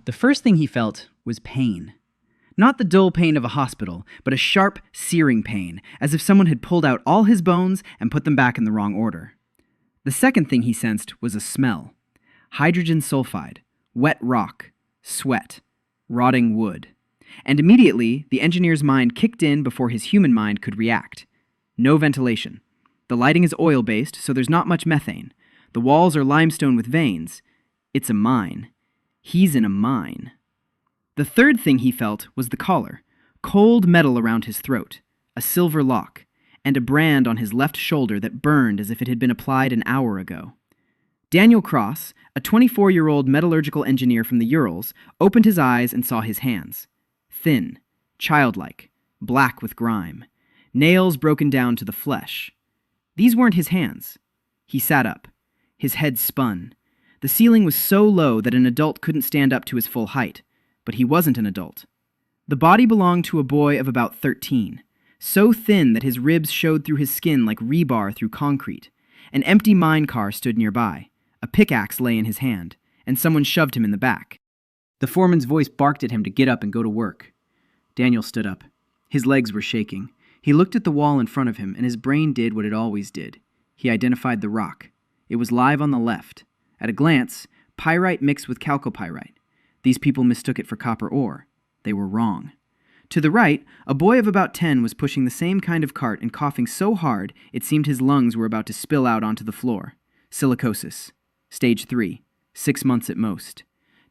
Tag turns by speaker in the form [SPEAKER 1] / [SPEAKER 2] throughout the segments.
[SPEAKER 1] The first thing he felt was pain. Not the dull pain of a hospital, but a sharp, searing pain, as if someone had pulled out all his bones and put them back in the wrong order. The second thing he sensed was a smell. Hydrogen sulfide, wet rock, sweat, rotting wood. And immediately, the engineer's mind kicked in before his human mind could react. No ventilation. The lighting is oil-based, so there's not much methane. The walls are limestone with veins. It's a mine. He's in a mine. The third thing he felt was the collar, cold metal around his throat, a silver lock, and a brand on his left shoulder that burned as if it had been applied an hour ago. Daniel Cross, a 24-year-old metallurgical engineer from the Urals, opened his eyes and saw his hands. Thin, childlike, black with grime, nails broken down to the flesh. These weren't his hands. He sat up. His head spun. The ceiling was so low that an adult couldn't stand up to his full height. But he wasn't an adult. The body belonged to a boy of about 13, so thin that his ribs showed through his skin like rebar through concrete. An empty mine car stood nearby. A pickaxe lay in his hand, and someone shoved him in the back. The foreman's voice barked at him to get up and go to work. Daniel stood up. His legs were shaking. He looked at the wall in front of him, and his brain did what it always did. He identified the rock. It was live on the left. At a glance, pyrite mixed with chalcopyrite. These people mistook it for copper ore. They were wrong. To the right, a boy of about 10 was pushing the same kind of cart and coughing so hard it seemed his lungs were about to spill out onto the floor. Silicosis. Stage 3. 6 months at most.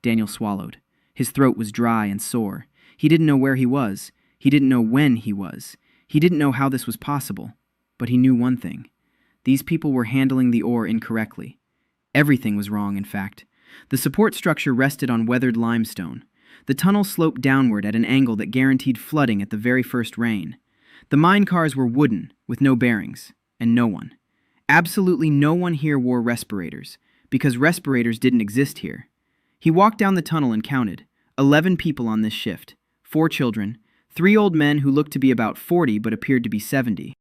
[SPEAKER 1] Daniel swallowed. His throat was dry and sore. He didn't know where he was. He didn't know when he was. He didn't know how this was possible. But he knew one thing. These people were handling the ore incorrectly. Everything was wrong, in fact. The support structure rested on weathered limestone. The tunnel sloped downward at an angle that guaranteed flooding at the very first rain. The mine cars were wooden, with no bearings, and no one. Absolutely no one here wore respirators, because respirators didn't exist here. He walked down the tunnel and counted. 11 people on this shift. 4 children, 3 old men who looked to be about 40 but appeared to be 70.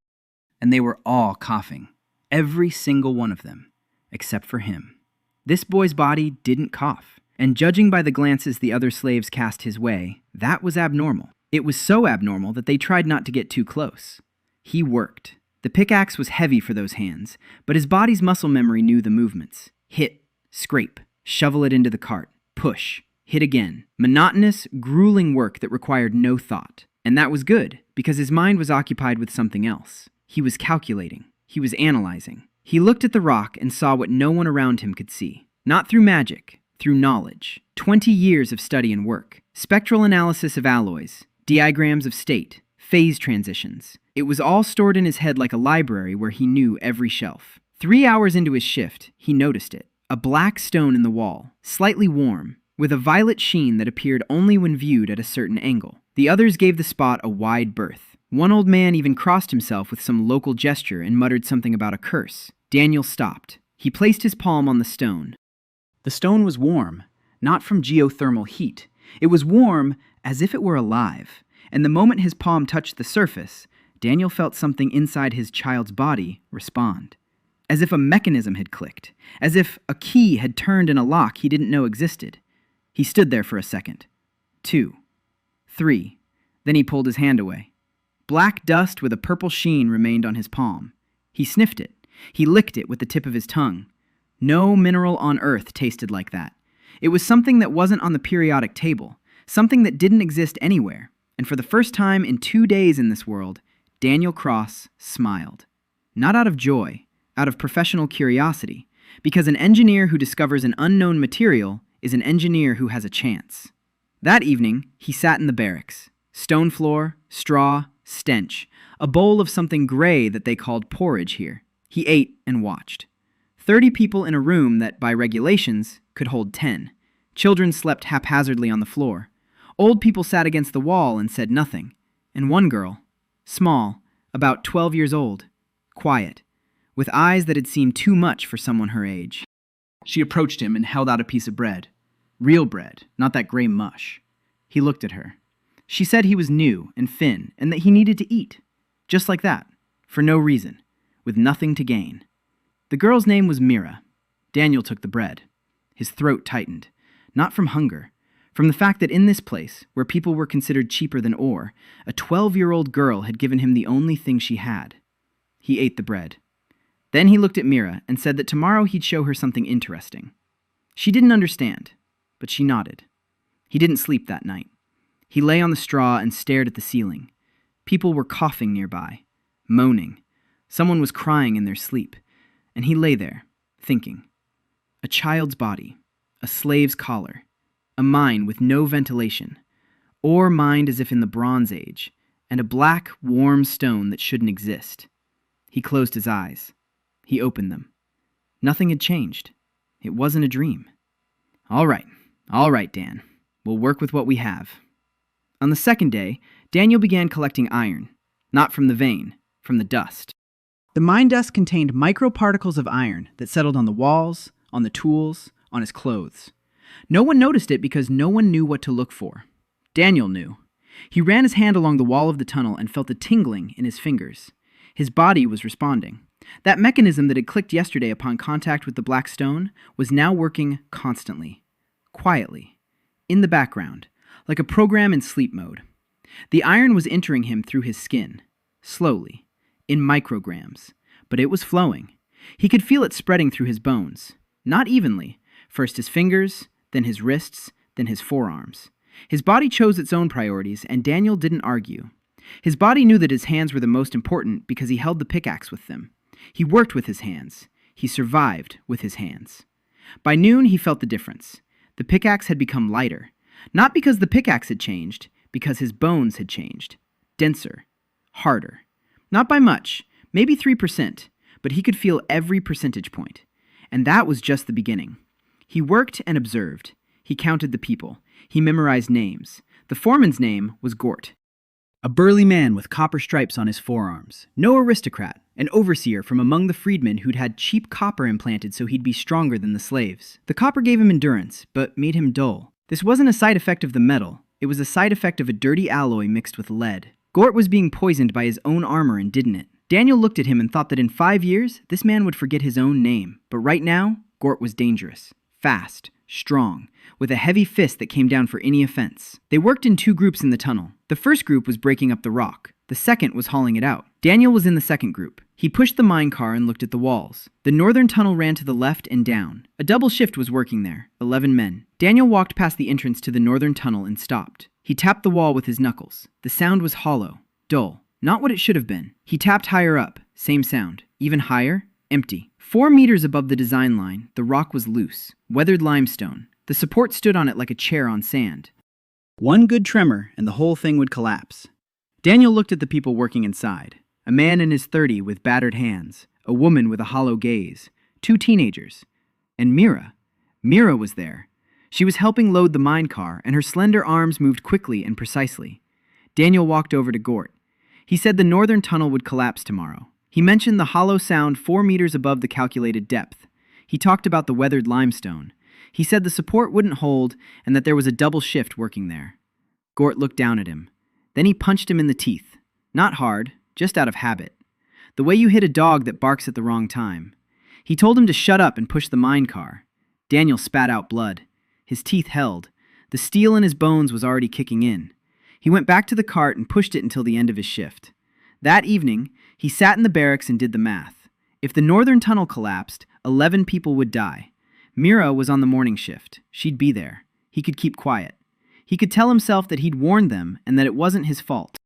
[SPEAKER 1] And they were all coughing. Every single one of them, except for him. This boy's body didn't cough, and judging by the glances the other slaves cast his way, that was abnormal. It was so abnormal that they tried not to get too close. He worked. The pickaxe was heavy for those hands, but his body's muscle memory knew the movements. Hit, scrape, shovel it into the cart, push, hit again. Monotonous, grueling work that required no thought. And that was good, because his mind was occupied with something else. He was calculating. He was analyzing. He looked at the rock and saw what no one around him could see. Not through magic, through knowledge. 20 years of study and work. Spectral analysis of alloys, diagrams of state, phase transitions. It was all stored in his head like a library where he knew every shelf. 3 hours into his shift, he noticed it. A black stone in the wall, slightly warm, with a violet sheen that appeared only when viewed at a certain angle. The others gave the spot a wide berth. One old man even crossed himself with some local gesture and muttered something about a curse. Daniel stopped. He placed his palm on the stone. The stone was warm, not from geothermal heat. It was warm as if it were alive, and the moment his palm touched the surface, Daniel felt something inside his child's body respond. As if a mechanism had clicked, as if a key had turned in a lock he didn't know existed. He stood there for a second. 2. 3. Then he pulled his hand away. Black dust with a purple sheen remained on his palm. He sniffed it. He licked it with the tip of his tongue. No mineral on Earth tasted like that. It was something that wasn't on the periodic table, something that didn't exist anywhere. And for the first time in 2 days in this world, Daniel Cross smiled. Not out of joy, out of professional curiosity, because an engineer who discovers an unknown material is an engineer who has a chance. That evening, he sat in the barracks. Stone floor, straw, stench, a bowl of something gray that they called porridge here. He ate and watched. 30 people in a room that, by regulations, could hold 10. Children slept haphazardly on the floor. Old people sat against the wall and said nothing. And one girl, small, about 12 years old, quiet, with eyes that had seemed too much for someone her age. She approached him and held out a piece of bread. Real bread, not that gray mush. He looked at her. She said he was new and thin and that he needed to eat. Just like that, for no reason, with nothing to gain. The girl's name was Mira. Daniel took the bread. His throat tightened. Not from hunger. From the fact that in this place, where people were considered cheaper than ore, a 12-year-old girl had given him the only thing she had. He ate the bread. Then he looked at Mira and said that tomorrow he'd show her something interesting. She didn't understand, but she nodded. He didn't sleep that night. He lay on the straw and stared at the ceiling. People were coughing nearby, moaning. Someone was crying in their sleep, and he lay there, thinking. A child's body, a slave's collar, a mine with no ventilation, ore mined as if in the Bronze Age, and a black, warm stone that shouldn't exist. He closed his eyes. He opened them. Nothing had changed. It wasn't a dream. All right, Dan. We'll work with what we have. On the second day, Daniel began collecting iron, not from the vein, from the dust. The mine dust contained microparticles of iron that settled on the walls, on the tools, on his clothes. No one noticed it because no one knew what to look for. Daniel knew. He ran his hand along the wall of the tunnel and felt a tingling in his fingers. His body was responding. That mechanism that had clicked yesterday upon contact with the black stone was now working constantly, quietly, in the background, like a program in sleep mode. The iron was entering him through his skin, slowly, in micrograms, but it was flowing. He could feel it spreading through his bones, not evenly, first his fingers, then his wrists, then his forearms. His body chose its own priorities, and Daniel didn't argue. His body knew that his hands were the most important because he held the pickaxe with them. He worked with his hands. He survived with his hands. By noon, he felt the difference. The pickaxe had become lighter. Not because the pickaxe had changed, because his bones had changed. Denser. Harder. Not by much, maybe 3%, but he could feel every percentage point. And that was just the beginning. He worked and observed. He counted the people. He memorized names. The foreman's name was Gort. A burly man with copper stripes on his forearms. No aristocrat. An overseer from among the freedmen who'd had cheap copper implanted so he'd be stronger than the slaves. The copper gave him endurance, but made him dull. This wasn't a side effect of the metal. It was a side effect of a dirty alloy mixed with lead. Gort was being poisoned by his own armor and didn't it? Daniel looked at him and thought that in 5 years, this man would forget his own name. But right now, Gort was dangerous. Fast. Strong. With a heavy fist that came down for any offense. They worked in 2 groups in the tunnel. The first group was breaking up the rock. The second was hauling it out. Daniel was in the second group. He pushed the mine car and looked at the walls. The northern tunnel ran to the left and down. A double shift was working there, 11 men. Daniel walked past the entrance to the northern tunnel and stopped. He tapped the wall with his knuckles. The sound was hollow, dull, not what it should have been. He tapped higher up, same sound. Even higher, empty. 4 meters above the design line, the rock was loose, weathered limestone. The support stood on it like a chair on sand. One good tremor and the whole thing would collapse. Daniel looked at the people working inside. A man in his 30s with battered hands, a woman with a hollow gaze, 2 teenagers. And Mira. Mira was there. She was helping load the mine car, and her slender arms moved quickly and precisely. Daniel walked over to Gort. He said the northern tunnel would collapse tomorrow. He mentioned the hollow sound 4 meters above the calculated depth. He talked about the weathered limestone. He said the support wouldn't hold and that there was a double shift working there. Gort looked down at him. Then he punched him in the teeth. Not hard, just out of habit. The way you hit a dog that barks at the wrong time. He told him to shut up and push the mine car. Daniel spat out blood. His teeth held. The steel in his bones was already kicking in. He went back to the cart and pushed it until the end of his shift. That evening, he sat in the barracks and did the math. If the northern tunnel collapsed, 11 people would die. Mira was on the morning shift. She'd be there. He could keep quiet. He could tell himself that he'd warned them and that it wasn't his fault.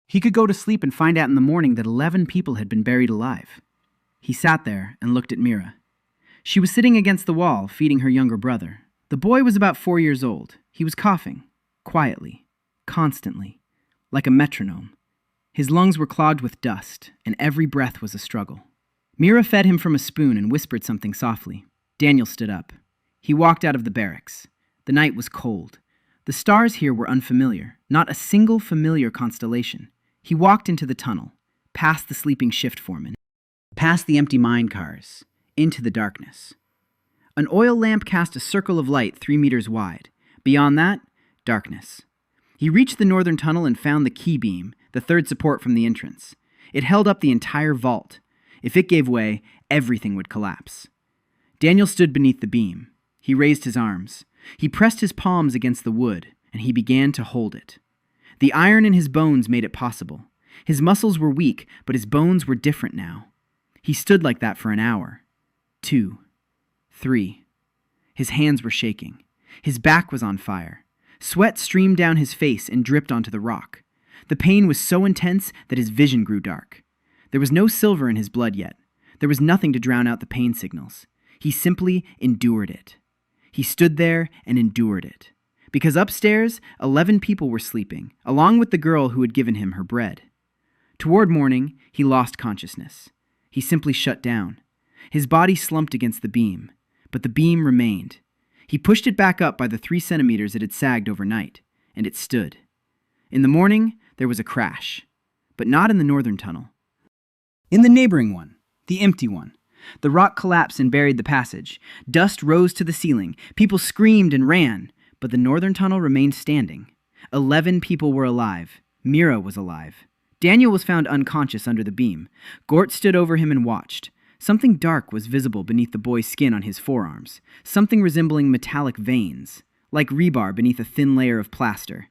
[SPEAKER 1] He could go to sleep and find out in the morning that 11 people had been buried alive. He sat there and looked at Mira. She was sitting against the wall, feeding her younger brother. The boy was about 4 years old. He was coughing, quietly, constantly, like a metronome. His lungs were clogged with dust, and every breath was a struggle. Mira fed him from a spoon and whispered something softly. Daniel stood up. He walked out of the barracks. The night was cold. The stars here were unfamiliar, not a single familiar constellation. He walked into the tunnel, past the sleeping shift foreman, past the empty mine cars, into the darkness. An oil lamp cast a circle of light 3 meters wide. Beyond that, darkness. He reached the northern tunnel and found the key beam, the third support from the entrance. It held up the entire vault. If it gave way, everything would collapse. Daniel stood beneath the beam. He raised his arms. He pressed his palms against the wood, and he began to hold it. The iron in his bones made it possible. His muscles were weak, but his bones were different now. He stood like that for an hour. 2, 3. His hands were shaking. His back was on fire. Sweat streamed down his face and dripped onto the rock. The pain was so intense that his vision grew dark. There was no silver in his blood yet. There was nothing to drown out the pain signals. He simply endured it. He stood there and endured it. Because upstairs, 11 people were sleeping, along with the girl who had given him her bread. Toward morning, he lost consciousness. He simply shut down. His body slumped against the beam, but the beam remained. He pushed it back up by the 3 centimeters it had sagged overnight, and it stood. In the morning, there was a crash, but not in the northern tunnel. In the neighboring one, the empty one, the rock collapsed and buried the passage. Dust rose to the ceiling. People screamed and ran, but the northern tunnel remained standing. 11 people were alive. Mira was alive. Daniel was found unconscious under the beam. Gort stood over him and watched. Something dark was visible beneath the boy's skin on his forearms, something resembling metallic veins, like rebar beneath a thin layer of plaster.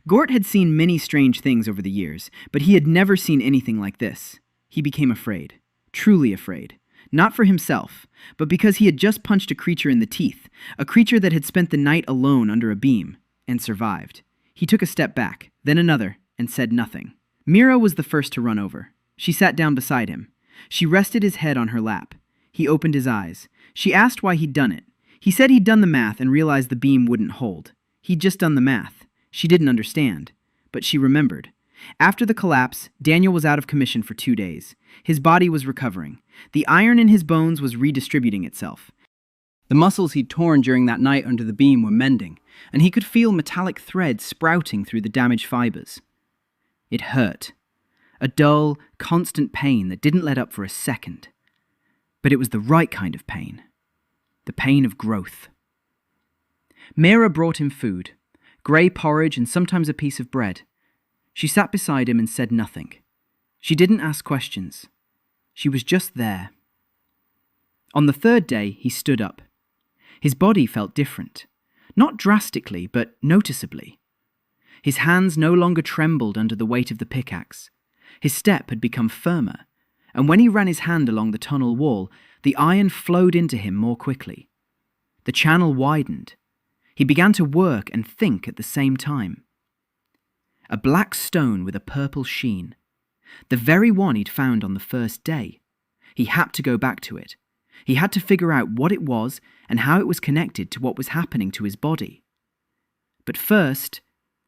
[SPEAKER 1] Gort had seen many strange things over the years, but he had never seen anything like this. He became afraid, truly afraid. Not for himself, but because he had just punched a creature in the teeth, a creature that had spent the night alone under a beam, and survived. He took a step back, then another, and said nothing. Mira was the first to run over. She sat down beside him. She rested his head on her lap. He opened his eyes. She asked why he'd done it. He said he'd done the math and realized the beam wouldn't hold. He'd just done the math. She didn't understand, but she remembered. After the collapse, Daniel was out of commission for 2 days. His body was recovering. The iron in his bones was redistributing itself. The muscles he'd torn during that night under the beam were mending, and he could feel metallic threads sprouting through the damaged fibers. It hurt. A dull, constant pain that didn't let up for a second. But it was the right kind of pain. The pain of growth. Mira brought him food, grey porridge and sometimes a piece of bread. She sat beside him and said nothing. She didn't ask questions. She was just there. On the 3rd day, he stood up. His body felt different. Not drastically, but noticeably. His hands no longer trembled under the weight of the pickaxe. His step had become firmer, and when he ran his hand along the tunnel wall, the iron flowed into him more quickly. The channel widened. He began to work and think at the same time. A black stone with a purple sheen. The very one he'd found on the 1st day. He had to go back to it. He had to figure out what it was and how it was connected to what was happening to his body. But first,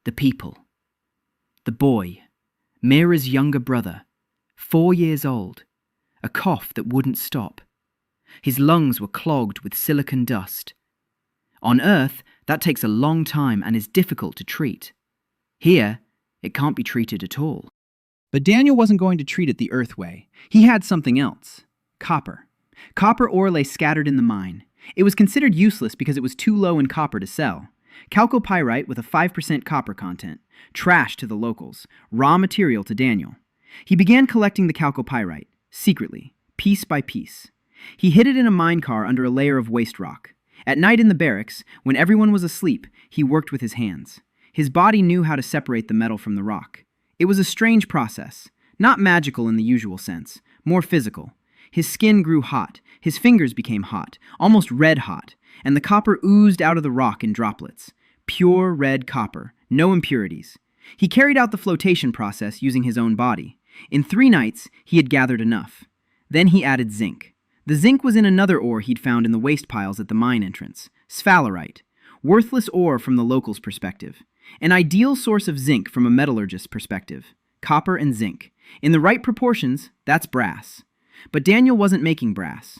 [SPEAKER 1] the people. The boy, Mira's younger brother, 4 years old, a cough that wouldn't stop. His lungs were clogged with silicon dust. On Earth, that takes a long time and is difficult to treat. Here, it can't be treated at all. But Daniel wasn't going to treat it the Earth way. He had something else. Copper. Copper ore lay scattered in the mine. It was considered useless because it was too low in copper to sell. Chalcopyrite with a 5% copper content. Trash to the locals. Raw material to Daniel. He began collecting the chalcopyrite, secretly, piece by piece. He hid it in a minecar under a layer of waste rock. At night in the barracks, when everyone was asleep, he worked with his hands. His body knew how to separate the metal from the rock. It was a strange process, not magical in the usual sense, more physical. His skin grew hot, his fingers became hot, almost red hot, and the copper oozed out of the rock in droplets. Pure red copper, no impurities. He carried out the flotation process using his own body. In 3 nights, he had gathered enough. Then he added zinc. The zinc was in another ore he'd found in the waste piles at the mine entrance, sphalerite, worthless ore from the locals' perspective. An ideal source of zinc from a metallurgist's perspective. Copper and zinc. In the right proportions, that's brass. But Daniel wasn't making brass.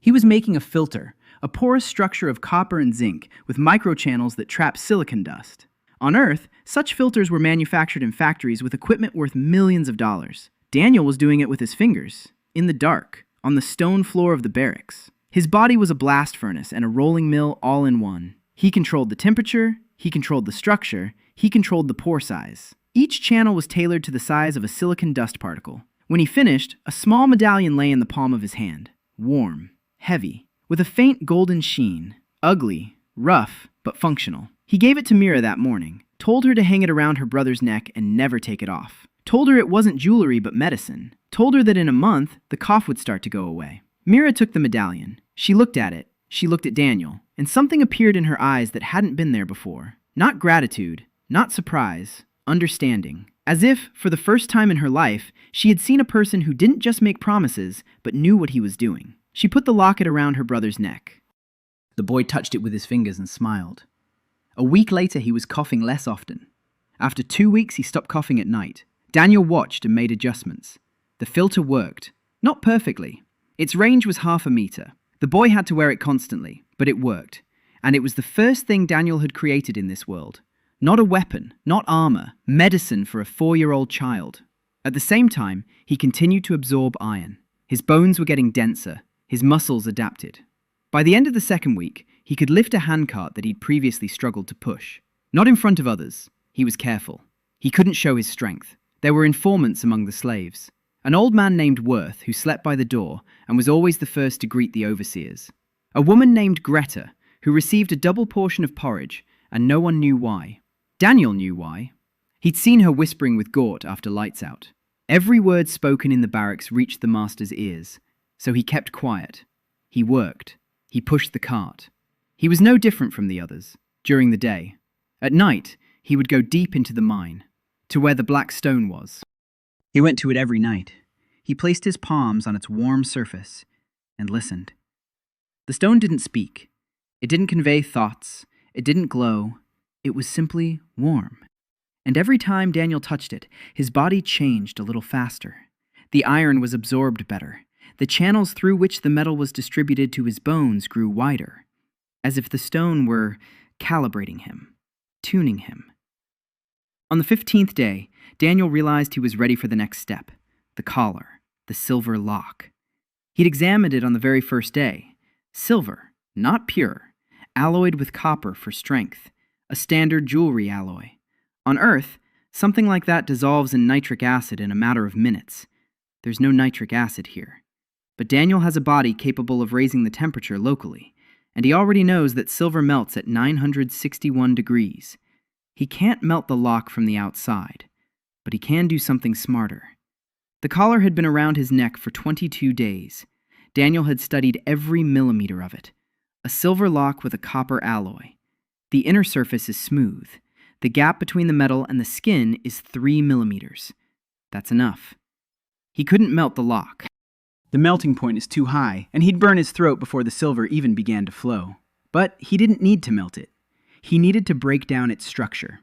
[SPEAKER 1] He was making a filter, a porous structure of copper and zinc with microchannels that trap silicon dust. On Earth, such filters were manufactured in factories with equipment worth millions of dollars. Daniel was doing it with his fingers, in the dark, on the stone floor of the barracks. His body was a blast furnace and a rolling mill all in one. He controlled the temperature, he controlled the structure, he controlled the pore size. Each channel was tailored to the size of a silicon dust particle. When he finished, a small medallion lay in the palm of his hand. Warm, heavy, with a faint golden sheen. Ugly, rough, but functional. He gave it to Mira that morning, told her to hang it around her brother's neck and never take it off. Told her it wasn't jewelry but medicine. Told her that in a month, the cough would start to go away. Mira took the medallion. She looked at it. She looked at Daniel, and something appeared in her eyes that hadn't been there before. Not gratitude, not surprise, understanding. As if, for the first time in her life, she had seen a person who didn't just make promises, but knew what he was doing. She put the locket around her brother's neck. The boy touched it with his fingers and smiled. A week later, he was coughing less often. After 2 weeks, he stopped coughing at night. Daniel watched and made adjustments. The filter worked. Not perfectly. Its range was 0.5 meters. The boy had to wear it constantly, but it worked. And it was the first thing Daniel had created in this world. Not a weapon, not armor, medicine for a 4-year-old child. At the same time, he continued to absorb iron. His bones were getting denser. His muscles adapted. By the end of the 2nd week, he could lift a handcart that he'd previously struggled to push. Not in front of others. He was careful. He couldn't show his strength. There were informants among the slaves. An old man named Worth who slept by the door and was always the first to greet the overseers. A woman named Greta who received a double portion of porridge and no one knew why. Daniel knew why. He'd seen her whispering with Gort after lights out. Every word spoken in the barracks reached the master's ears, so he kept quiet. He worked. He pushed the cart. He was no different from the others, during the day. At night, he would go deep into the mine, to where the black stone was. He went to it every night. He placed his palms on its warm surface and listened. The stone didn't speak. It didn't convey thoughts. It didn't glow. It was simply warm. And every time Daniel touched it, his body changed a little faster. The iron was absorbed better. The channels through which the metal was distributed to his bones grew wider, as if the stone were calibrating him, tuning him. On the 15th day, Daniel realized he was ready for the next step, the collar, the silver lock. He'd examined it on the very first day. Silver, not pure, alloyed with copper for strength, a standard jewelry alloy. On Earth, something like that dissolves in nitric acid in a matter of minutes. There's no nitric acid here. But Daniel has a body capable of raising the temperature locally, and he already knows that silver melts at 961 degrees. He can't melt the lock from the outside, but he can do something smarter. The collar had been around his neck for 22 days. Daniel had studied every millimeter of it. A silver lock with a copper alloy. The inner surface is smooth. The gap between the metal and the skin is 3 millimeters. That's enough. He couldn't melt the lock. The melting point is too high, and he'd burn his throat before the silver even began to flow. But he didn't need to melt it. He needed to break down its structure.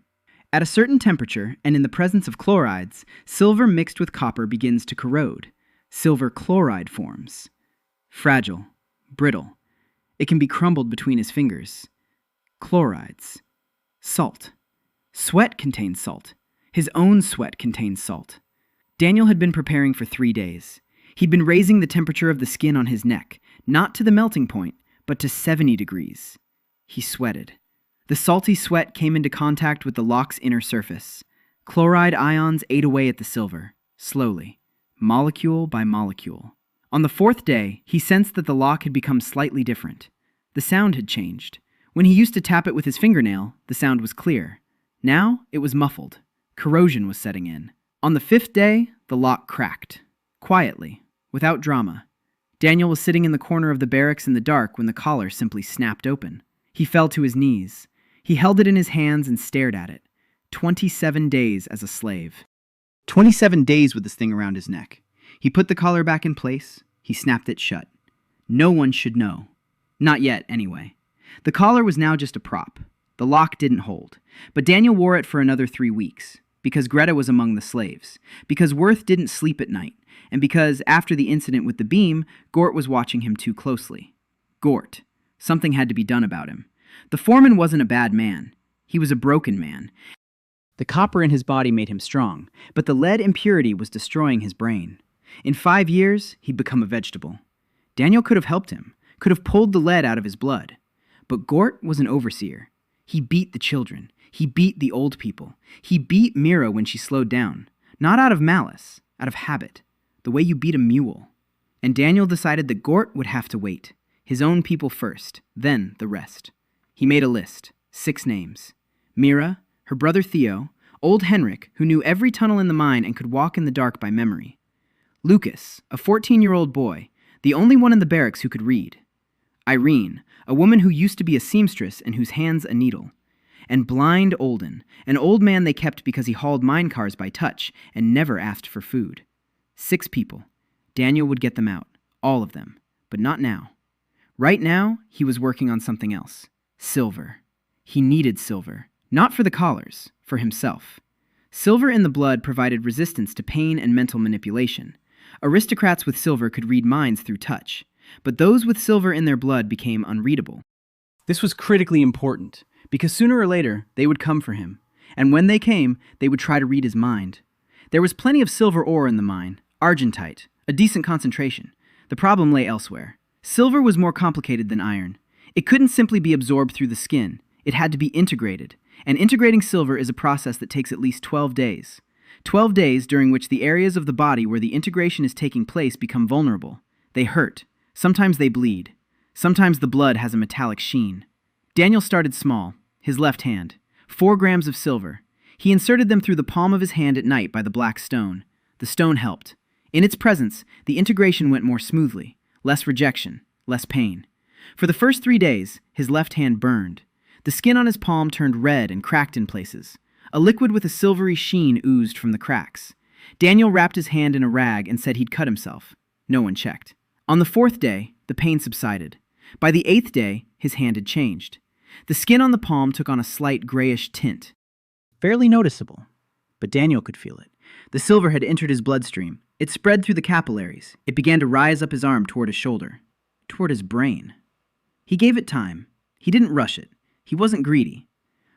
[SPEAKER 1] At a certain temperature, and in the presence of chlorides, silver mixed with copper begins to corrode. Silver chloride forms. Fragile, brittle. It can be crumbled between his fingers. Chlorides. Salt. Sweat contains salt. His own sweat contains salt. Daniel had been preparing for 3 days. He'd been raising the temperature of the skin on his neck, not to the melting point, but to 70 degrees. He sweated. The salty sweat came into contact with the lock's inner surface. Chloride ions ate away at the silver, slowly, molecule by molecule. On the 4th day, he sensed that the lock had become slightly different. The sound had changed. When he used to tap it with his fingernail, the sound was clear. Now, it was muffled. Corrosion was setting in. On the 5th day, the lock cracked. Quietly, without drama. Daniel was sitting in the corner of the barracks in the dark when the collar simply snapped open. He fell to his knees. He held it in his hands and stared at it. 27 days as a slave. 27 days with this thing around his neck. He put the collar back in place. He snapped it shut. No one should know. Not yet, anyway. The collar was now just a prop. The lock didn't hold. But Daniel wore it for another 3 weeks. Because Greta was among the slaves. Because Worth didn't sleep at night. And because, after the incident with the beam, Gort was watching him too closely. Gort. Something had to be done about him. The foreman wasn't a bad man. He was a broken man. The copper in his body made him strong, but the lead impurity was destroying his brain. In 5 years, he'd become a vegetable. Daniel could have helped him, could have pulled the lead out of his blood. But Gort was an overseer. He beat the children. He beat the old people. He beat Mira when she slowed down. Not out of malice, out of habit. The way you beat a mule. And Daniel decided that Gort would have to wait. His own people first, then the rest. He made a list. 6 names. Mira, her brother Theo, old Henrik, who knew every tunnel in the mine and could walk in the dark by memory. Lucas, a 14-year-old boy, the only one in the barracks who could read. Irene, a woman who used to be a seamstress and whose hands a needle. And blind Olden, an old man they kept because he hauled mine cars by touch and never asked for food. 6 people. Daniel would get them out, all of them, but not now. Right now, he was working on something else. Silver. He needed silver, not for the collars, for himself. Silver in the blood provided resistance to pain and mental manipulation. Aristocrats with silver could read minds through touch, but those with silver in their blood became unreadable. This was critically important, because sooner or later, they would come for him, and when they came, they would try to read his mind. There was plenty of silver ore in the mine, argentite, a decent concentration. The problem lay elsewhere. Silver was more complicated than iron. It couldn't simply be absorbed through the skin. It had to be integrated, and integrating silver is a process that takes at least 12 days. 12 days during which the areas of the body where the integration is taking place become vulnerable. They hurt. Sometimes they bleed. Sometimes the blood has a metallic sheen. Daniel started small, his left hand. 4 grams of silver. He inserted them through the palm of his hand at night by the black stone. The stone helped. In its presence, the integration went more smoothly. Less rejection, less pain. For the first 3 days, his left hand burned. The skin on his palm turned red and cracked in places. A liquid with a silvery sheen oozed from the cracks. Daniel wrapped his hand in a rag and said he'd cut himself. No one checked. On the 4th day, the pain subsided. By the 8th day, his hand had changed. The skin on the palm took on a slight grayish tint. Barely noticeable, but Daniel could feel it. The silver had entered his bloodstream. It spread through the capillaries. It began to rise up his arm toward his shoulder, toward his brain. He gave it time. He didn't rush it. He wasn't greedy.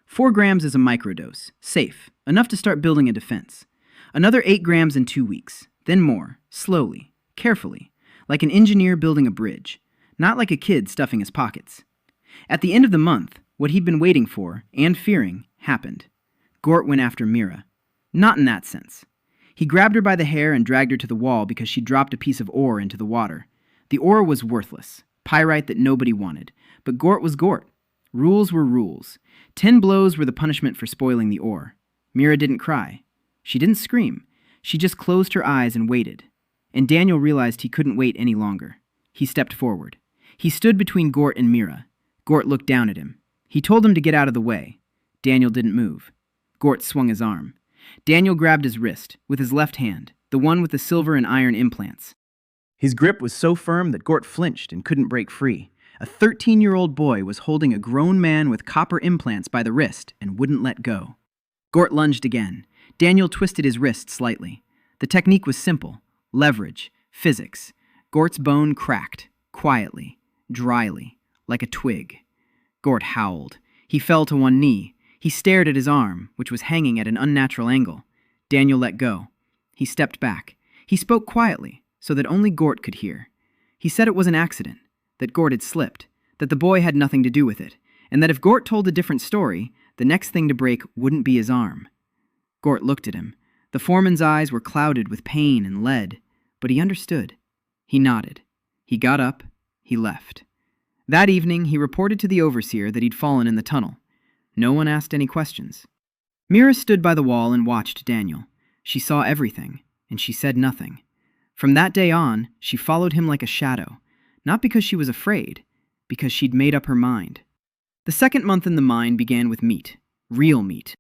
[SPEAKER 1] 4 grams is a microdose, safe, enough to start building a defense. Another 8 grams in 2 weeks, then more, slowly, carefully, like an engineer building a bridge, not like a kid stuffing his pockets. At the end of the month, what he'd been waiting for, and fearing, happened. Gort went after Mira. Not in that sense. He grabbed her by the hair and dragged her to the wall because she dropped a piece of ore into the water. The ore was worthless, pyrite that nobody wanted, but Gort was Gort. Rules were rules. 10 blows were the punishment for spoiling the ore. Mira didn't cry. She didn't scream. She just closed her eyes and waited. And Daniel realized he couldn't wait any longer. He stepped forward. He stood between Gort and Mira. Gort looked down at him. He told him to get out of the way. Daniel didn't move. Gort swung his arm. Daniel grabbed his wrist, with his left hand, the one with the silver and iron implants. His grip was so firm that Gort flinched and couldn't break free. A 13-year-old boy was holding a grown man with copper implants by the wrist and wouldn't let go. Gort lunged again. Daniel twisted his wrist slightly. The technique was simple. Leverage. Physics. Gort's bone cracked. Quietly. Dryly. Like a twig. Gort howled. He fell to one knee. He stared at his arm, which was hanging at an unnatural angle. Daniel let go. He stepped back. He spoke quietly, so that only Gort could hear. He said it was an accident, that Gort had slipped, that the boy had nothing to do with it, and that if Gort told a different story, the next thing to break wouldn't be his arm. Gort looked at him. The foreman's eyes were clouded with pain and lead, but he understood. He nodded. He got up. He left. That evening, he reported to the overseer that he'd fallen in the tunnel. No one asked any questions. Mira stood by the wall and watched Daniel. She saw everything, and she said nothing. From that day on, she followed him like a shadow, not because she was afraid, because she'd made up her mind. The second month in the mine began with meat, real meat.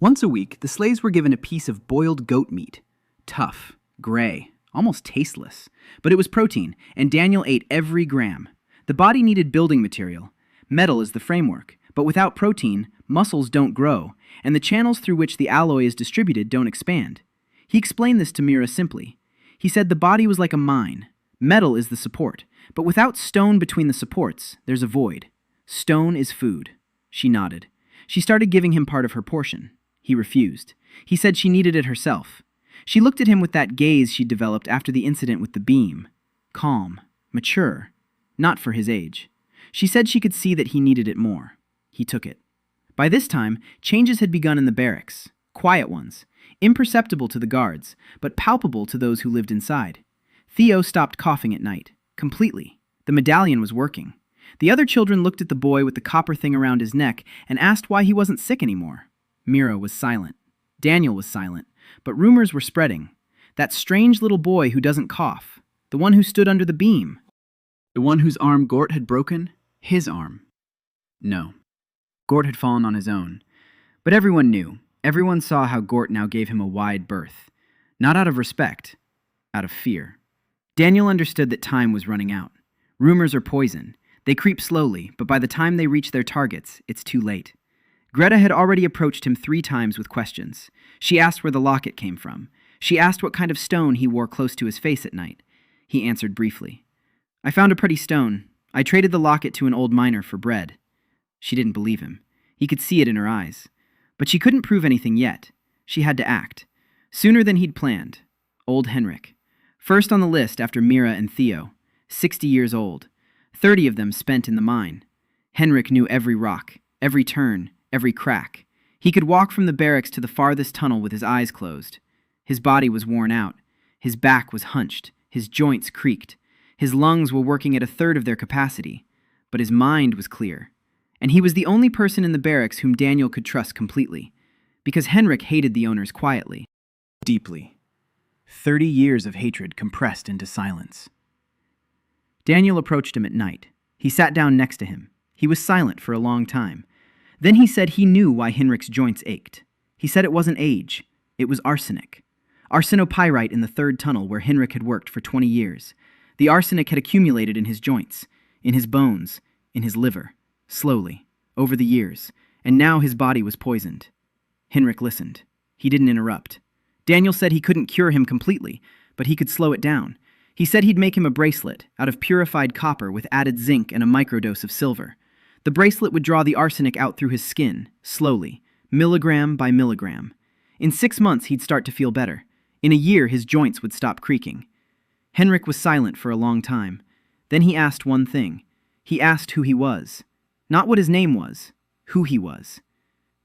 [SPEAKER 1] Once a week, the slaves were given a piece of boiled goat meat. Tough, gray, almost tasteless. But it was protein, and Daniel ate every gram. The body needed building material. Metal is the framework, but without protein, muscles don't grow, and the channels through which the alloy is distributed don't expand. He explained this to Mira simply. He said the body was like a mine. Metal is the support, but without stone between the supports, there's a void. Stone is food. She nodded. She started giving him part of her portion. He refused. He said she needed it herself. She looked at him with that gaze she'd developed after the incident with the beam. Calm. Mature. Not for his age. She said she could see that he needed it more. He took it. By this time, changes had begun in the barracks. Quiet ones. Imperceptible to the guards, but palpable to those who lived inside. Theo stopped coughing at night. Completely. The medallion was working. The other children looked at the boy with the copper thing around his neck and asked why he wasn't sick anymore. Mira was silent. Daniel was silent. But rumors were spreading. That strange little boy who doesn't cough. The one who stood under the beam. The one whose arm Gort had broken? His arm. No. Gort had fallen on his own. But everyone knew. Everyone saw how Gort now gave him a wide berth. Not out of respect. Out of fear. Daniel understood that time was running out. Rumors are poison. They creep slowly, but by the time they reach their targets, it's too late. Greta had already approached him 3 times with questions. She asked where the locket came from. She asked what kind of stone he wore close to his face at night. He answered briefly. I found a pretty stone. I traded the locket to an old miner for bread. She didn't believe him. He could see it in her eyes. But she couldn't prove anything yet. She had to act. Sooner than he'd planned. Old Henrik. First on the list after Mira and Theo. 60 years old. 30 of them spent in the mine. Henrik knew every rock, every turn, every crack. He could walk from the barracks to the farthest tunnel with his eyes closed. His body was worn out. His back was hunched. His joints creaked. His lungs were working at 1/3 of their capacity. But his mind was clear. And he was the only person in the barracks whom Daniel could trust completely. Because Henrik hated the owners quietly. Deeply. 30 years of hatred compressed into silence. Daniel approached him at night. He sat down next to him. He was silent for a long time. Then he said he knew why Henrik's joints ached. He said it wasn't age. It was arsenic. Arsenopyrite in the 3rd tunnel where Henrik had worked for 20 years. The arsenic had accumulated in his joints, in his bones, in his liver, slowly, over the years, and now his body was poisoned. Henrik listened. He didn't interrupt. Daniel said he couldn't cure him completely, but he could slow it down. He said he'd make him a bracelet out of purified copper with added zinc and a microdose of silver. The bracelet would draw the arsenic out through his skin, slowly, milligram by milligram. In 6 months, he'd start to feel better. In a year, his joints would stop creaking. Henrik was silent for a long time. Then he asked one thing. He asked who he was. Not what his name was, who he was.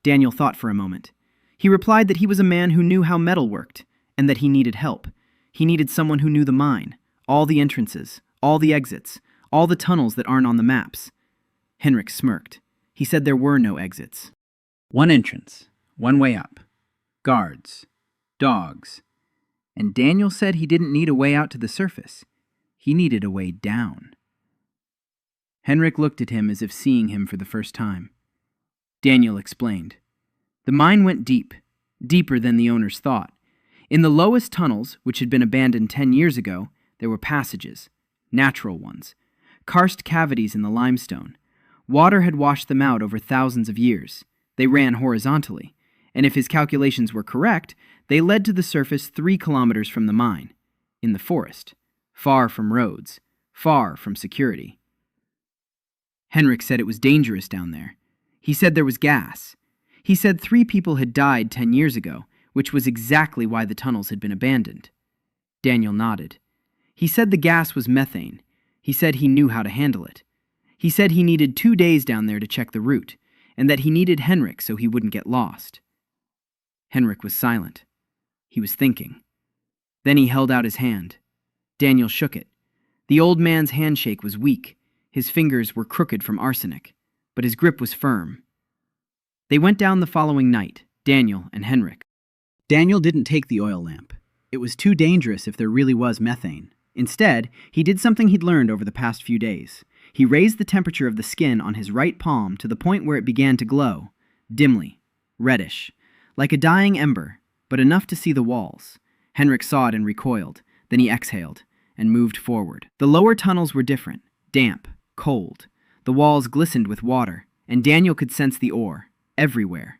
[SPEAKER 1] Daniel thought for a moment. He replied that he was a man who knew how metal worked, and that he needed help. He needed someone who knew the mine, all the entrances, all the exits, all the tunnels that aren't on the maps. Henrik smirked. He said there were no exits. One entrance, one way up. Guards. Dogs. And Daniel said he didn't need a way out to the surface. He needed a way down. Henrik looked at him as if seeing him for the first time. Daniel explained. The mine went deep, deeper than the owners thought. In the lowest tunnels, which had been abandoned 10 years ago, there were passages, natural ones, karst cavities in the limestone. Water had washed them out over thousands of years. They ran horizontally, and if his calculations were correct, they led to the surface 3 kilometers from the mine, in the forest, far from roads, far from security. Henrik said it was dangerous down there. He said there was gas. He said 3 people had died 10 years ago, which was exactly why the tunnels had been abandoned. Daniel nodded. He said the gas was methane. He said he knew how to handle it. He said he needed 2 days down there to check the route, and that he needed Henrik so he wouldn't get lost. Henrik was silent. He was thinking. Then he held out his hand. Daniel shook it. The old man's handshake was weak. His fingers were crooked from arsenic, but his grip was firm. They went down the following night, Daniel and Henrik. Daniel didn't take the oil lamp. It was too dangerous if there really was methane. Instead, he did something he'd learned over the past few days. He raised the temperature of the skin on his right palm to the point where it began to glow, dimly, reddish, like a dying ember, but enough to see the walls. Henrik saw it and recoiled. Then he exhaled and moved forward. The lower tunnels were different, damp, cold. The walls glistened with water, and Daniel could sense the ore, everywhere.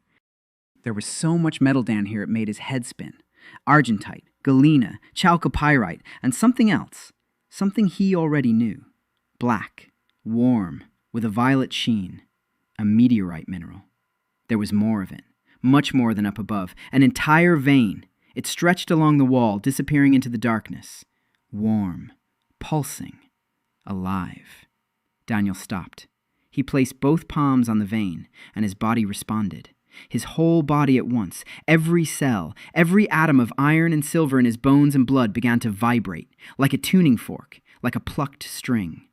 [SPEAKER 1] There was so much metal down here it made his head spin. Argentite, galena, chalcopyrite, and something else. Something he already knew. Black, warm, with a violet sheen. A meteorite mineral. There was more of it. Much more than up above. An entire vein. It stretched along the wall, disappearing into the darkness. Warm. Pulsing. Alive. Daniel stopped. He placed both palms on the vein, and his body responded. His whole body at once, every cell, every atom of iron and silver in his bones and blood began to vibrate, like a tuning fork, like a plucked string.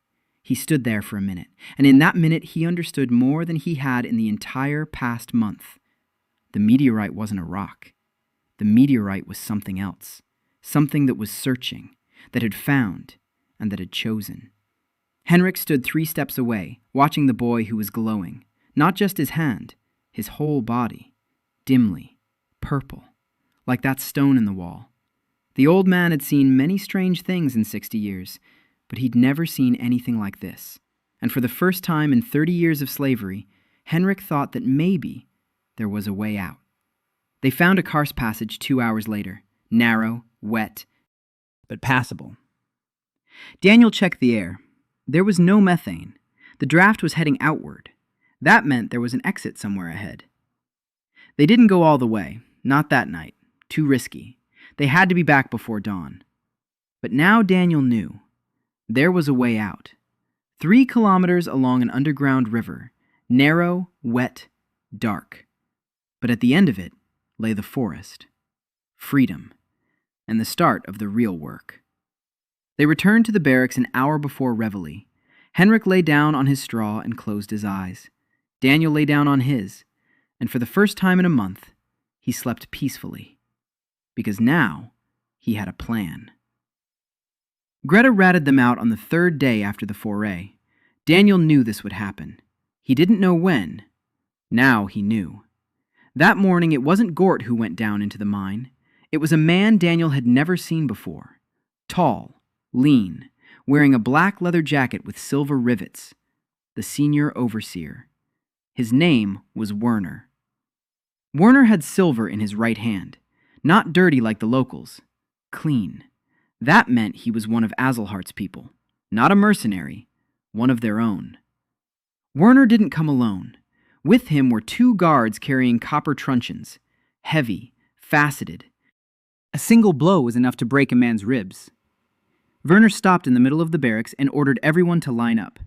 [SPEAKER 1] He stood there for a minute, and in that minute he understood more than he had in the entire past month. The meteorite wasn't a rock. The meteorite was something else, something that was searching, that had found, and that had chosen. Henrik stood 3 steps away, watching the boy who was glowing, not just his hand, his whole body, dimly, purple, like that stone in the wall. The old man had seen many strange things in 60 years, but he'd never seen anything like this. And for the first time in 30 years of slavery, Henrik thought that maybe there was a way out. They found a karst passage 2 hours later, narrow, wet, but passable. Daniel checked the air. There was no methane. The draft was heading outward. That meant there was an exit somewhere ahead. They didn't go all the way, not that night. Too risky. They had to be back before dawn. But now Daniel knew. There was a way out. 3 kilometers along an underground river, narrow, wet, dark. But at the end of it lay the forest, freedom, and the start of the real work. They returned to the barracks an hour before reveille. Henrik lay down on his straw and closed his eyes. Daniel lay down on his, and for the first time in a month, he slept peacefully. Because now, he had a plan. Greta ratted them out on the 3rd day after the foray. Daniel knew this would happen. He didn't know when. Now he knew. That morning, it wasn't Gort who went down into the mine. It was a man Daniel had never seen before. Tall, lean, wearing a black leather jacket with silver rivets. The senior overseer. His name was Werner. Werner had silver in his right hand. Not dirty like the locals. Clean. That meant he was one of Azelhart's people. Not a mercenary. One of their own. Werner didn't come alone. With him were 2 guards carrying copper truncheons. Heavy, faceted. A single blow was enough to break a man's ribs. Werner stopped in the middle of the barracks and ordered everyone to line up.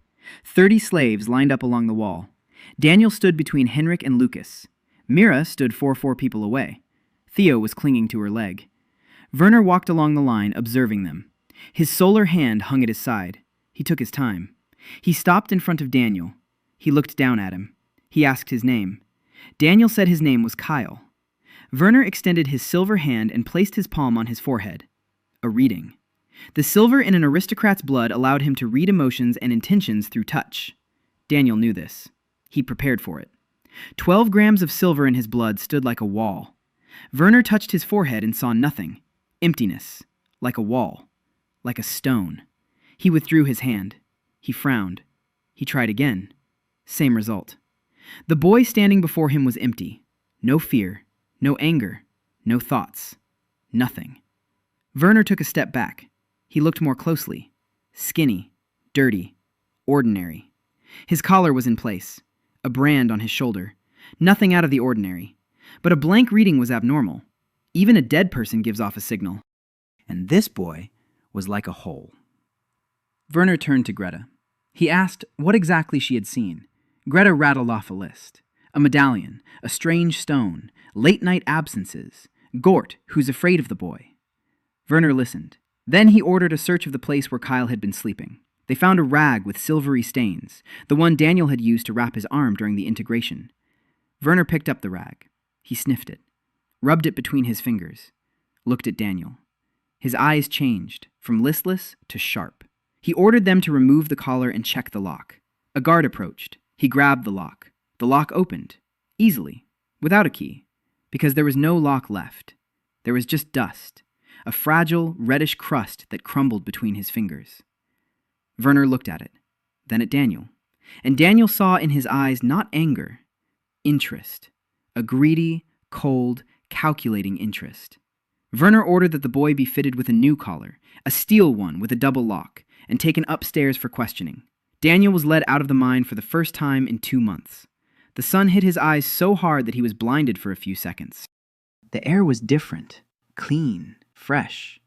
[SPEAKER 1] 30 slaves lined up along the wall. Daniel stood between Henrik and Lucas. Mira stood 4 people away. Theo was clinging to her leg. Werner walked along the line, observing them. His solar hand hung at his side. He took his time. He stopped in front of Daniel. He looked down at him. He asked his name. Daniel said his name was Kyle. Werner extended his silver hand and placed his palm on his forehead. A reading. The silver in an aristocrat's blood allowed him to read emotions and intentions through touch. Daniel knew this. He prepared for it. 12 grams of silver in his blood stood like a wall. Werner touched his forehead and saw nothing. Emptiness. Like a wall. Like a stone. He withdrew his hand. He frowned. He tried again. Same result. The boy standing before him was empty. No fear. No anger. No thoughts. Nothing. Werner took a step back. He looked more closely. Skinny. Dirty. Ordinary. His collar was in place. A brand on his shoulder. Nothing out of the ordinary. But a blank reading was abnormal. Even a dead person gives off a signal. And this boy was like a hole. Werner turned to Greta. He asked what exactly she had seen. Greta rattled off a list. A medallion, a strange stone, late-night absences, Gort, who's afraid of the boy. Werner listened. Then he ordered a search of the place where Kyle had been sleeping. They found a rag with silvery stains, the one Daniel had used to wrap his arm during the integration. Werner picked up the rag. He sniffed it, rubbed it between his fingers, looked at Daniel. His eyes changed, from listless to sharp. He ordered them to remove the collar and check the lock. A guard approached. He grabbed the lock. The lock opened, easily, without a key, because there was no lock left. There was just dust, a fragile, reddish crust that crumbled between his fingers. Werner looked at it, then at Daniel, and Daniel saw in his eyes not anger, interest, a greedy, cold, calculating interest. Werner ordered that the boy be fitted with a new collar, a steel one with a double lock, and taken upstairs for questioning. Daniel was led out of the mine for the first time in 2 months. The sun hit his eyes so hard that he was blinded for a few seconds. The air was different, clean, fresh.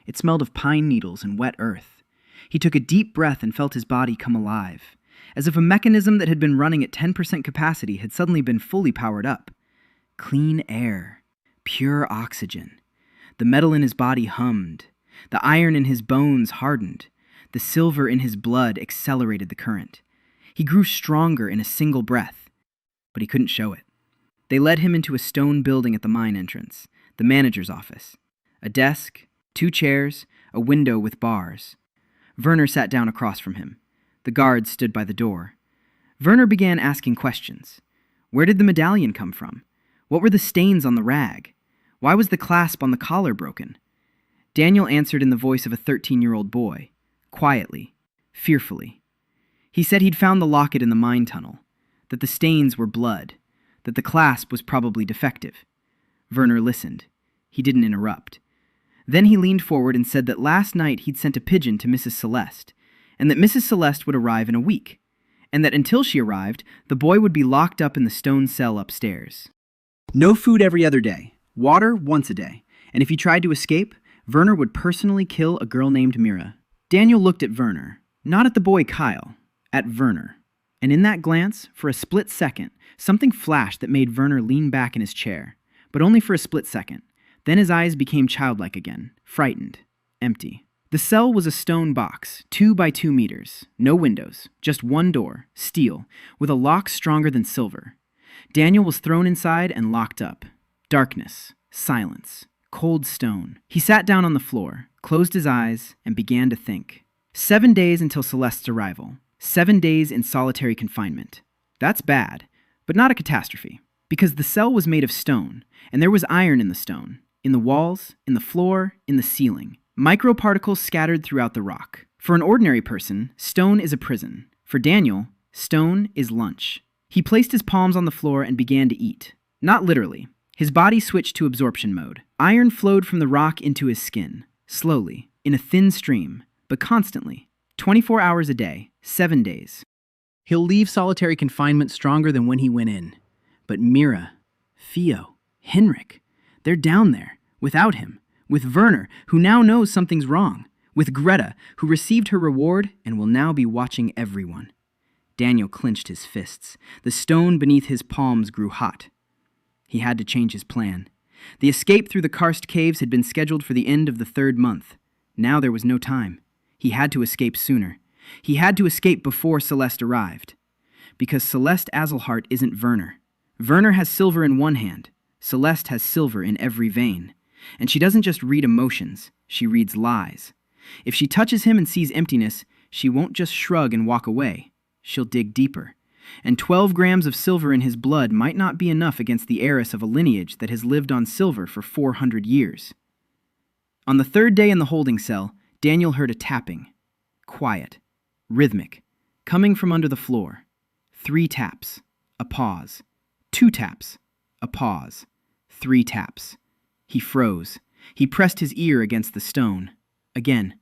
[SPEAKER 1] It smelled of pine needles and wet earth. He took a deep breath and felt his body come alive, as if a mechanism that had been running at 10% capacity had suddenly been fully powered up. Clean air, pure oxygen. The metal in his body hummed. The iron in his bones hardened. The silver in his blood accelerated the current. He grew stronger in a single breath, but he couldn't show it. They led him into a stone building at the mine entrance, the manager's office. A desk, 2 chairs, a window with bars. Werner sat down across from him. The guards stood by the door. Werner began asking questions. Where did the medallion come from? What were the stains on the rag? Why was the clasp on the collar broken? Daniel answered in the voice of a 13-year-old boy, quietly, fearfully. He said he'd found the locket in the mine tunnel, that the stains were blood, that the clasp was probably defective. Werner listened. He didn't interrupt. Then he leaned forward and said that last night he'd sent a pigeon to Mrs. Celeste, and that Mrs. Celeste would arrive in a week, and that until she arrived, the boy would be locked up in the stone cell upstairs. No food every other day, water once a day, and if he tried to escape, Werner would personally kill a girl named Mira. Daniel looked at Werner, not at the boy Kyle, at Werner. And in that glance, for a split second, something flashed that made Werner lean back in his chair, but only for a split second. Then his eyes became childlike again, frightened, empty. The cell was a stone box, 2 by 2 meters, no windows, just one door, steel, with a lock stronger than silver. Daniel was thrown inside and locked up. Darkness, silence, cold stone. He sat down on the floor, closed his eyes, and began to think. 7 days until Celeste's arrival. 7 days in solitary confinement. That's bad, but not a catastrophe, because the cell was made of stone, and there was iron in the stone, in the walls, in the floor, in the ceiling. Microparticles scattered throughout the rock. For an ordinary person, stone is a prison. For Daniel, stone is lunch. He placed his palms on the floor and began to eat. Not literally. His body switched to absorption mode. Iron flowed from the rock into his skin, slowly, in a thin stream, but constantly. 24 hours a day, 7 days. He'll leave solitary confinement stronger than when he went in. But Mira, Theo, Henrik, they're down there, without him, with Werner, who now knows something's wrong, with Greta, who received her reward and will now be watching everyone. Daniel clenched his fists. The stone beneath his palms grew hot. He had to change his plan. The escape through the karst caves had been scheduled for the end of the 3rd month. Now there was no time. He had to escape sooner. He had to escape before Celeste arrived. Because Celeste Azelhart isn't Werner. Werner has silver in one hand. Celeste has silver in every vein. And she doesn't just read emotions, she reads lies. If she touches him and sees emptiness, she won't just shrug and walk away. She'll dig deeper. And 12 grams of silver in his blood might not be enough against the heiress of a lineage that has lived on silver for 400 years. On the 3rd day in the holding cell, Daniel heard a tapping. Quiet. Rhythmic. Coming from under the floor. 3 taps. A pause. 2 taps. A pause. 3 taps. He froze. He pressed his ear against the stone. Again.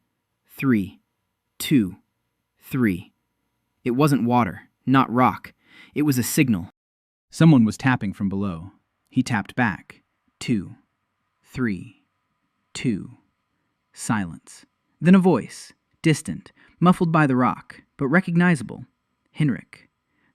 [SPEAKER 1] 3. 2. 3. It wasn't water, not rock. It was a signal. Someone was tapping from below. He tapped back. 2. 3. 2. Silence. Then a voice, distant, muffled by the rock, but recognizable. Henrik.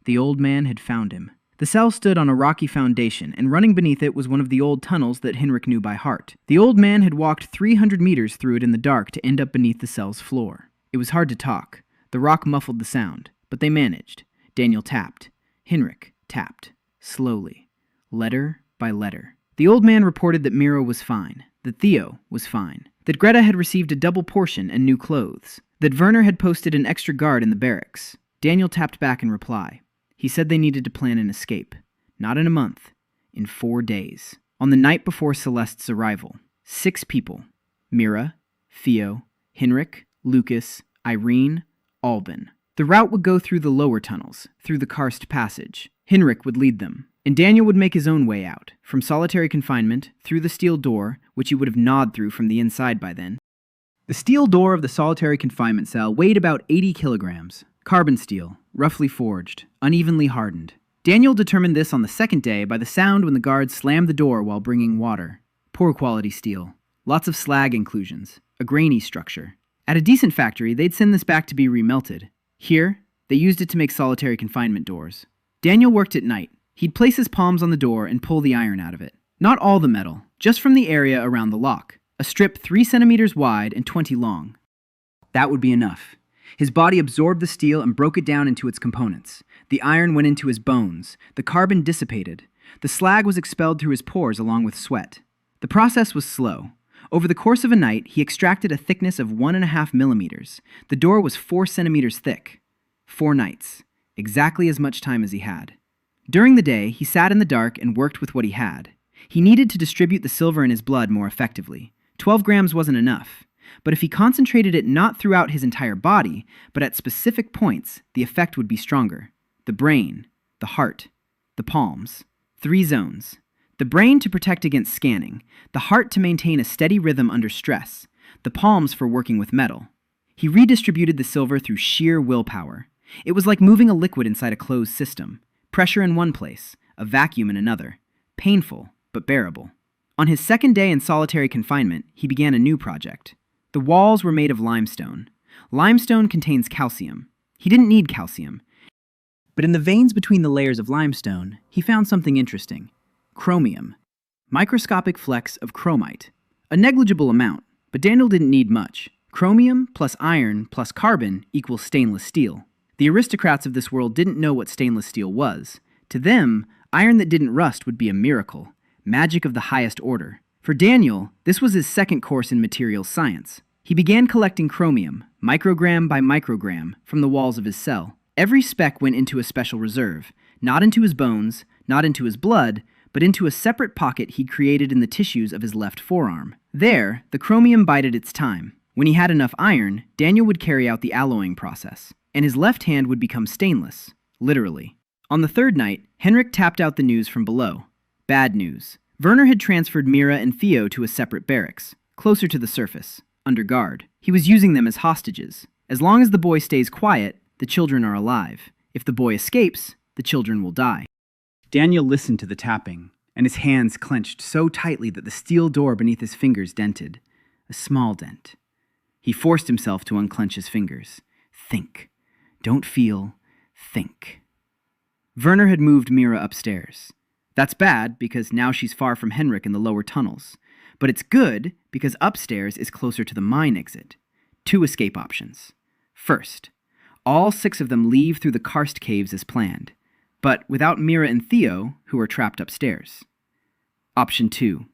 [SPEAKER 1] The old man had found him. The cell stood on a rocky foundation, and running beneath it was one of the old tunnels that Henrik knew by heart. The old man had walked 300 meters through it in the dark to end up beneath the cell's floor. It was hard to talk. The rock muffled the sound, but they managed. Daniel tapped. Henrik tapped. Slowly. Letter by letter. The old man reported that Mira was fine, that Theo was fine, that Greta had received a double portion and new clothes, that Werner had posted an extra guard in the barracks. Daniel tapped back in reply. He said they needed to plan an escape. Not in a month. In 4 days. On the night before Celeste's arrival. 6 people. Mira, Theo, Henrik, Lucas, Irene, Albin. The route would go through the lower tunnels, through the karst passage. Henrik would lead them, and Daniel would make his own way out, from solitary confinement, through the steel door, which he would have gnawed through from the inside by then. The steel door of the solitary confinement cell weighed about 80 kilograms. Carbon steel, roughly forged, unevenly hardened. Daniel determined this on the 2nd day by the sound when the guards slammed the door while bringing water. Poor quality steel. Lots of slag inclusions. A grainy structure. At a decent factory, they'd send this back to be remelted. Here, they used it to make solitary confinement doors. Daniel worked at night. He'd place his palms on the door and pull the iron out of it. Not all the metal, just from the area around the lock. A strip 3 centimeters wide and 20 long. That would be enough. His body absorbed the steel and broke it down into its components. The iron went into his bones. The carbon dissipated. The slag was expelled through his pores along with sweat. The process was slow. Over the course of a night, he extracted a thickness of 1.5 millimeters. The door was 4 centimeters thick. 4 nights. Exactly as much time as he had. During the day, he sat in the dark and worked with what he had. He needed to distribute the silver in his blood more effectively. 12 grams wasn't enough. But if he concentrated it not throughout his entire body, but at specific points, the effect would be stronger. The brain, the heart, the palms. 3 zones. The brain to protect against scanning, the heart to maintain a steady rhythm under stress, the palms for working with metal. He redistributed the silver through sheer willpower. It was like moving a liquid inside a closed system. Pressure in one place, a vacuum in another. Painful, but bearable. On his second day in solitary confinement, he began a new project. The walls were made of limestone. Limestone contains calcium. He didn't need calcium. But in the veins between the layers of limestone, he found something interesting. Chromium. Microscopic flecks of chromite. A negligible amount, but Daniel didn't need much. Chromium plus iron plus carbon equals stainless steel. The aristocrats of this world didn't know what stainless steel was. To them, iron that didn't rust would be a miracle, magic of the highest order. For Daniel, this was his second course in materials science. He began collecting chromium, microgram by microgram, from the walls of his cell. Every speck went into a special reserve, not into his bones, not into his blood, but into a separate pocket he'd created in the tissues of his left forearm. There, the chromium bided its time. When he had enough iron, Daniel would carry out the alloying process, and his left hand would become stainless, literally. On the third night, Henrik tapped out the news from below. Bad news. Werner had transferred Mira and Theo to a separate barracks, closer to the surface, under guard. He was using them as hostages. As long as the boy stays quiet, the children are alive. If the boy escapes, the children will die. Daniel listened to the tapping, and his hands clenched so tightly that the steel door beneath his fingers dented. A small dent. He forced himself to unclench his fingers. Think. Don't feel. Think. Werner had moved Mira upstairs. That's bad, because now she's far from Henrik in the lower tunnels. But it's good, because upstairs is closer to the mine exit. 2 escape options. First, all 6 of them leave through the karst caves as planned, but without Mira and Theo, who are trapped upstairs. Option 2.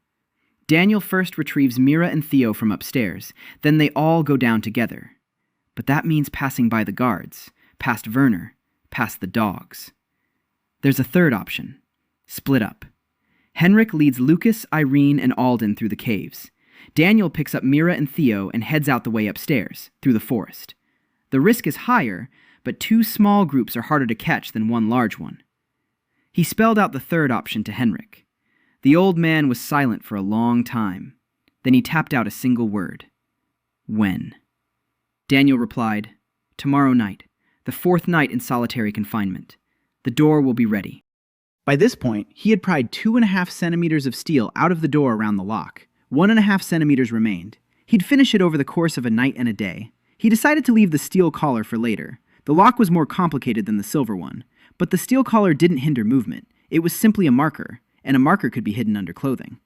[SPEAKER 1] Daniel first retrieves Mira and Theo from upstairs, then they all go down together. But that means passing by the guards, past Werner, past the dogs. There's a third option. Split up. Henrik leads Lucas, Irene, and Alden through the caves. Daniel picks up Mira and Theo and heads out the way upstairs, through the forest. The risk is higher, but 2 small groups are harder to catch than 1 large one. He spelled out the third option to Henrik. The old man was silent for a long time. Then he tapped out a single word. When? Daniel replied, Tomorrow night, the 4th night in solitary confinement. The door will be ready. By this point, he had pried 2.5 centimeters of steel out of the door around the lock. 1.5 centimeters remained. He'd finish it over the course of a night and a day. He decided to leave the steel collar for later. The lock was more complicated than the silver one, but the steel collar didn't hinder movement. It was simply a marker, and a marker could be hidden under clothing.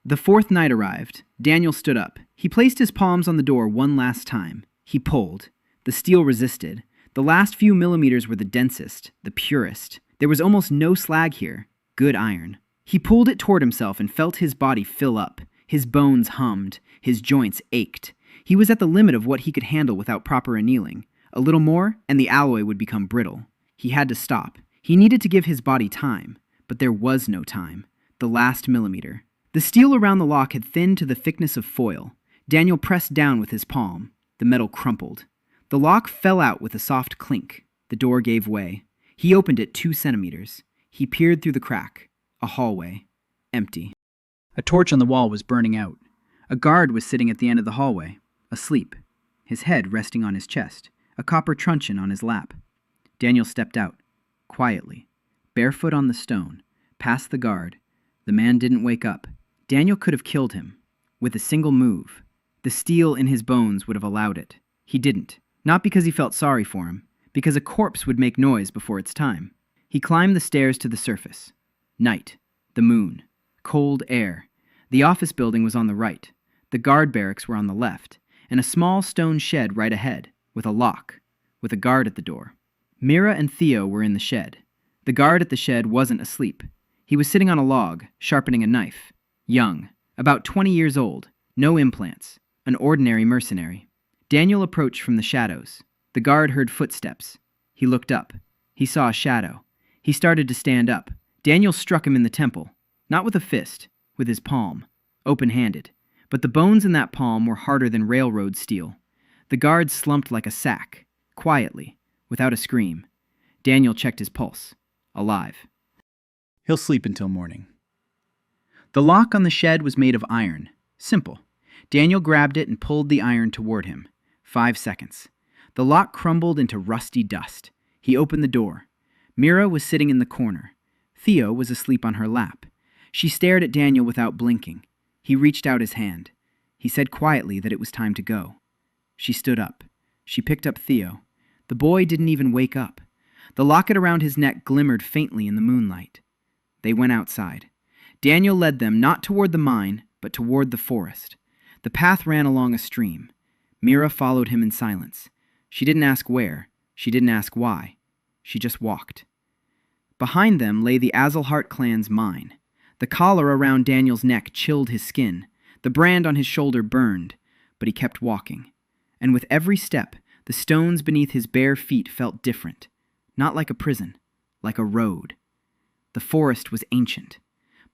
[SPEAKER 1] The 4th night arrived. Daniel stood up. He placed his palms on the door one last time. He pulled. The steel resisted. The last few millimeters were the densest, the purest. There was almost no slag here. Good iron. He pulled it toward himself and felt his body fill up. His bones hummed. His joints ached. He was at the limit of what he could handle without proper annealing. A little more, and the alloy would become brittle. He had to stop. He needed to give his body time. But there was no time. The last millimeter. The steel around the lock had thinned to the thickness of foil. Daniel pressed down with his palm. The metal crumpled. The lock fell out with a soft clink. The door gave way. He opened it 2 centimeters. He peered through the crack. A hallway. Empty. A torch on the wall was burning out. A guard was sitting at the end of the hallway, asleep, his head resting on his chest, a copper truncheon on his lap. Daniel stepped out, quietly, barefoot on the stone, past the guard. The man didn't wake up. Daniel could have killed him, with a single move. The steel in his bones would have allowed it. He didn't. Not because he felt sorry for him, because a corpse would make noise before its time. He climbed the stairs to the surface. Night. The moon. Cold air. The office building was on the right. The guard barracks were on the left, and a small stone shed right ahead. with a lock, with a guard at the door. Mira and Theo were in the shed. The guard at the shed wasn't asleep. He was sitting on a log, sharpening a knife. Young, about 20 years old, no implants, an ordinary mercenary. Daniel approached from the shadows. The guard heard footsteps. He looked up. He saw a shadow. He started to stand up. Daniel struck him in the temple, not with a fist, with his palm, open-handed. But the bones in that palm were harder than railroad steel. The guard slumped like a sack, quietly, without a scream. Daniel checked his pulse. Alive.
[SPEAKER 2] He'll sleep until morning.
[SPEAKER 1] The lock on the shed was made of iron. Simple. Daniel grabbed it and pulled the iron toward him. 5 seconds. The lock crumbled into rusty dust. He opened the door. Mira was sitting in the corner. Theo was asleep on her lap. She stared at Daniel without blinking. He reached out his hand. He said quietly that it was time to go. She stood up. She picked up Theo. The boy didn't even wake up. The locket around his neck glimmered faintly in the moonlight. They went outside. Daniel led them not toward the mine, but toward the forest. The path ran along a stream. Mira followed him in silence. She didn't ask where. She didn't ask why. She just walked. Behind them lay the Azalhart clan's mine. The collar around Daniel's neck chilled his skin. The brand on his shoulder burned, but he kept walking. And with every step, the stones beneath his bare feet felt different. Not like a prison, like a road. The forest was ancient.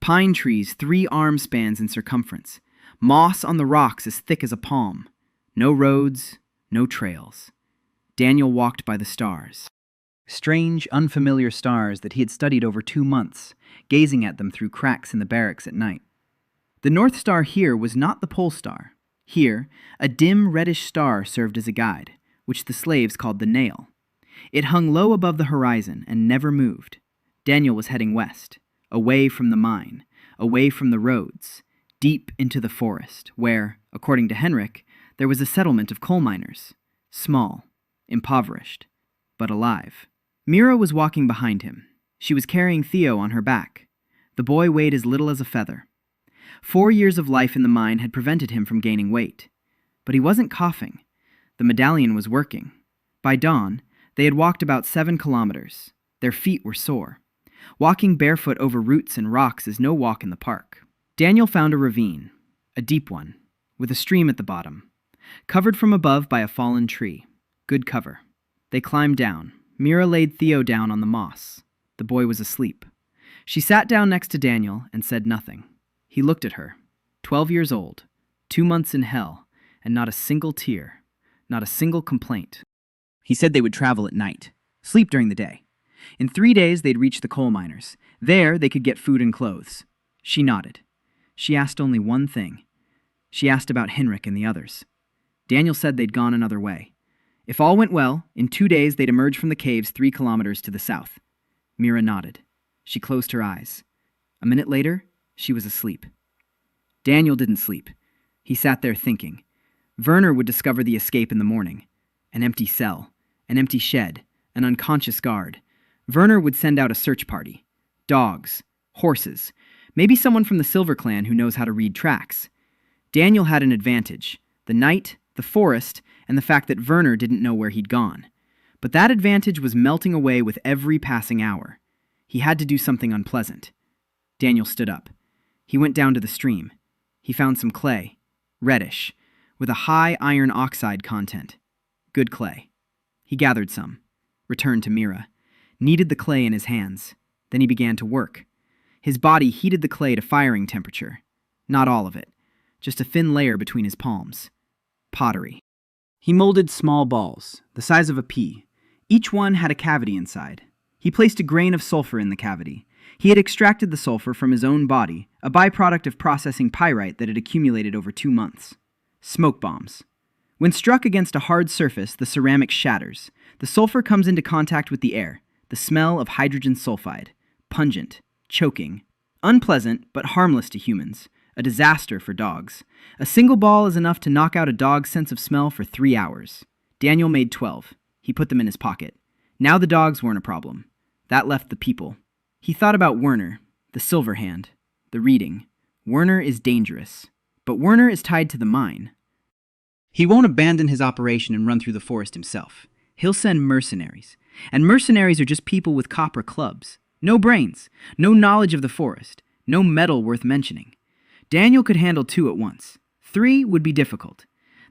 [SPEAKER 1] Pine trees 3 arm spans in circumference. Moss on the rocks as thick as a palm. No roads, no trails. Daniel walked by the stars. Strange, unfamiliar stars that he had studied over 2 months, gazing at them through cracks in the barracks at night. The North Star here was not the Pole Star. Here, a dim reddish star served as a guide, which the slaves called the Nail. It hung low above the horizon and never moved. Daniel was heading west, away from the mine, away from the roads, deep into the forest, where, according to Henrik, there was a settlement of coal miners. Small, impoverished, but alive. Mira was walking behind him. She was carrying Theo on her back. The boy weighed as little as a feather. 4 years of life in the mine had prevented him from gaining weight. But he wasn't coughing. The medallion was working. By dawn, they had walked about 7 kilometers. Their feet were sore. Walking barefoot over roots and rocks is no walk in the park. Daniel found a ravine, a deep one, with a stream at the bottom, covered from above by a fallen tree. Good cover. They climbed down. Mira laid Theo down on the moss. The boy was asleep. She sat down next to Daniel and said nothing. He looked at her. 12 years old, 2 months in hell, and not a single tear, not a single complaint. He said they would travel at night, sleep during the day. In 3 days, they'd reach the coal miners. There, they could get food and clothes. She nodded. She asked only one thing. She asked about Henrik and the others. Daniel said they'd gone another way. If all went well, in 2 days they'd emerge from the caves 3 kilometers to the south. Mira nodded. She closed her eyes. A minute later, she was asleep. Daniel didn't sleep. He sat there thinking. Werner would discover the escape in the morning. An empty cell, an empty shed, an unconscious guard. Werner would send out a search party. Dogs, horses, maybe someone from the Silver Clan who knows how to read tracks. Daniel had an advantage. The night, the forest, and the fact that Werner didn't know where he'd gone. But that advantage was melting away with every passing hour. He had to do something unpleasant. Daniel stood up. He went down to the stream. He found some clay, reddish, with a high iron oxide content. Good clay. He gathered some, returned to Mira, kneaded the clay in his hands. Then he began to work. His body heated the clay to firing temperature. Not all of it, just a thin layer between his palms. Pottery. He molded small balls, the size of a pea. Each one had a cavity inside. He placed a grain of sulfur in the cavity. He had extracted the sulfur from his own body, a byproduct of processing pyrite that had accumulated over 2 months. Smoke bombs. When struck against a hard surface, the ceramic shatters. The sulfur comes into contact with the air, the smell of hydrogen sulfide. Pungent, choking, unpleasant but harmless to humans. A disaster for dogs. A single ball is enough to knock out a dog's sense of smell for 3 hours. Daniel made 12. He put them in his pocket. Now the dogs weren't a problem. That left the people. He thought about Werner, the silver hand, the reading. Werner is dangerous. But Werner is tied to the mine. He won't abandon his operation and run through the forest himself. He'll send mercenaries. And mercenaries are just people with copper clubs. No brains, no knowledge of the forest, no metal worth mentioning. Daniel could handle 2 at once. 3 would be difficult.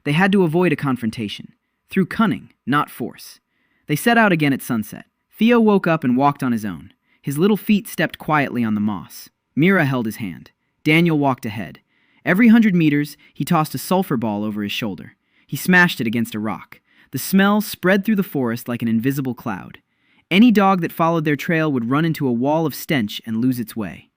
[SPEAKER 1] They had to avoid a confrontation. Through cunning, not force. They set out again at sunset. Theo woke up and walked on his own. His little feet stepped quietly on the moss. Mira held his hand. Daniel walked ahead. Every 100 meters, he tossed a sulfur ball over his shoulder. He smashed it against a rock. The smell spread through the forest like an invisible cloud. Any dog that followed their trail would run into a wall of stench and lose its way.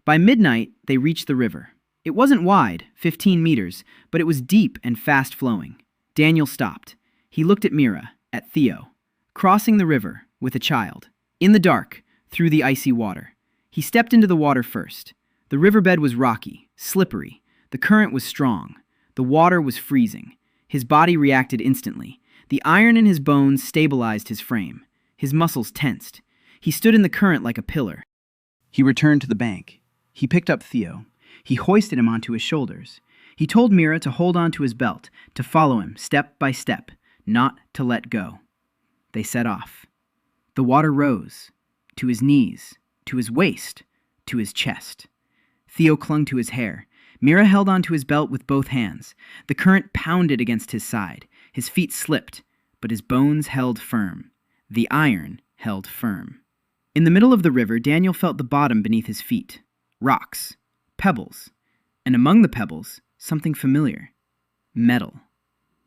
[SPEAKER 1] By midnight, they reached the river. It wasn't wide, 15 meters, but it was deep and fast-flowing. Daniel stopped. He looked at Mira, at Theo, crossing the river with a child. In the dark, through the icy water. He stepped into the water first. The riverbed was rocky, slippery. The current was strong. The water was freezing. His body reacted instantly. The iron in his bones stabilized his frame. His muscles tensed. He stood in the current like a pillar. He returned to the bank. He picked up Theo. He hoisted him onto his shoulders. He told Mira to hold on to his belt, to follow him step by step, not to let go. They set off. The water rose, to his knees, to his waist, to his chest. Theo clung to his hair. Mira held onto his belt with both hands. The current pounded against his side. His feet slipped, but his bones held firm. The iron held firm. In the middle of the river, Daniel felt the bottom beneath his feet. Rocks. Pebbles. And among the pebbles, something familiar. Metal.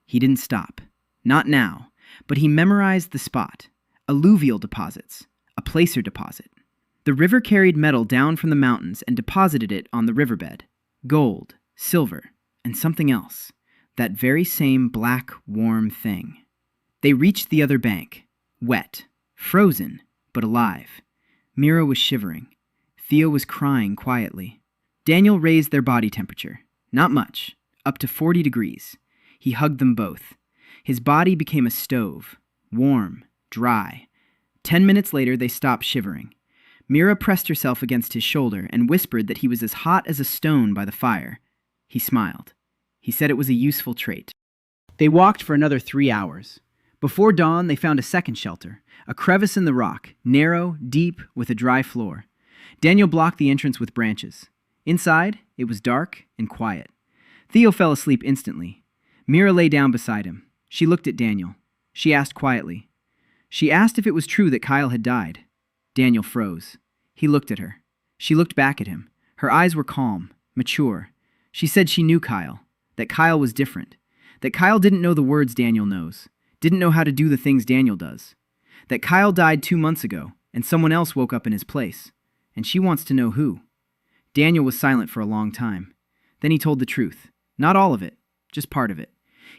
[SPEAKER 1] He didn't stop. Not now. But he memorized the spot. Alluvial deposits. A placer deposit. The river carried metal down from the mountains and deposited it on the riverbed. Gold, silver, and something else. That very same black, warm thing. They reached the other bank. Wet. Frozen, but alive. Mira was shivering. Theo was crying quietly. Daniel raised their body temperature. Not much. Up to 40 degrees. He hugged them both. His body became a stove. Warm. Dry. 10 minutes later, they stopped shivering. Mira pressed herself against his shoulder and whispered that he was as hot as a stone by the fire. He smiled. He said it was a useful trait. They walked for another 3 hours. Before dawn, they found a second shelter, a crevice in the rock, narrow, deep, with a dry floor. Daniel blocked the entrance with branches. Inside, it was dark and quiet. Theo fell asleep instantly. Mira lay down beside him. She looked at Daniel. She asked quietly. She asked if it was true that Kyle had died. Daniel froze. He looked at her. She looked back at him. Her eyes were calm, mature. She said she knew Kyle, that Kyle was different, that Kyle didn't know the words Daniel knows, didn't know how to do the things Daniel does, that Kyle died 2 months ago and someone else woke up in his place, and she wants to know who. Daniel was silent for a long time. Then he told the truth. Not all of it, just part of it.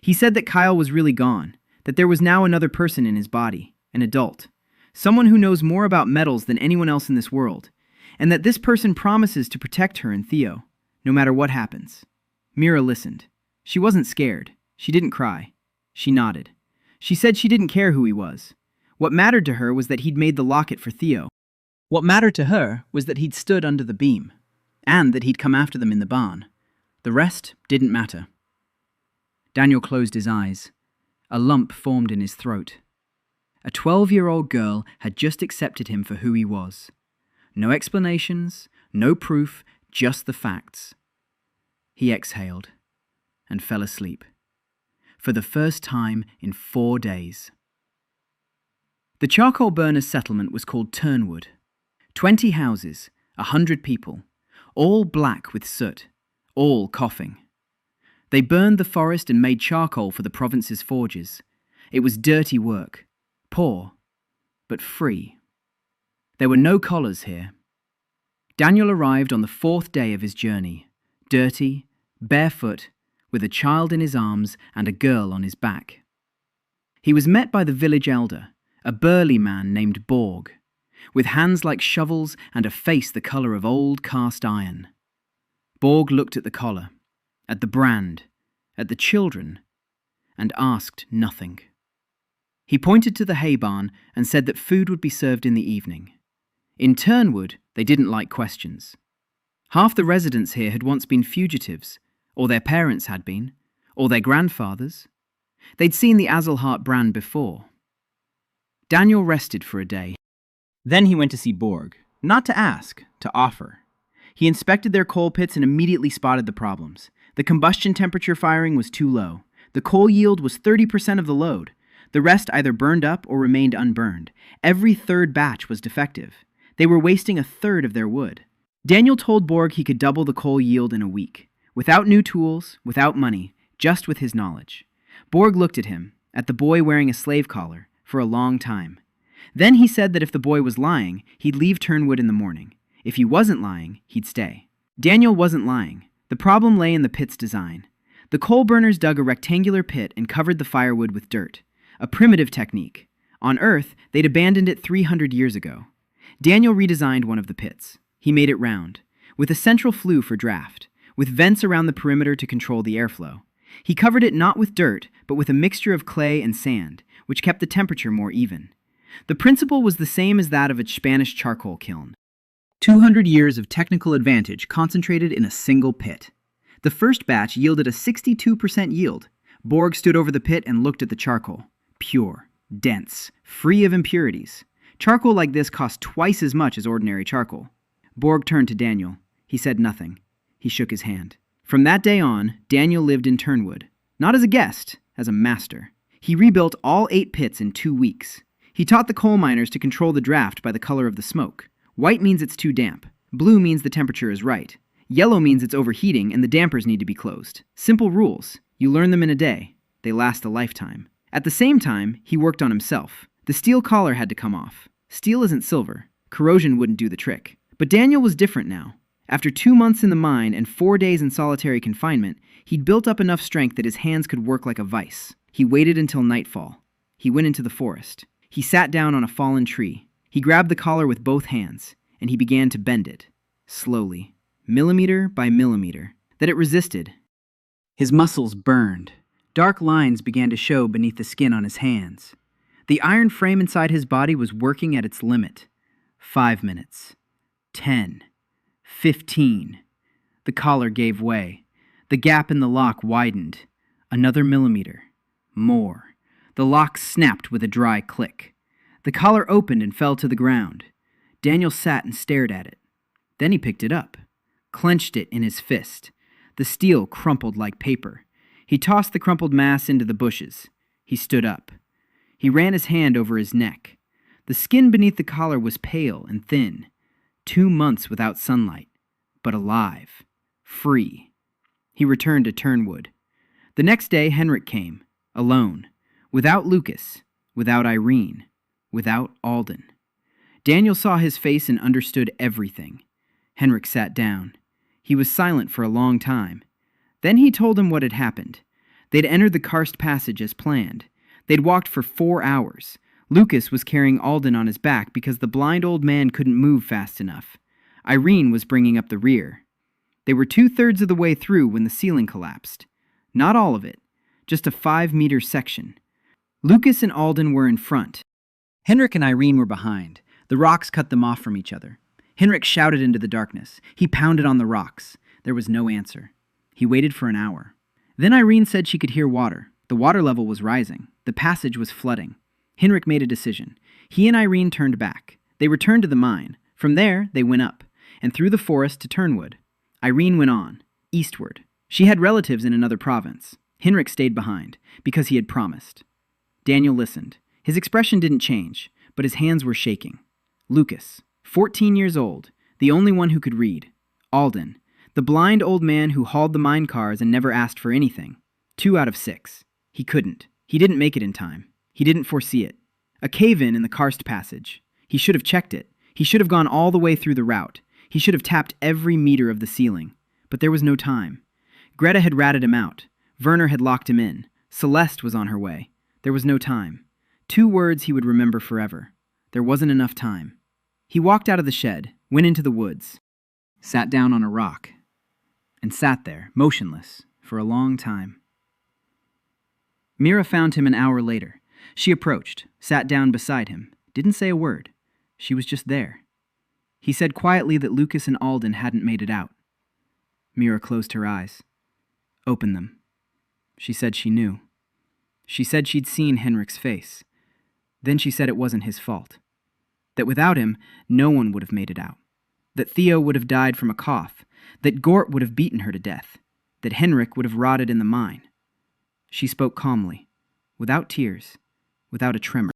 [SPEAKER 1] He said that Kyle was really gone, that there was now another person in his body, an adult. Someone who knows more about metals than anyone else in this world, and that this person promises to protect her and Theo, no matter what happens. Mira listened. She wasn't scared. She didn't cry. She nodded. She said she didn't care who he was. What mattered to her was that he'd made the locket for Theo. What mattered to her was that he'd stood under the beam, and that he'd come after them in the barn. The rest didn't matter. Daniel closed his eyes. A lump formed in his throat. A 12-year-old girl had just accepted him for who he was. No explanations, no proof, just the facts. He exhaled and fell asleep. For the first time in 4 days. The charcoal burners' settlement was called Turnwood. 20 houses, 100 people, all black with soot, all coughing. They burned the forest and made charcoal for the province's forges. It was dirty work. Poor, but free. There were no collars here. Daniel arrived on the 4th day of his journey, dirty, barefoot, with a child in his arms and a girl on his back. He was met by the village elder, a burly man named Borg, with hands like shovels and a face the colour of old cast iron. Borg looked at the collar, at the brand, at the children, and asked nothing. He pointed to the hay barn and said that food would be served in the evening. In Turnwood, they didn't like questions. Half the residents here had once been fugitives, or their parents had been, Or their grandfathers. They'd seen the Azelhart brand before. Daniel rested for a day.
[SPEAKER 2] Then he went to see Borg, not to ask, to offer. He inspected their coal pits and immediately spotted the problems. The combustion temperature firing was too low. The coal yield was 30% of the load. The rest either burned up or remained unburned. Every third batch was defective. They were wasting a third of their wood. Daniel told Borg he could double the coal yield in a week. Without new tools, without money, just with his knowledge. Borg looked at him, at the boy wearing a slave collar, for a long time. Then he said that if the boy was lying, he'd leave Turnwood in the morning. If he wasn't lying, he'd stay. Daniel wasn't lying. The problem lay in the pit's design. The coal burners dug a rectangular pit and covered the firewood with dirt. A primitive technique. On Earth, they'd abandoned it 300 years ago. Daniel redesigned one of the pits. He made it round, with a central flue for draft, with vents around the perimeter to control the airflow. He covered it not with dirt, but with a mixture of clay and sand, which kept the temperature more even. The principle was the same as that of a Spanish charcoal kiln. 200 years of technical advantage concentrated in a single pit. The first batch yielded a 62% yield. Borg stood over the pit and looked at the charcoal. Pure, dense, free of impurities. Charcoal like this cost twice as much as ordinary charcoal. Borg turned to Daniel. He said nothing. He shook his hand. From that day on, Daniel lived in Turnwood. Not as a guest, as a master. He rebuilt all 8 pits in 2 weeks. He taught the coal miners to control the draft by the color of the smoke. White means it's too damp. Blue means the temperature is right. Yellow means it's overheating and the dampers need to be closed. Simple rules. You learn them in a day. They last a lifetime. At the same time, he worked on himself. The steel collar had to come off. Steel isn't silver. Corrosion wouldn't do the trick. But Daniel was different now. After 2 months in the mine and 4 days in solitary confinement, he'd built up enough strength that his hands could work like a vice. He waited until nightfall. He went into the forest. He sat down on a fallen tree. He grabbed the collar with both hands, and he began to bend it, slowly, millimeter by millimeter, that it resisted. His muscles burned. Dark lines began to show beneath the skin on his hands. The iron frame inside his body was working at its limit. 5 minutes. 10. 15. The collar gave way. The gap in the lock widened. Another millimeter. More. The lock snapped with a dry click. The collar opened and fell to the ground. Daniel sat and stared at it. Then he picked it up, clenched it in his fist. The steel crumpled like paper. He tossed the crumpled mass into the bushes. He stood up. He ran his hand over his neck. The skin beneath the collar was pale and thin. 2 months without sunlight, but alive, free. He returned to Turnwood. The next day, Henrik came, alone, without Lucas, without Irene, without Alden. Daniel saw his face and understood everything. Henrik sat down. He was silent for a long time. Then he told him what had happened. They'd entered the karst passage as planned. They'd walked for 4 hours. Lucas was carrying Alden on his back because the blind old man couldn't move fast enough. Irene was bringing up the rear. They were 2/3 of the way through when the ceiling collapsed. Not all of it, just a 5-meter section. Lucas and Alden were in front. Henrik and Irene were behind. The rocks cut them off from each other. Henrik shouted into the darkness. He pounded on the rocks. There was no answer. He waited for an hour. Then Irene said she could hear water. The water level was rising. The passage was flooding. Henrik made a decision. He and Irene turned back. They returned to the mine. From there, they went up, and through the forest to Turnwood. Irene went on, eastward. She had relatives in another province. Henrik stayed behind, because he had promised. Daniel listened. His expression didn't change, but his hands were shaking. Lucas, 14 years old, the only one who could read. Alden, the blind old man who hauled the mine cars and never asked for anything. 2 out of 6. He couldn't. He didn't make it in time. He didn't foresee it. A cave-in in the karst passage. He should have checked it. He should have gone all the way through the route. He should have tapped every meter of the ceiling. But there was no time. Greta had ratted him out. Werner had locked him in. Celeste was on her way. There was no time. 2 words he would remember forever. There wasn't enough time. He walked out of the shed, went into the woods, sat down on a rock, and sat there, motionless, for a long time. Mira found him an hour later. She approached, sat down beside him, didn't say a word. She was just there. He said quietly that Lucas and Alden hadn't made it out. Mira closed her eyes. Open them.
[SPEAKER 1] She said she knew. She said she'd seen Henrik's face. Then she said it wasn't his fault. That without him, no one would have made it out. That Theo would have died from a cough. That Gort would have beaten her to death. That Henrik would have rotted in the mine. She spoke calmly, without tears, without a tremor.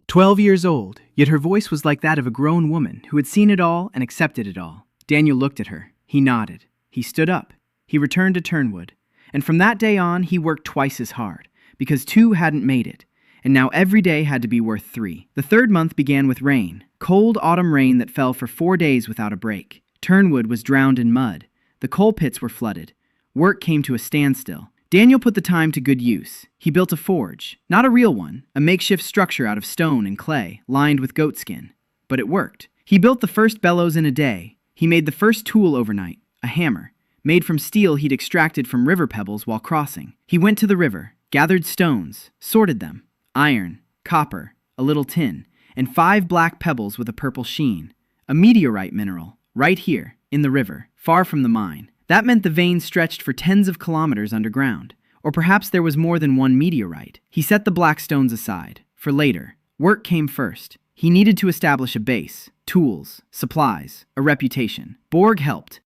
[SPEAKER 1] 12 years old, yet her voice was like that of a grown woman who had seen it all and accepted it all. Daniel looked at her. He nodded. He stood up. He returned to Turnwood. And from that day on, he worked twice as hard, because 2 hadn't made it. And now every day had to be worth 3. The 3rd month began with rain, cold autumn rain that fell for 4 days without a break. Turnwood was drowned in mud. The coal pits were flooded. Work came to a standstill. Daniel put the time to good use. He built a forge, not a real one, a makeshift structure out of stone and clay, lined with goatskin. But it worked. He built the first bellows in a day. He made the first tool overnight, a hammer, made from steel he'd extracted from river pebbles while crossing. He went to the river, gathered stones, sorted them, iron, copper, a little tin, and 5 black pebbles with a purple sheen, a meteorite mineral, right here, in the river, far from the mine. That meant the vein stretched for tens of kilometers underground. Or perhaps there was more than one meteorite. He set the black stones aside, for later. Work came first. He needed to establish a base, tools, supplies, a reputation. Borg helped.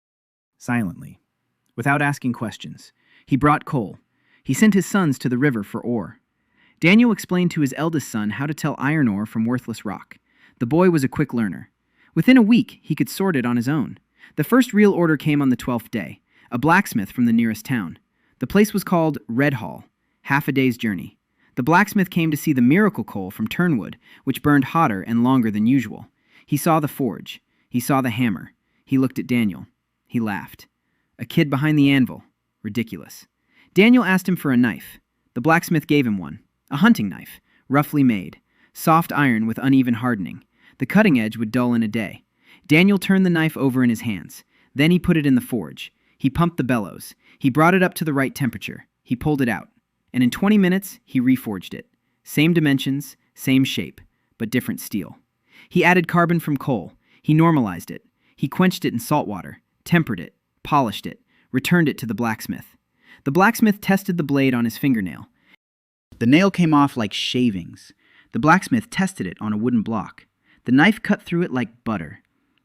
[SPEAKER 1] Silently, without asking questions. He brought coal. He sent his sons to the river for ore. Daniel explained to his eldest son how to tell iron ore from worthless rock. The boy was a quick learner. Within a week, he could sort it on his own. The first real order came on the 12th day, a blacksmith from the nearest town. The place was called Red Hall, half a day's journey. The blacksmith came to see the miracle coal from Turnwood, which burned hotter and longer than usual. He saw the forge. He saw the hammer. He looked at Daniel. He laughed. A kid behind the anvil. Ridiculous. Daniel asked him for a knife. The blacksmith gave him one. A hunting knife, roughly made. Soft iron with uneven hardening. The cutting edge would dull in a day. Daniel turned the knife over in his hands. Then he put it in the forge. He pumped the bellows. He brought it up to the right temperature. He pulled it out. And in 20 minutes, he reforged it. Same dimensions, same shape, but different steel. He added carbon from coal. He normalized it. He quenched it in salt water, tempered it, polished it, returned it to the blacksmith. The blacksmith tested the blade on his fingernail. The nail came off like shavings. The blacksmith tested it on a wooden block. The knife cut through it like butter.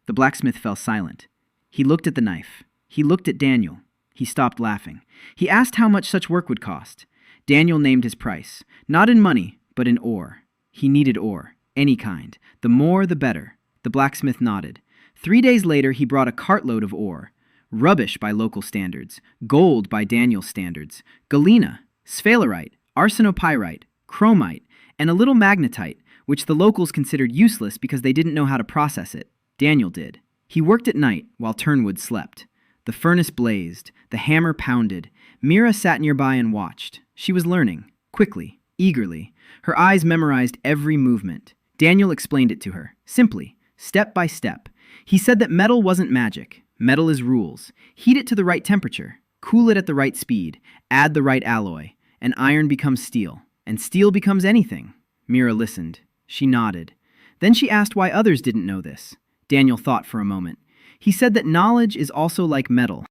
[SPEAKER 1] The blacksmith fell silent. He looked at the knife. He looked at Daniel. He stopped laughing. He asked how much such work would cost. Daniel named his price, not in money, but in ore. He needed ore, any kind. The more, the better. The blacksmith nodded. 3 days later, he brought a cartload of ore. Rubbish by local standards, gold by Daniel's standards, galena, sphalerite, arsenopyrite, chromite, and a little magnetite, which the locals considered useless because they didn't know how to process it. Daniel did. He worked at night while Turnwood slept. The furnace blazed. The hammer pounded. Mira sat nearby and watched. She was learning, quickly, eagerly. Her eyes memorized every movement. Daniel explained it to her, simply, step by step. He said that metal wasn't magic. Metal is rules. Heat it to the right temperature. Cool it at the right speed. Add the right alloy. And iron becomes steel. And steel becomes anything. Mira listened. She nodded. Then she asked why others didn't know this. Daniel thought for a moment. He said that knowledge is also like metal.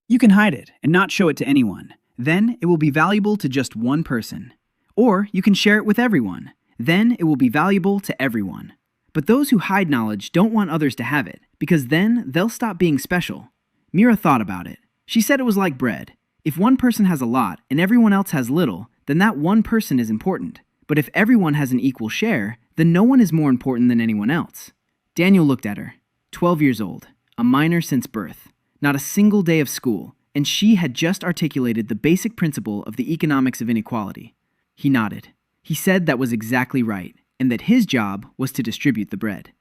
[SPEAKER 1] You can hide it and not show it to anyone. Then it will be valuable to just one person. Or you can share it with everyone. Then it will be valuable to everyone. But those who hide knowledge don't want others to have it, because then they'll stop being special. Mira thought about it. She said it was like bread. If one person has a lot and everyone else has little, then that one person is important. But if everyone has an equal share, then no one is more important than anyone else. Daniel looked at her. 12 years old, a minor since birth, not a single day of school, and she had just articulated the basic principle of the economics of inequality. He nodded. He said that was exactly right, and that his job was to distribute the bread.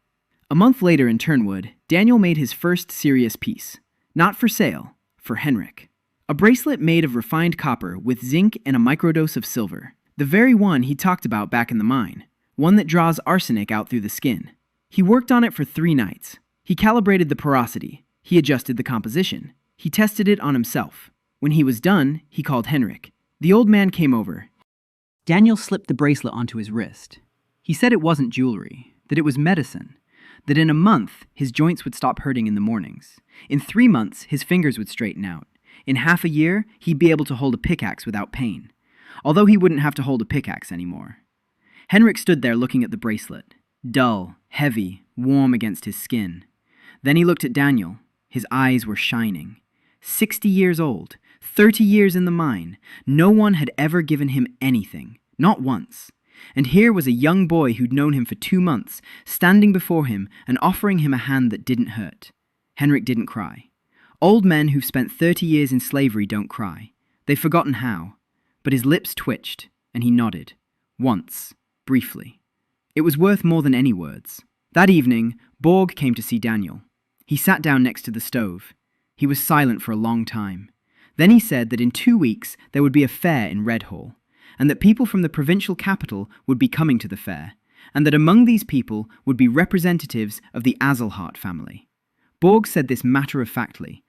[SPEAKER 1] A month later in Turnwood, Daniel made his first serious piece. Not for sale, for Henrik. A bracelet made of refined copper with zinc and a microdose of silver. The very one he talked about back in the mine. One that draws arsenic out through the skin. He worked on it for 3 nights. He calibrated the porosity. He adjusted the composition. He tested it on himself. When he was done, he called Henrik. The old man came over. Daniel slipped the bracelet onto his wrist. He said it wasn't jewelry, that it was medicine, that in a month his joints would stop hurting in the mornings. In 3 months, his fingers would straighten out. In half a year, he'd be able to hold a pickaxe without pain. Although he wouldn't have to hold a pickaxe anymore. Henrik stood there looking at the bracelet. Dull, heavy, warm against his skin. Then he looked at Daniel. His eyes were shining. 60 years old, 30 years in the mine. No one had ever given him anything. Not once. And here was a young boy who'd known him for 2 months, standing before him and offering him a hand that didn't hurt. Henrik didn't cry. Old men who've spent 30 years in slavery don't cry. They've forgotten how. But his lips twitched, and he nodded. Once. Briefly. It was worth more than any words. That evening, Borg came to see Daniel. He sat down next to the stove. He was silent for a long time. Then he said that in 2 weeks there would be a fair in Red Hall, and that people from the provincial capital would be coming to the fair, and that among these people would be representatives of the Azelhart family. Borg said this matter-of-factly,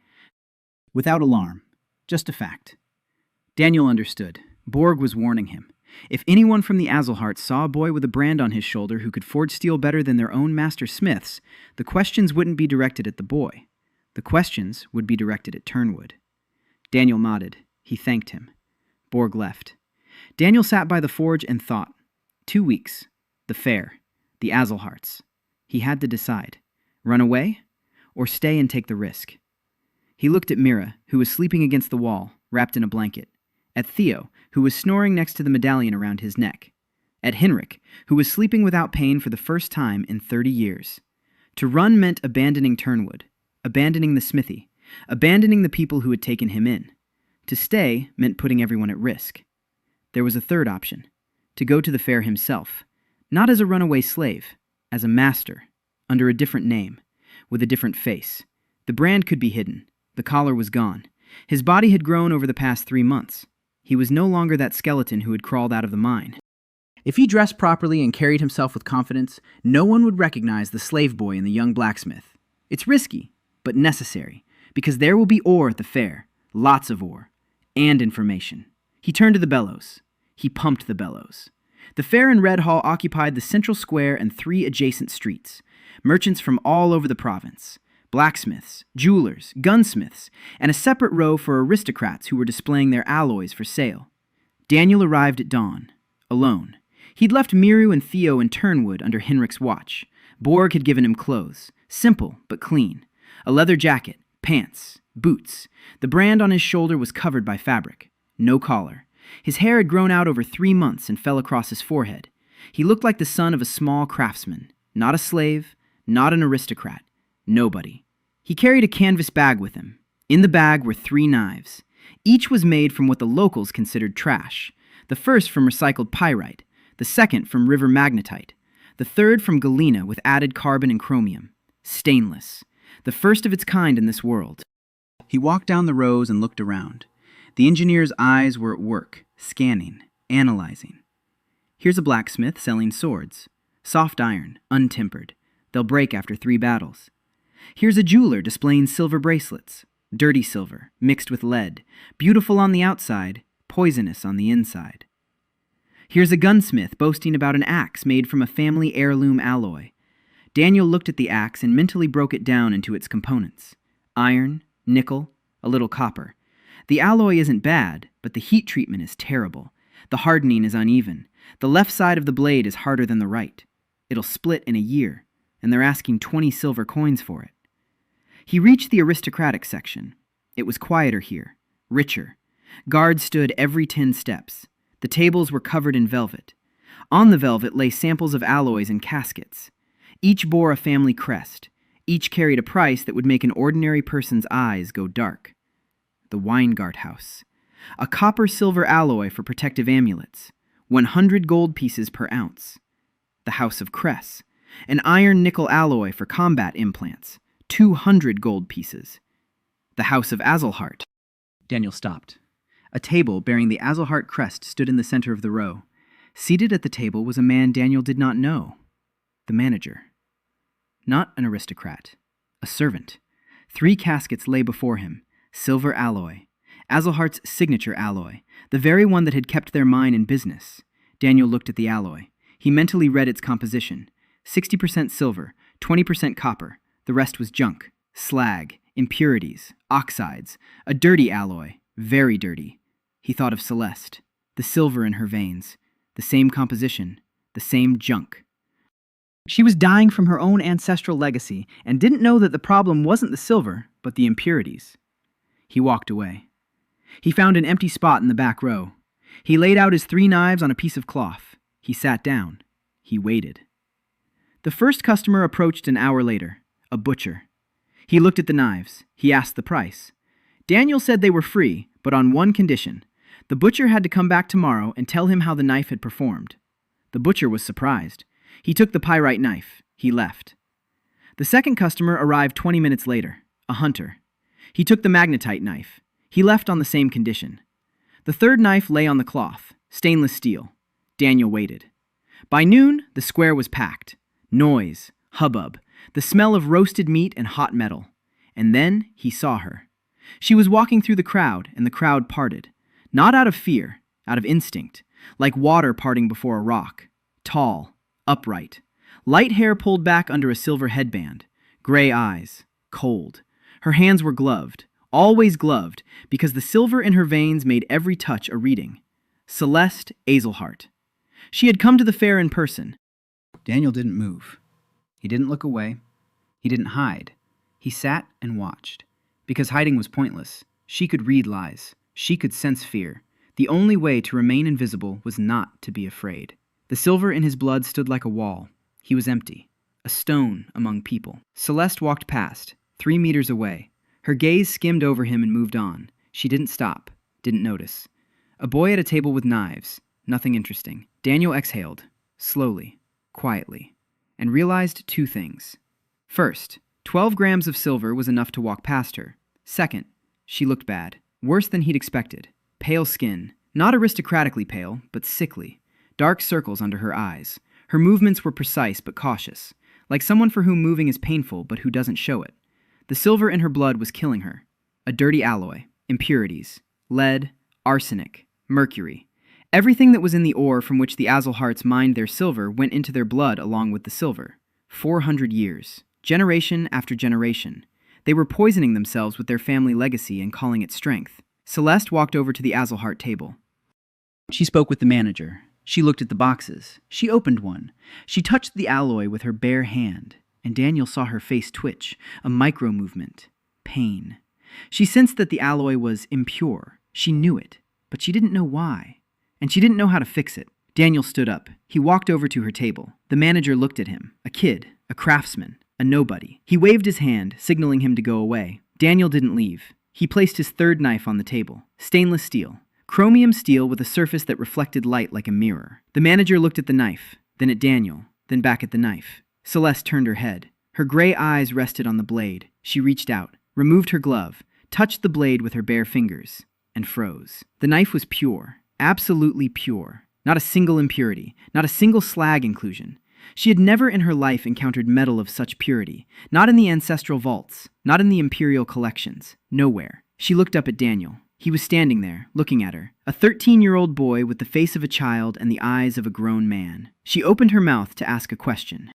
[SPEAKER 1] without alarm, just a fact. Daniel understood. Borg was warning him. If anyone from the Azelharts saw a boy with a brand on his shoulder who could forge steel better than their own master smiths, the questions wouldn't be directed at the boy. The questions would be directed at Turnwood. Daniel nodded. He thanked him. Borg left. Daniel sat by the forge and thought. 2 weeks. The fair. The Azelharts. He had to decide. Run away? Or stay and take the risk? He looked at Mira, who was sleeping against the wall, wrapped in a blanket. At Theo, who was snoring next to the medallion around his neck. At Henrik, who was sleeping without pain for the first time in 30 years. To run meant abandoning Turnwood, abandoning the smithy, abandoning the people who had taken him in. To stay meant putting everyone at risk. There was a third option, to go to the fair himself, not as a runaway slave, as a master, under a different name, with a different face. The brand could be hidden. The collar was gone. His body had grown over the past 3 months. He was no longer that skeleton who had crawled out of the mine. If he dressed properly and carried himself with confidence, no one would recognize the slave boy in the young blacksmith. It's risky, but necessary, because there will be ore at the fair, lots of ore, and information. He turned to the bellows. He pumped the bellows. The fair in Red Hall occupied the central square and 3 adjacent streets. Merchants from all over the province. Blacksmiths, jewelers, gunsmiths, and a separate row for aristocrats who were displaying their alloys for sale. Daniel arrived at dawn, alone. He'd left Miru and Theo in Turnwood under Henrik's watch. Borg had given him clothes, simple but clean. A leather jacket, pants, boots. The brand on his shoulder was covered by fabric. No collar. His hair had grown out over 3 months and fell across his forehead. He looked like the son of a small craftsman, not a slave, not an aristocrat. Nobody. He carried a canvas bag with him. In the bag were 3 knives. Each was made from what the locals considered trash. The first from recycled pyrite, the second from river magnetite, the third from galena with added carbon and chromium. Stainless. The first of its kind in this world. He walked down the rows and looked around. The engineer's eyes were at work, scanning, analyzing. Here's a blacksmith selling swords. Soft iron, untempered. They'll break after 3 battles. Here's a jeweler displaying silver bracelets. Dirty silver, mixed with lead. Beautiful on the outside, poisonous on the inside. Here's a gunsmith boasting about an axe made from a family heirloom alloy. Daniel looked at the axe and mentally broke it down into its components. Iron, nickel, a little copper. The alloy isn't bad, but the heat treatment is terrible. The hardening is uneven. The left side of the blade is harder than the right. It'll split in a year, and they're asking 20 silver coins for it. He reached the aristocratic section. It was quieter here, richer. Guards stood every 10 steps. The tables were covered in velvet. On the velvet lay samples of alloys in caskets. Each bore a family crest. Each carried a price that would make an ordinary person's eyes go dark. The Weingart House. A copper-silver alloy for protective amulets. 100 gold pieces per ounce. The House of Cress. An iron-nickel alloy for combat implants. 200 gold pieces. The House of Azelhart. Daniel stopped. A table bearing the Azelhart crest stood in the center of the row. Seated at the table was a man Daniel did not know. The manager. Not an aristocrat. A servant. 3 caskets lay before him. Silver alloy. Azelhart's signature alloy. The very one that had kept their mine in business. Daniel looked at the alloy. He mentally read its composition. 60% silver, 20% copper. The rest was junk, slag, impurities, oxides, a dirty alloy, very dirty. He thought of Celeste, the silver in her veins, the same composition, the same junk. She was dying from her own ancestral legacy and didn't know that the problem wasn't the silver, but the impurities. He walked away. He found an empty spot in the back row. He laid out his 3 knives on a piece of cloth. He sat down. He waited. The first customer approached an hour later, a butcher. He looked at the knives. He asked the price. Daniel said they were free, but on one condition. The butcher had to come back tomorrow and tell him how the knife had performed. The butcher was surprised. He took the pyrite knife. He left. The second customer arrived 20 minutes later, a hunter. He took the magnetite knife. He left on the same condition. The third knife lay on the cloth, stainless steel. Daniel waited. By noon, the square was packed. Noise, hubbub, the smell of roasted meat and hot metal. And then he saw her. She was walking through the crowd, and the crowd parted. Not out of fear, out of instinct, like water parting before a rock. Tall, upright. Light hair pulled back under a silver headband. Gray eyes. Cold. Her hands were gloved. Always gloved, because the silver in her veins made every touch a reading. Celeste Azelhart. She had come to the fair in person. Daniel didn't move. He didn't look away. He didn't hide. He sat and watched. Because hiding was pointless. She could read lies. She could sense fear. The only way to remain invisible was not to be afraid. The silver in his blood stood like a wall. He was empty. A stone among people. Celeste walked past, 3 meters away. Her gaze skimmed over him and moved on. She didn't stop, didn't notice. A boy at a table with knives. Nothing interesting. Daniel exhaled, slowly, quietly, and realized 2 things. First, 12 grams of silver was enough to walk past her. Second, she looked bad. Worse than he'd expected. Pale skin. Not aristocratically pale, but sickly. Dark circles under her eyes. Her movements were precise but cautious, like someone for whom moving is painful but who doesn't show it. The silver in her blood was killing her. A dirty alloy, impurities, lead, arsenic, mercury. Everything that was in the ore from which the Azelharts mined their silver went into their blood along with the silver. 400 years. Generation after generation. They were poisoning themselves with their family legacy and calling it strength. Celeste walked over to the Azelhart table. She spoke with the manager. She looked at the boxes. She opened one. She touched the alloy with her bare hand, and Daniel saw her face twitch, a micro-movement. Pain. She sensed that the alloy was impure. She knew it, but she didn't know why. And she didn't know how to fix it. Daniel stood up. He walked over to her table. The manager looked at him. A kid. A craftsman. A nobody. He waved his hand, signaling him to go away. Daniel didn't leave. He placed his third knife on the table. Stainless steel. Chromium steel with a surface that reflected light like a mirror. The manager looked at the knife, then at Daniel, then back at the knife. Celeste turned her head. Her gray eyes rested on the blade. She reached out, removed her glove, touched the blade with her bare fingers, and froze. The knife was pure. Absolutely pure. Not a single impurity. Not a single slag inclusion. She had never in her life encountered metal of such purity. Not in the ancestral vaults. Not in the imperial collections. Nowhere. She looked up at Daniel. He was standing there, looking at her. A 13-year-old boy with the face of a child and the eyes of a grown man. She opened her mouth to ask a question.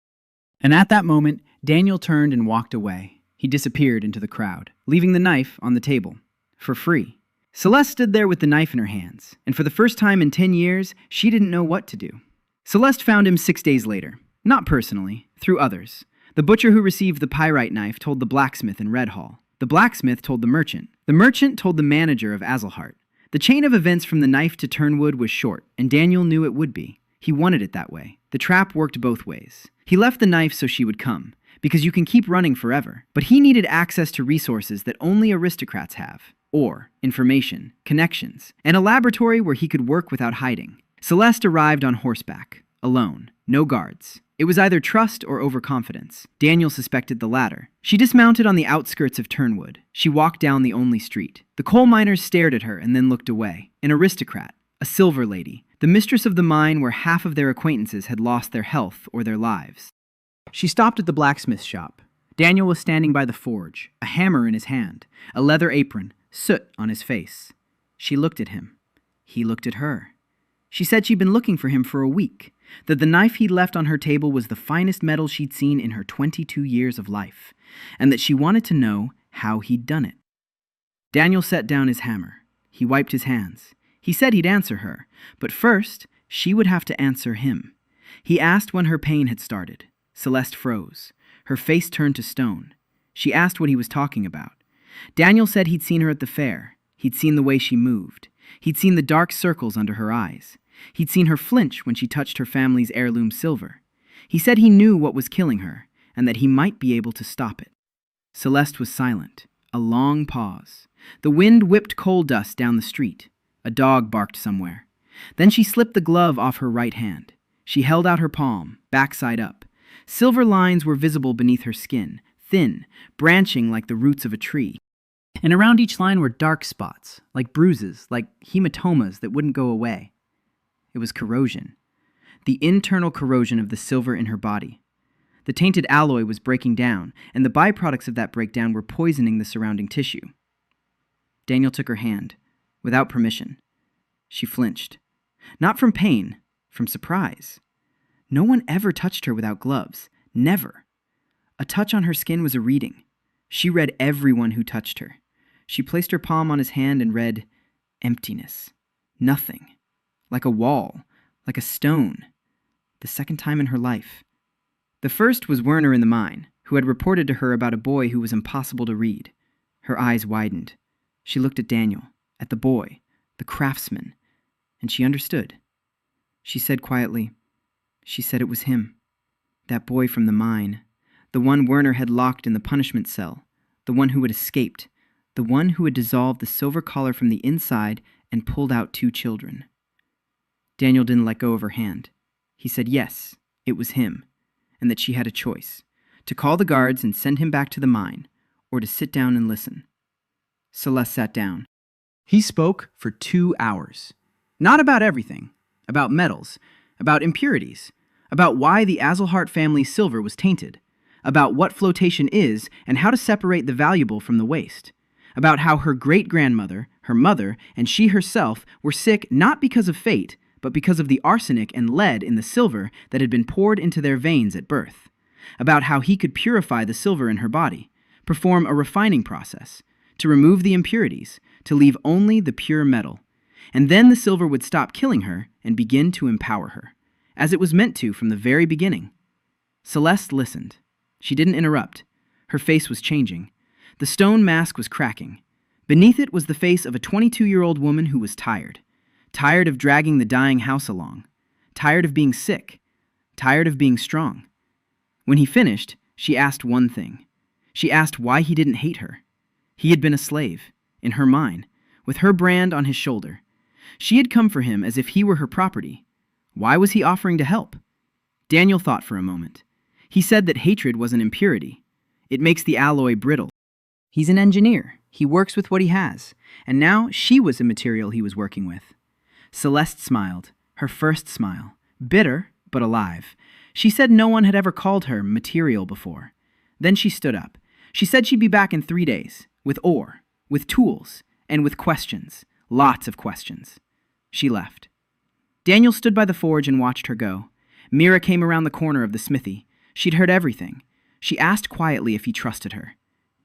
[SPEAKER 1] And at that moment, Daniel turned and walked away. He disappeared into the crowd, leaving the knife on the table. For free. Celeste stood there with the knife in her hands, and for the first time in 10 years, she didn't know what to do. Celeste found him 6 days later. Not personally, through others. The butcher who received the pyrite knife told the blacksmith in Red Hall. The blacksmith told the merchant. The merchant told the manager of Azelhart. The chain of events from the knife to Turnwood was short, and Daniel knew it would be. He wanted it that way. The trap worked both ways. He left the knife so she would come, because you can keep running forever. But he needed access to resources that only aristocrats have. Or information, connections, and a laboratory where he could work without hiding. Celeste arrived on horseback, alone, no guards. It was either trust or overconfidence. Daniel suspected the latter. She dismounted on the outskirts of Turnwood. She walked down the only street. The coal miners stared at her and then looked away. An aristocrat, a silver lady, the mistress of the mine where half of their acquaintances had lost their health or their lives. She stopped at the blacksmith shop. Daniel was standing by the forge, a hammer in his hand, a leather apron, soot on his face. She looked at him. He looked at her. She said she'd been looking for him for a week, that the knife he'd left on her table was the finest metal she'd seen in her 22 years of life, and that she wanted to know
[SPEAKER 2] how he'd done it. Daniel set down his hammer. He wiped his hands. He said he'd answer her, but first, she would have to answer him. He asked when her pain had started. Celeste froze. Her face turned to stone. She asked what he was talking about. Daniel said he'd seen her at the fair. He'd seen the way she moved. He'd seen the dark circles under her eyes. He'd seen her flinch when she touched her family's heirloom silver. He said he knew what was killing her, and that he might be able to stop it. Celeste was silent. A long pause. The wind whipped coal dust down the street. A dog barked somewhere. Then she slipped the glove off her right hand. She held out her palm, backside up. Silver lines were visible beneath her skin, thin, branching like the roots of a tree. And around each line were dark spots, like bruises, like hematomas that wouldn't go away. It was corrosion. The internal corrosion of the silver in her body. The tainted alloy was breaking down, and the byproducts of that breakdown were poisoning the surrounding tissue. Daniel took her hand, without permission. She flinched. Not from pain, from surprise. No one ever touched her without gloves. Never. A touch on her skin was a reading. She read everyone who touched her. She placed her palm on his hand and read emptiness. Nothing. Like a wall. Like a stone. The second time in her life. The first was Werner in the mine, who had reported to her about a boy who was impossible to read. Her eyes widened. She looked at Daniel, at the boy, the craftsman, and she understood. She said quietly, she said it was him. That boy from the mine. The one Werner had locked in the punishment cell. The one who had escaped. The one who had dissolved the silver collar from the inside and pulled out 2 children. Daniel didn't let go of her hand. He said yes, it was him, and that she had a choice, to call the guards and send him back to the mine, or to sit down and listen. Celeste sat down. He spoke for 2 hours. Not about everything. About metals. About impurities. About why the Azulhart family's silver was tainted. About what flotation is and how to separate the valuable from the waste. About how her great-grandmother, her mother, and she herself were sick not because of fate, but because of the arsenic and lead in the silver that had been poured into their veins at birth. About how he could purify the silver in her body, perform a refining process, to remove the impurities, to leave only the pure metal. And then the silver would stop killing her and begin to empower her, as it was meant to from the very beginning. Celeste listened. She didn't interrupt. Her face was changing. The stone mask was cracking. Beneath it was the face of a 22-year-old woman who was tired. Tired of dragging the dying house along. Tired of being sick. Tired of being strong. When he finished, she asked one thing. She asked why he didn't hate her. He had been a slave, in her mine, with her brand on his shoulder. She had come for him as if he were her property. Why was he offering to help? Daniel thought for a moment. He said that hatred was an impurity. It makes the alloy brittle. He's an engineer. He works with what he has. And now she was the material he was working with. Celeste smiled, her first smile, bitter but alive. She said no one had ever called her material before. Then she stood up. She said she'd be back in 3 days, with ore, with tools, and with questions, lots of questions. She left. Daniel stood by the forge and watched her go. Mira came around the corner of the smithy. She'd heard everything. She asked quietly if he trusted her.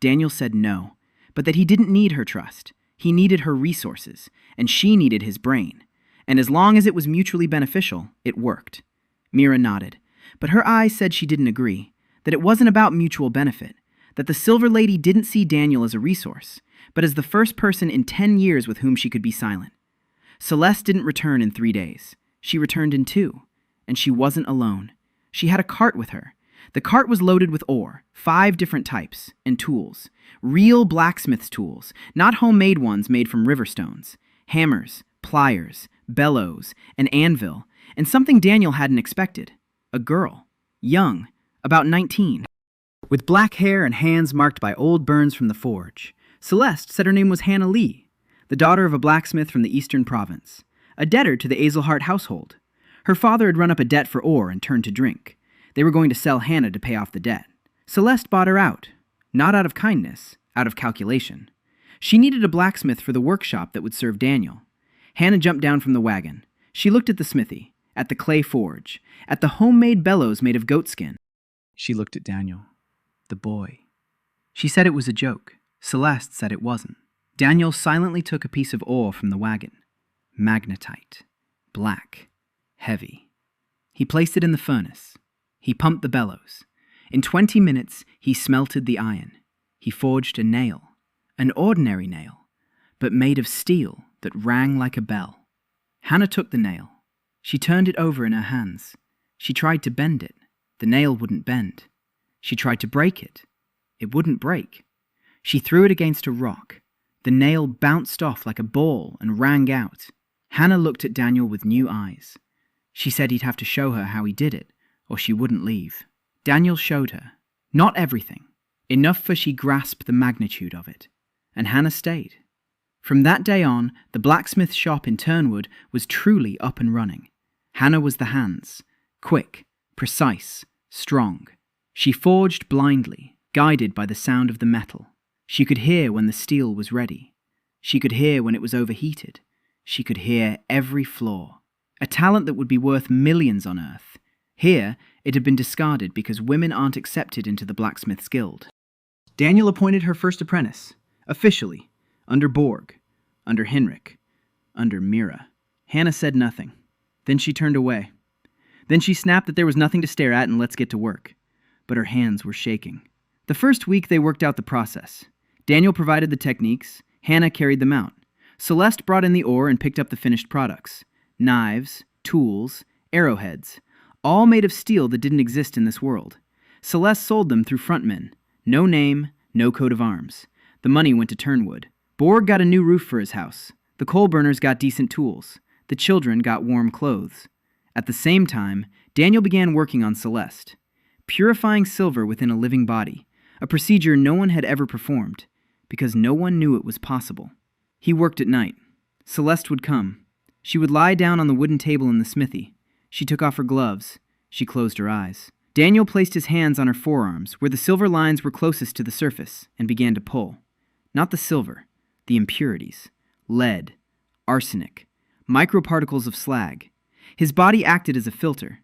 [SPEAKER 2] Daniel said no, but that he didn't need her trust. He needed her resources, and she needed his brain. And as long as it was mutually beneficial, it worked. Mira nodded, but her eyes said she didn't agree, that it wasn't about mutual benefit, that the Silver Lady didn't see Daniel as a resource, but as the first person in 10 years with whom she could be silent. Celeste didn't return in 3 days. She returned in 2, and she wasn't alone. She had a cart with her. The cart was loaded with ore, 5 different types, and tools. Real blacksmith's tools, not homemade ones made from river stones. Hammers, pliers, bellows, an anvil, and something Daniel hadn't expected. A girl. Young, about 19. With black hair and hands marked by old burns from the forge. Celeste said her name was Hannah Lee, the daughter of a blacksmith from the eastern province, a debtor to the Azulhart household. Her father had run up a debt for ore and turned to drink. They were going to sell Hannah to pay off the debt. Celeste bought her out, not out of kindness, out of calculation. She needed a blacksmith for the workshop that would serve Daniel. Hannah jumped down from the wagon. She looked at the smithy, at the clay forge, at the homemade bellows made of goatskin. She looked at Daniel, the boy. She said it was a joke.
[SPEAKER 1] Celeste said it wasn't. Daniel silently took a piece of ore from the wagon. Magnetite. Black. Heavy. He placed it in the furnace. He pumped the bellows. In 20 minutes, he smelted the iron. He forged a nail. An ordinary nail, but made of steel that rang like a bell. Hannah took the nail. She turned it over in her hands. She tried to bend it. The nail wouldn't bend. She tried to break it. It wouldn't break. She threw it against a rock. The nail bounced off like a ball and rang out. Hannah looked at Daniel with new eyes. She said he'd have to show her how he did it, or she wouldn't leave. Daniel showed her. Not everything. Enough for she grasped the magnitude of it. And Hannah stayed. From that day on, the blacksmith shop in Turnwood was truly up and running. Hannah was the hands. Quick, precise, strong. She forged blindly, guided by the sound of the metal. She could hear when the steel was ready. She could hear when it was overheated. She could hear every flaw. A talent that would be worth millions on Earth. Here, it had been discarded because women aren't accepted into the blacksmith's guild. Daniel appointed her first apprentice, officially, under Borg, under Henrik, under Mira. Hannah said nothing. Then she turned away. Then she snapped that there was nothing to stare at and let's get to work. But her hands were shaking. The first week they worked out the process. Daniel provided the techniques. Hannah carried them out. Celeste brought in the ore and picked up the finished products. Knives, tools, arrowheads, all made of steel that didn't exist in this world. Celeste sold them through frontmen. No name, no coat of arms. The money went to Turnwood. Borg got a new roof for his house. The coal burners got decent tools. The children got warm clothes. At the same time, Daniel began working on Celeste, purifying silver within a living body, a procedure no one had ever performed, because no one knew it was possible. He worked at night. Celeste would come. She would lie down on the wooden table in the smithy. She took off her gloves. She closed her eyes. Daniel placed his hands on her forearms, where the silver lines were closest to the surface, and began to pull. Not the silver, the impurities. Lead, arsenic, microparticles of slag. His body acted as a filter.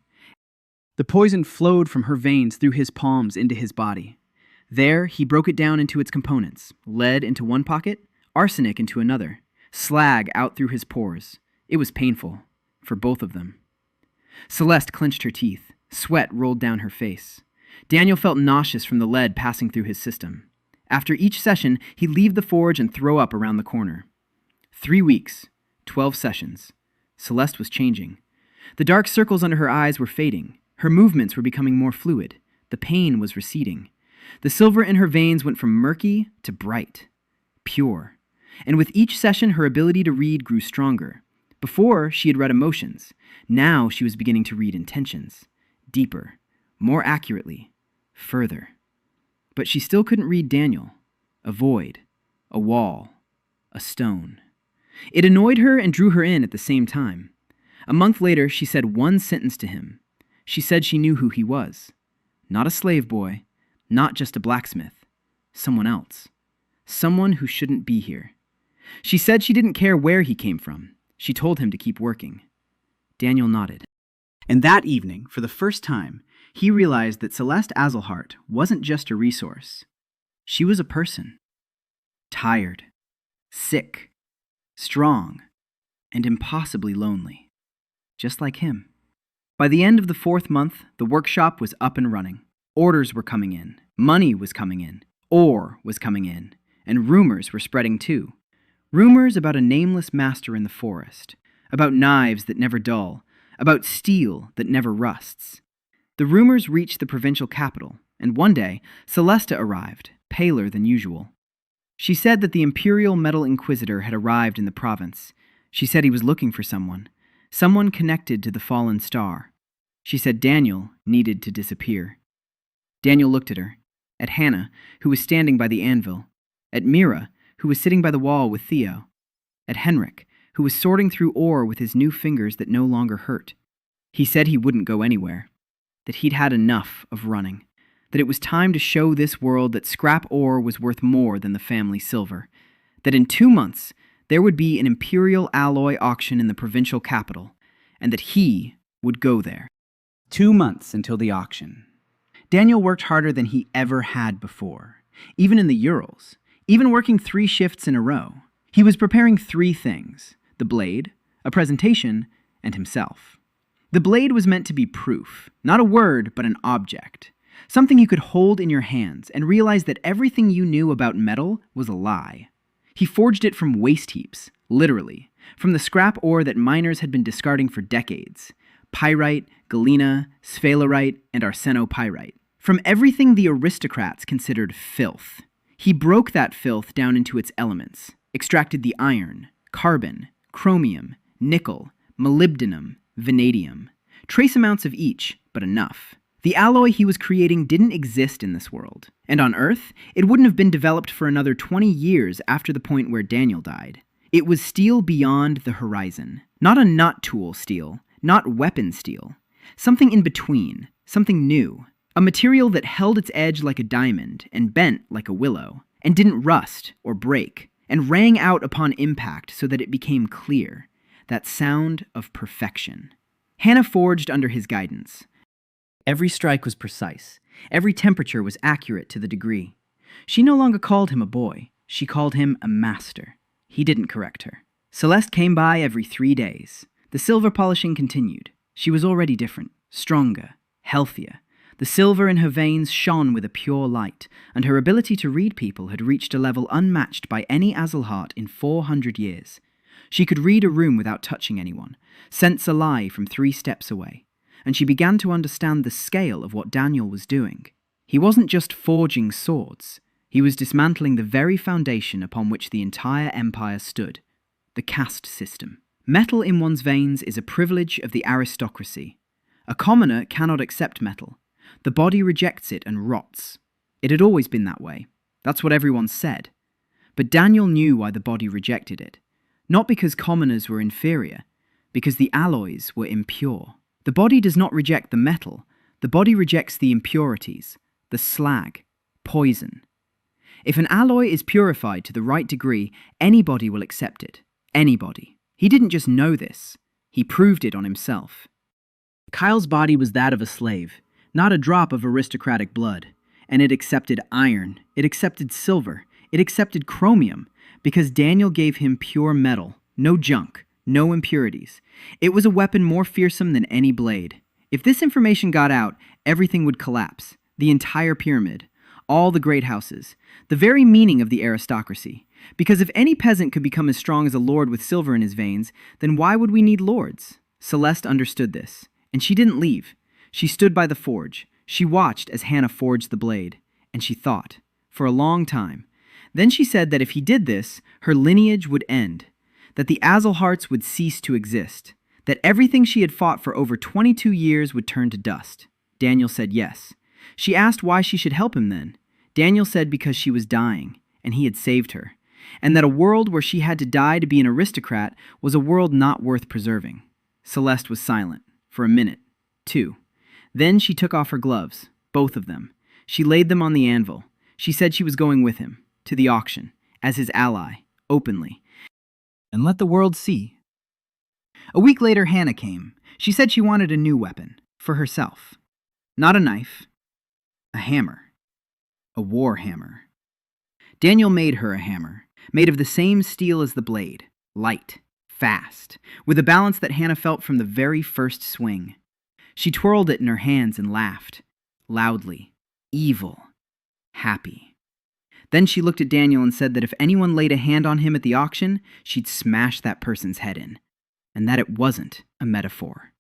[SPEAKER 1] The poison flowed from her veins through his palms into his body. There, he broke it down into its components. Lead into one pocket, arsenic into another, slag out through his pores. It was painful, for both of them. Celeste clenched her teeth. Sweat rolled down her face. Daniel felt nauseous from the lead passing through his system. After each session, he'd leave the forge and throw up around the corner. 3 weeks, 12 sessions. Celeste was changing. The dark circles under her eyes were fading. Her movements were becoming more fluid. The pain was receding. The silver in her veins went from murky to bright, pure. And with each session, her ability to read grew stronger. Before, she had read emotions. Now she was beginning to read intentions. Deeper, more accurately, further. But she still couldn't read Daniel. A void, a wall, a stone. It annoyed her and drew her in at the same time. A month later, she said one sentence to him. She said she knew who he was. Not a slave boy, not just a blacksmith. Someone else. Someone who shouldn't be here. She said she didn't care where he came from. She told him to keep working. Daniel nodded. And that evening, for the first time, he realized that Celeste Azelhart wasn't just a resource. She was a person. Tired, sick, strong, and impossibly lonely. Just like him. By the end of the 4th month, the workshop was up and running. Orders were coming in. Money was coming in. Ore was coming in. And rumors were spreading too. Rumors about a nameless master in the forest. About knives that never dull. About steel that never rusts. The rumors reached the provincial capital, and one day, Celesta arrived, paler than usual. She said that the Imperial Metal Inquisitor had arrived in the province. She said he was looking for someone connected to the fallen star. She said Daniel needed to disappear. Daniel looked at her, at Hannah, who was standing by the anvil, at Mira, who was sitting by the wall with Theo, at Henrik, who was sorting through ore with his new fingers that no longer hurt. He said he wouldn't go anywhere, that he'd had enough of running, that it was time to show this world that scrap ore was worth more than the family silver, that in 2 months there would be an imperial alloy auction in the provincial capital, and that he would go there. 2 months until the auction. Daniel worked harder than he ever had before, even in the Urals,
[SPEAKER 2] even working 3 shifts in a row. He was preparing 3 things: the blade, a presentation, and himself. The blade was meant to be proof, not a word, but an object. Something you could hold in your hands and realize that everything you knew about metal was a lie. He forged it from waste heaps, literally, from the scrap ore that miners had been discarding for decades: pyrite, galena, sphalerite, and arsenopyrite. From everything the aristocrats considered filth. He broke that filth down into its elements, extracted the iron, carbon, chromium, nickel, molybdenum, vanadium. Trace amounts of each, but enough. The alloy he was creating didn't exist in this world, and on Earth, it wouldn't have been developed for another 20 years after the point where Daniel died. It was steel beyond the horizon. Not a nut tool steel, not weapon steel. Something in between, something new. A material that held its edge like a diamond and bent like a willow, and didn't rust or break, and rang out upon impact so that it became clear. That sound of perfection. Hannah forged under his guidance. Every strike was precise. Every temperature was accurate to the degree. She no longer called him a boy. She called him a master. He didn't correct her. Celeste came by every 3 days. The silver polishing continued. She was already different, stronger, healthier. The silver in her veins shone with a pure light, and her ability to read people had reached a level unmatched by any Azalheart in 400 years. She could read a room without touching anyone, sense a lie from 3 steps away, and she began to understand the scale of what Daniel was doing. He wasn't just forging swords. He was dismantling the very foundation upon which the entire empire stood, the caste system. Metal in one's veins is a privilege of the aristocracy. A commoner cannot accept metal. The body rejects it and rots. It had always been that way. That's what everyone said. But Daniel knew why the body rejected it. Not because commoners were inferior, because the alloys were impure. The body does not reject the metal. The body rejects the impurities, the slag, poison. If an alloy is purified to the right degree, anybody will accept it. Anybody. He didn't just know this. He proved it on himself. Kyle's body was that of a slave, not a drop of aristocratic blood. And it accepted iron. It accepted silver. It accepted chromium, because Daniel gave him pure metal, no junk, no impurities. It was a weapon more fearsome than any blade. If this information got out, everything would collapse. The entire pyramid. All the great houses. The very meaning of the aristocracy. Because if any peasant could become as strong as a lord with silver in his veins, then why would we need lords? Celeste understood this, and she didn't leave. She stood by the forge. She watched as Hannah forged the blade, and she thought, for a long time. Then she said that if he did this, her lineage would end, that the Azalhearts would cease to exist, that everything she had fought for over 22 years would turn to dust. Daniel said yes. She asked why she should help him then. Daniel said because she was dying, and he had saved her, and that a world where she had to die to be an aristocrat was a world not worth preserving. Celeste was silent, for a minute, 2. Then she took off her gloves, both of them. She laid them on the anvil. She said she was going with him, to the auction, as his ally, openly, and let the world see. A week later, Hannah came. She said she wanted a new weapon, for herself. Not a knife, a hammer. A war hammer. Daniel made her a hammer, made of the same steel as the blade, light, fast, with a balance that Hannah felt from the very first swing. She twirled it in her hands and laughed, loudly, evil, happy. Then she looked at Daniel and said that if anyone laid a hand on him at the auction, she'd smash that person's head in, and that it wasn't a metaphor.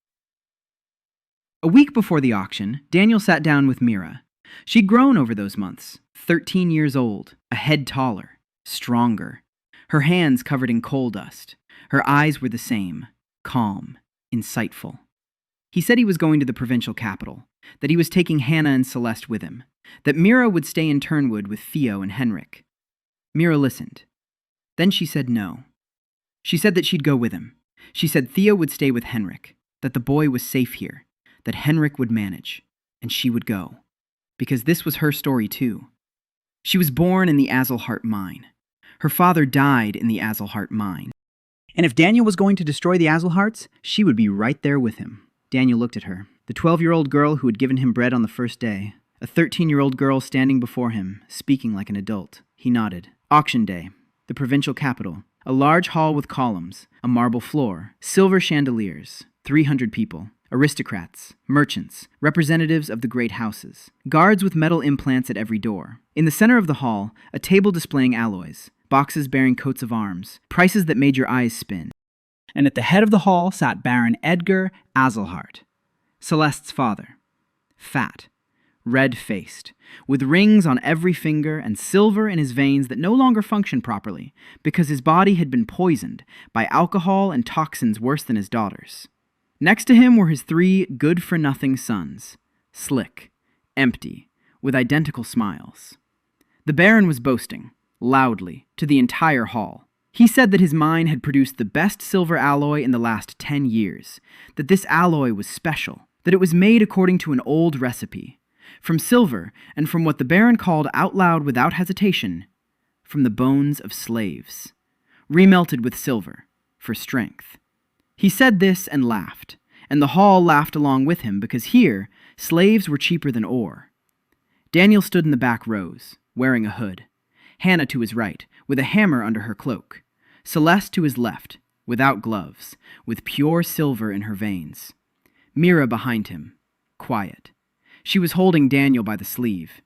[SPEAKER 2] A week before the auction, Daniel sat down with Mira. She'd grown over those months, 13 years old, a head taller, stronger. Her hands covered in coal dust. Her eyes were the same, calm, insightful. He said he was going to the provincial capital, that he was taking Hannah and Celeste with him, that Mira would stay in Turnwood with Theo and Henrik. Mira listened. Then she said no. She said that she'd go with him. She said Theo would stay with Henrik, that the boy was safe here, that Henrik would manage, and she would go. Because this was her story too. She was born in the Azalheart mine. Her father died in the Azalheart mine. And if Daniel was going to destroy the Azalhearts, she would be right there with him. Daniel looked at her, the 12-year-old girl who had given him bread on the first day, a 13-year-old girl standing before him, speaking like an adult. He nodded. Auction day. The provincial capital. A large hall with columns, a marble floor, silver chandeliers, 300 people. Aristocrats, merchants, representatives of the great houses, guards with metal implants at every door. In the center of the hall, a table displaying alloys, boxes bearing coats of arms, prices that made your eyes spin. And at the head of the hall sat Baron Edgar Azelhart, Celeste's father. Fat, red-faced, with rings on every finger and silver in his veins that no longer functioned properly because his body had been poisoned by alcohol and toxins worse than his daughter's. Next to him were his 3 good-for-nothing sons, slick, empty, with identical smiles. The Baron was boasting, loudly, to the entire hall. He said that his mine had produced the best silver alloy in the last 10 years, that this alloy was special, that it was made according to an old recipe, from silver and from what the Baron called out loud without hesitation, from the bones of slaves, remelted with silver, for strength. He said this and laughed, and the hall laughed along with him because here, slaves were cheaper than ore. Daniel stood in the back rows, wearing a hood. Hannah to his right, with a hammer under her cloak. Celeste to his left, without gloves, with pure silver in her veins. Mira behind him, quiet. She was holding Daniel by the sleeve.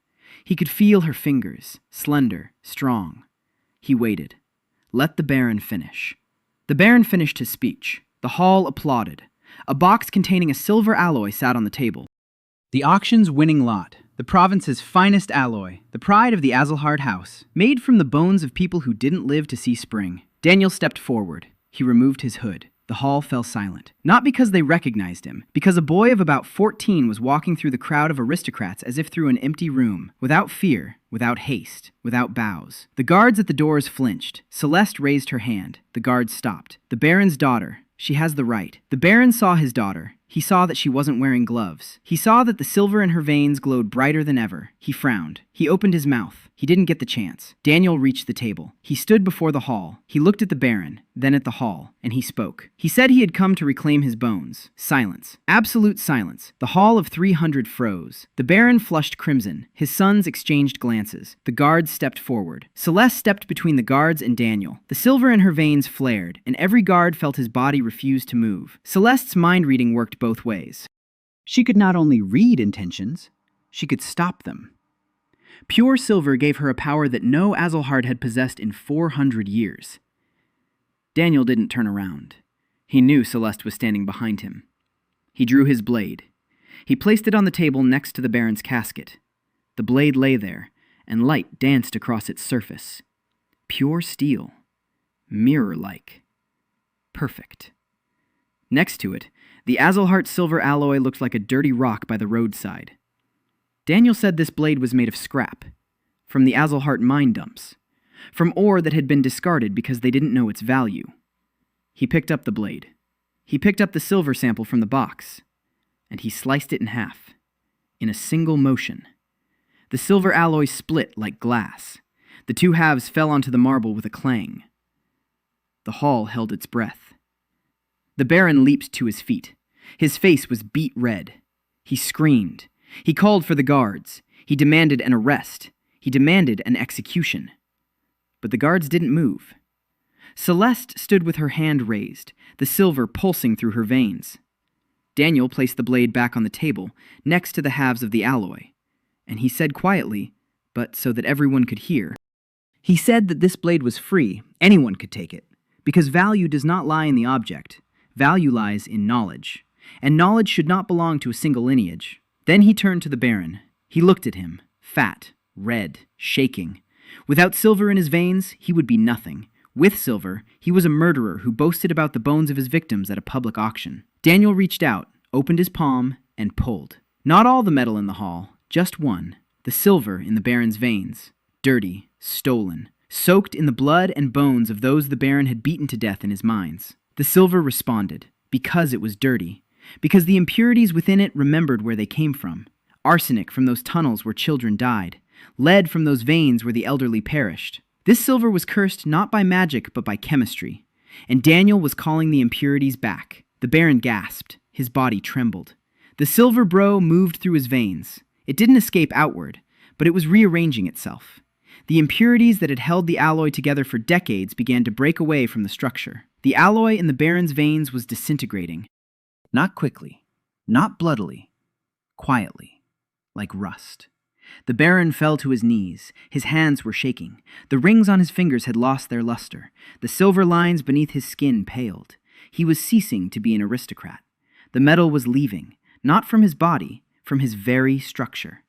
[SPEAKER 2] He could feel her fingers, slender, strong. He waited. Let the Baron finish. The Baron finished his speech. The hall applauded. A box containing a silver alloy sat on the table. The auction's winning lot, the province's finest alloy, the pride of the Azelhart house, made from the bones of people who didn't live to see spring. Daniel stepped forward. He removed his hood. The hall fell silent. Not because they recognized him, because a boy of about 14 was walking through the crowd of aristocrats as if through an empty room, without fear, without haste, without bows. The guards at the doors flinched. Celeste raised her hand. The guards stopped. The Baron's daughter. She has the right. The Baron saw his daughter. He saw that she wasn't wearing gloves. He saw that the silver in her veins glowed brighter than ever. He frowned. He opened his mouth. He didn't get the chance. Daniel reached the table. He stood before the hall. He looked at the Baron, then at the hall, and he spoke. He said he had come to reclaim his bones. Silence. Absolute silence. The hall of 300 froze. The Baron flushed crimson. His sons exchanged glances. The guards stepped forward. Celeste stepped between the guards and Daniel. The silver in her veins flared, and every guard felt his body refuse to move. Celeste's mind reading worked both ways. She could not only read intentions, she could stop them. Pure silver gave her a power that no Azelhart had possessed in 400 years. Daniel didn't turn around. He knew Celeste was standing behind him. He drew his blade. He placed it on the table next to the Baron's casket. The blade lay there, and light danced across its surface. Pure steel. Mirror-like. Perfect. Next to it, the Azelhart silver alloy looked like a dirty rock by the roadside. Daniel said this blade was made of scrap, from the Azelhart mine dumps, from ore that had been discarded because they didn't know its value. He picked up the blade. He picked up the silver sample from the box, and he sliced it in half, in a single motion. The silver alloy split like glass. The 2 halves fell onto the marble with a clang. The hall held its breath. The Baron leaped to his feet. His face was beet red. He screamed. He called for the guards. He demanded an arrest. He demanded an execution. But the guards didn't move. Celeste stood with her hand raised, the silver pulsing through her veins. Daniel placed the blade back on the table, next to the halves of the alloy, and he said quietly, but so that everyone could hear, he said that this blade was free, anyone could take it, because value does not lie in the object. Value lies in knowledge, and knowledge should not belong to a single lineage. Then he turned to the Baron. He looked at him, fat, red, shaking. Without silver in his veins, he would be nothing. With silver, he was a murderer who boasted about the bones of his victims at a public auction. Daniel reached out, opened his palm, and pulled. Not all the metal in the hall, just one, the silver in the Baron's veins. Dirty, stolen, soaked in the blood and bones of those the Baron had beaten to death in his mines. The silver responded, because it was dirty. Because the impurities within it remembered where they came from. Arsenic from those tunnels where children died. Lead from those veins where the elderly perished. This silver was cursed not by magic but by chemistry. And Daniel was calling the impurities back. The Baron gasped. His body trembled. The silver bro moved through his veins. It didn't escape outward, but it was rearranging itself. The impurities that had held the alloy together for decades began to break away from the structure. The alloy in the Baron's veins was disintegrating. Not quickly, not bloodily, quietly, like rust. The Baron fell to his knees. His hands were shaking. The rings on his fingers had lost their luster. The silver lines beneath his skin paled. He was ceasing to be an aristocrat. The metal was leaving, not from his body, from his very structure.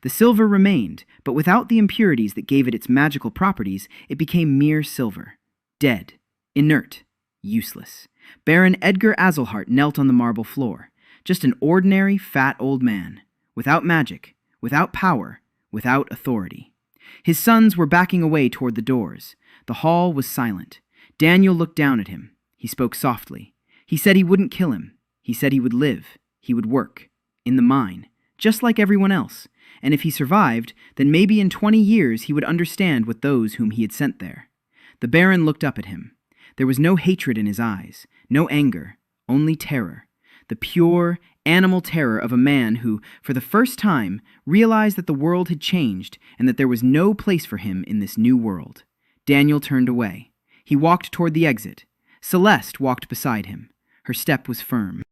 [SPEAKER 2] The silver remained, but without the impurities that gave it its magical properties, it became mere silver. Dead, inert, useless. Baron Edgar Azelhart knelt on the marble floor. Just an ordinary, fat old man. Without magic, without power, without authority. His sons were backing away toward the doors. The hall was silent. Daniel looked down at him. He spoke softly. He said he wouldn't kill him. He said he would live. He would work. In the mine. Just like everyone else. And if he survived, then maybe in 20 years he would understand with those whom he had sent there. The Baron looked up at him. There was no hatred in his eyes, no anger, only terror. The pure, animal terror of a man who, for the first time, realized that the world had changed and that there was no place for him in this new world. Daniel turned away. He walked toward the exit. Celeste walked beside him. Her step was firm.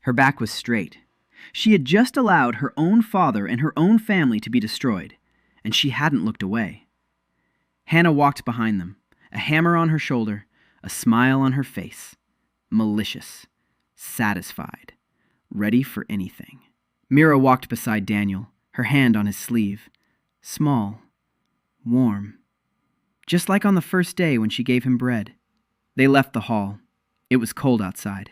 [SPEAKER 2] Her back was straight. She had just allowed her own father and her own family to be destroyed, and she hadn't looked away. Hannah walked behind them, a hammer on her shoulder, a smile on her face, malicious, satisfied, ready for anything. Mira walked beside Daniel, her hand on his sleeve, small, warm, just like on the first day when she gave him bread. They left the hall. It was cold outside.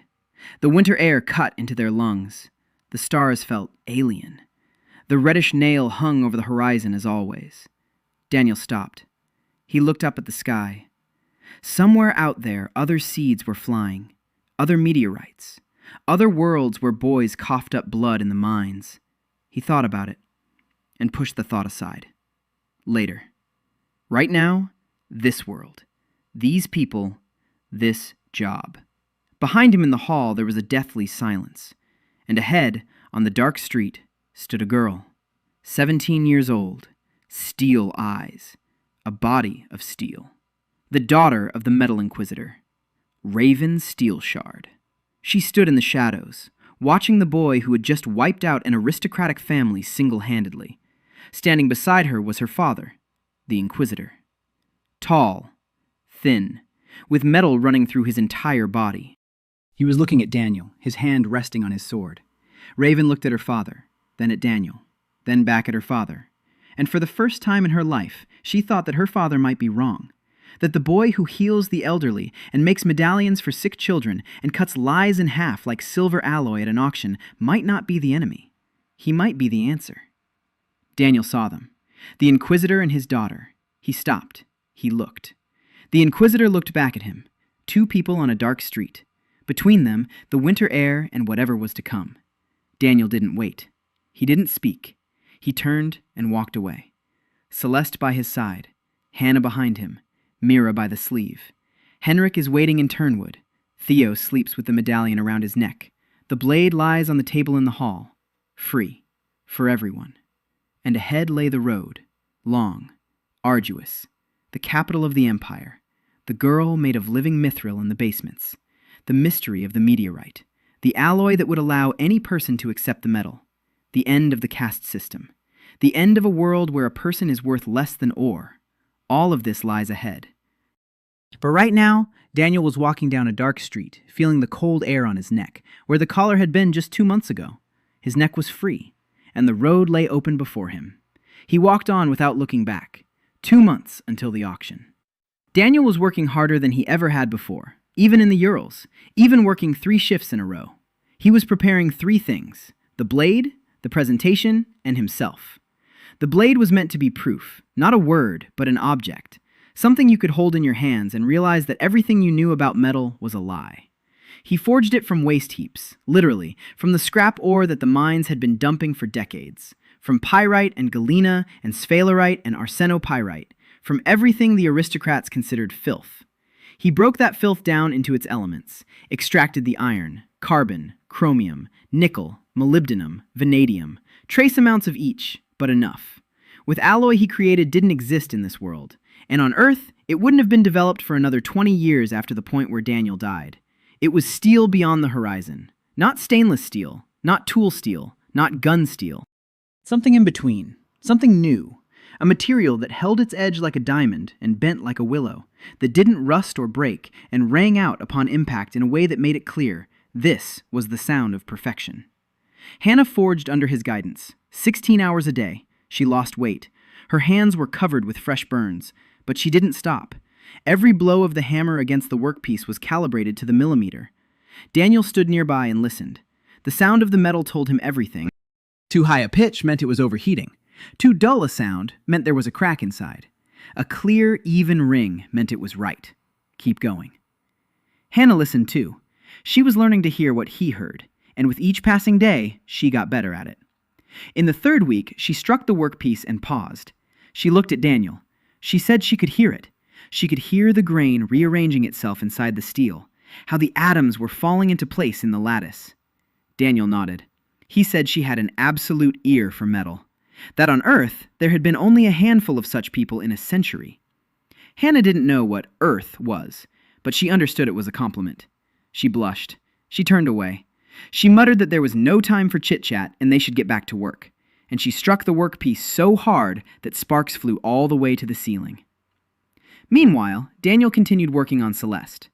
[SPEAKER 2] The winter air cut into their lungs. The stars felt alien. The reddish nail hung over the horizon as always. Daniel stopped. He looked up at the sky. Somewhere out there, other seeds were flying, other meteorites, other worlds where boys coughed up blood in the mines. He thought about it and pushed the thought aside. Later. Right now, this world, these people, this job. Behind him in the hall, there was a deathly silence. And ahead, on the dark street, stood a girl, 17 years old, steel eyes, a body of steel. The daughter of the Metal Inquisitor, Raven Steelshard. She stood in the shadows, watching the boy who had just wiped out an aristocratic family single-handedly. Standing beside her was her father, the Inquisitor. Tall, thin, with metal running through his entire body. He was looking at Daniel, his hand resting on his sword. Raven looked at her father, then at Daniel, then back at her father. And for the first time in her life, she thought that her father might be wrong. That the boy who heals the elderly and makes medallions for sick children and cuts lies in half like silver alloy at an auction might not be the enemy. He might be the answer. Daniel saw them. The Inquisitor and his daughter. He stopped. He looked. The Inquisitor looked back at him. Two people on a dark street. Between them, the winter air and whatever was to come. Daniel didn't wait. He didn't speak. He turned and walked away. Celeste by his side. Hannah behind him. Mira by the sleeve. Henrik is waiting in Turnwood. Theo sleeps with the medallion around his neck. The blade lies on the table in the hall. Free. For everyone. And ahead lay the road. Long. Arduous. The capital of the empire. The girl made of living mithril in the basements. The mystery of the meteorite. The alloy that would allow any person to accept the metal. The end of the caste system. The end of a world where a person is worth less than ore. All of this lies ahead. But right now, Daniel was walking down a dark street, feeling the cold air on his neck, where the collar had been just 2 months ago. His neck was free, and the road lay open before him. He walked on without looking back. 2 months until the auction. Daniel was working harder than he ever had before, even in the Urals, even working 3 shifts in a row. He was preparing 3 things: the blade, the presentation, and himself. The blade was meant to be proof, not a word, but an object, something you could hold in your hands and realize that everything you knew about metal was a lie. He forged it from waste heaps, literally, from the scrap ore that the mines had been dumping for decades, from pyrite and galena and sphalerite and arsenopyrite, from everything the aristocrats considered filth. He broke that filth down into its elements, extracted the iron, carbon, chromium, nickel, molybdenum, vanadium, trace amounts of each, but enough. With alloy he created didn't exist in this world, and on Earth, it wouldn't have been developed for another 20 years after the point where Daniel died. It was steel beyond the horizon. Not stainless steel, not tool steel, not gun steel. Something in between, something new. A material that held its edge like a diamond and bent like a willow, that didn't rust or break and rang out upon impact in a way that made it clear this was the sound of perfection. Hannah forged under his guidance. 16 hours a day. She lost weight. Her hands were covered with fresh burns, but she didn't stop. Every blow of the hammer against the workpiece was calibrated to the millimeter. Daniel stood nearby and listened. The sound of the metal told him everything. Too high a pitch meant it was overheating. Too dull a sound meant there was a crack inside. A clear, even ring meant it was right. Keep going. Hannah listened too. She was learning to hear what he heard, and with each passing day, she got better at it. In the third week, she struck the workpiece and paused. She looked at Daniel. She said she could hear it. She could hear the grain rearranging itself inside the steel, how the atoms were falling into place in the lattice. Daniel nodded. He said she had an absolute ear for metal. That on Earth, there had been only a handful of such people in a century. Hannah didn't know what Earth was, but she understood it was a compliment. She blushed. She turned away. She muttered that there was no time for chit-chat and they should get back to work, and she struck the workpiece so hard that sparks flew all the way to the ceiling. Meanwhile, Daniel continued working on Celeste.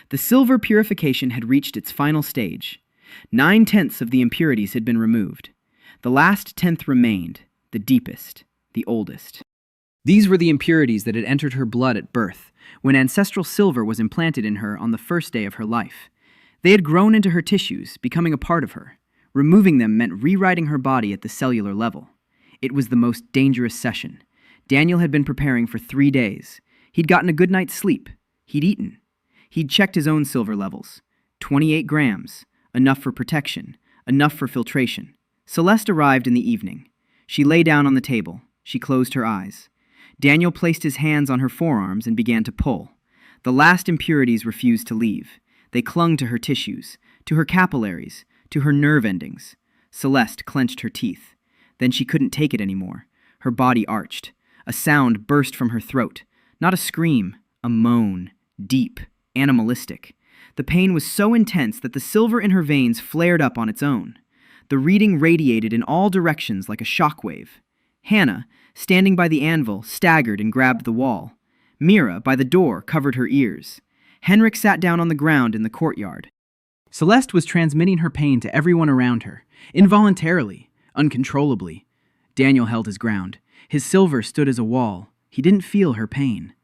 [SPEAKER 2] The silver purification had reached its final stage. 9/10 of the impurities had been removed. The last 10th remained, the deepest, the oldest. These were the impurities that had entered her blood at birth, when ancestral silver was implanted in her on the first day of her life. They had grown into her tissues, becoming a part of her. Removing them meant rewriting her body at the cellular level. It was the most dangerous session. Daniel had been preparing for 3 days. He'd gotten a good night's sleep. He'd eaten. He'd checked his own silver levels. 28 grams. Enough for protection. Enough for filtration. Celeste arrived in the evening. She lay down on the table. She closed her eyes. Daniel placed his hands on her forearms and began to pull. The last impurities refused to leave. They clung to her tissues, to her capillaries, to her nerve endings. Celeste clenched her teeth. Then she couldn't take it anymore. Her body arched. A sound burst from her throat. Not a scream, a moan, deep, animalistic. The pain was so intense that the silver in her veins flared up on its own. The reading radiated in all directions like a shockwave. Hannah, standing by the anvil, staggered and grabbed the wall. Mira, by the door, covered her ears. Henrik sat down on the ground in the courtyard. Celeste was transmitting her pain to everyone around her, involuntarily, uncontrollably. Daniel held his ground. His silver stood as a wall. He didn't feel her pain.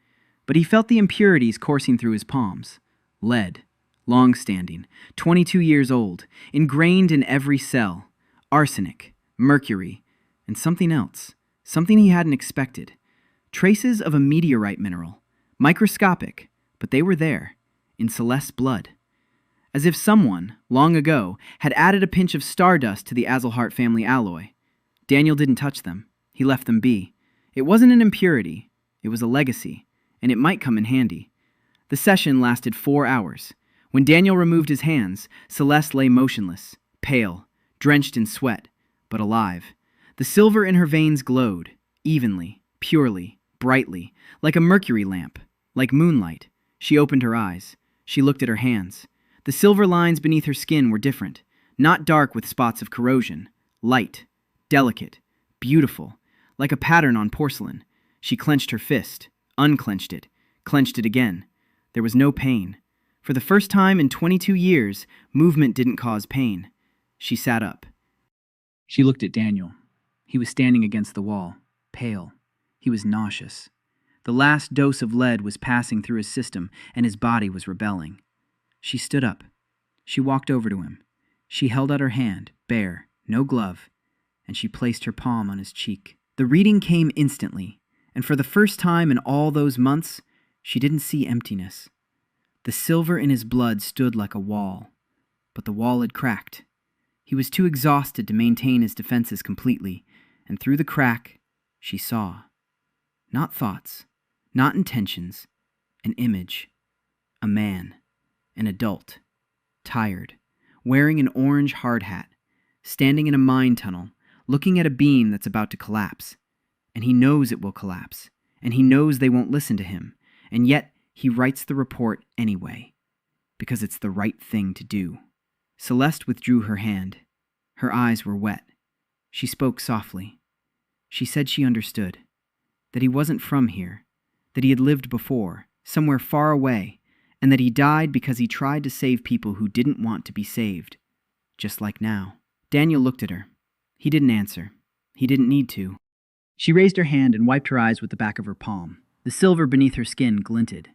[SPEAKER 2] But he felt the impurities coursing through his palms. Lead. Long-standing. 22 years old. Ingrained in every cell. Arsenic. Mercury. And something else. Something he hadn't expected. Traces of a meteorite mineral. Microscopic. But they were there. In Celeste's blood. As if someone, long ago, had added a pinch of stardust to the Azalhart family alloy. Daniel didn't touch them. He left them be. It wasn't an impurity. It was a legacy. And it might come in handy. The session lasted 4 hours. When Daniel removed his hands, Celeste lay motionless, pale, drenched in sweat, but alive. The silver in her veins glowed, evenly, purely, brightly, like a mercury lamp, like moonlight. She opened her eyes. She looked at her hands. The silver lines beneath her skin were different, not dark with spots of corrosion, light, delicate, beautiful, like a pattern on porcelain. She clenched her fist, unclenched it, clenched it again. There was no pain. For the first time in 22 years, movement didn't cause pain. She sat up. She looked at Daniel. He was standing against the wall, pale. He was nauseous. The last dose of lead was passing through his system, and his body was rebelling. She stood up. She walked over to him. She held out her hand, bare, no glove, and she placed her palm on his cheek. The reading came instantly, and for the first time in all those months, she didn't see emptiness. The silver in his blood stood like a wall, but the wall had cracked. He was too exhausted to maintain his defenses completely, and through the crack, she saw. Not thoughts, not intentions, an image. A man, an adult, tired, wearing an orange hard hat, standing in a mine tunnel, looking at a beam that's about to collapse. and he knows it will collapse, and he knows they won't listen to him, and yet he writes the report anyway, because it's the right thing to do. Celeste withdrew her hand. Her eyes were wet. She spoke softly. She said she understood, that he wasn't from here, that he had lived before, somewhere far away, and that he died because he tried to save people who didn't want to be saved, just like now. Daniel looked at her. He didn't answer. He didn't need to.
[SPEAKER 1] She raised her hand and wiped her eyes with the back of her palm. The silver beneath her skin glinted.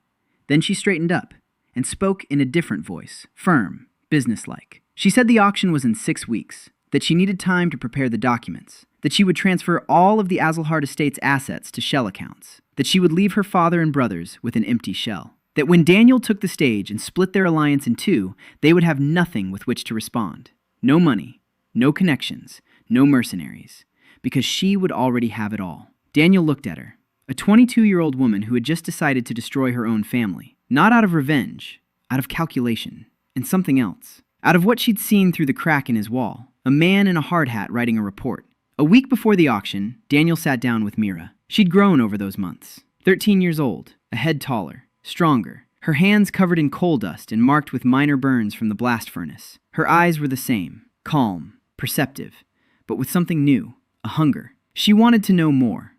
[SPEAKER 1] Then she straightened up and spoke in a different voice, firm, businesslike. She said the auction was in 6 weeks, that she needed time to prepare the documents, that she would transfer all of the Azalhart estate's assets to shell accounts, that she would leave her father and brothers with an empty shell, that when Daniel took the stage and split their alliance in two, they would have nothing with which to respond. No money, no connections, no mercenaries, because she would already have it all. Daniel looked at her, a 22-year-old woman who had just decided to destroy her own family, not out of revenge, out of calculation, and something else. Out of what she'd seen through the crack in his wall, a man in a hard hat writing a report. A week before the auction, Daniel sat down with Mira. She'd grown over those months. 13 years old, a head taller, stronger, her hands covered in coal dust and marked with minor burns from the blast furnace. Her eyes were the same, calm, perceptive, but with something new, a hunger. She wanted to know more.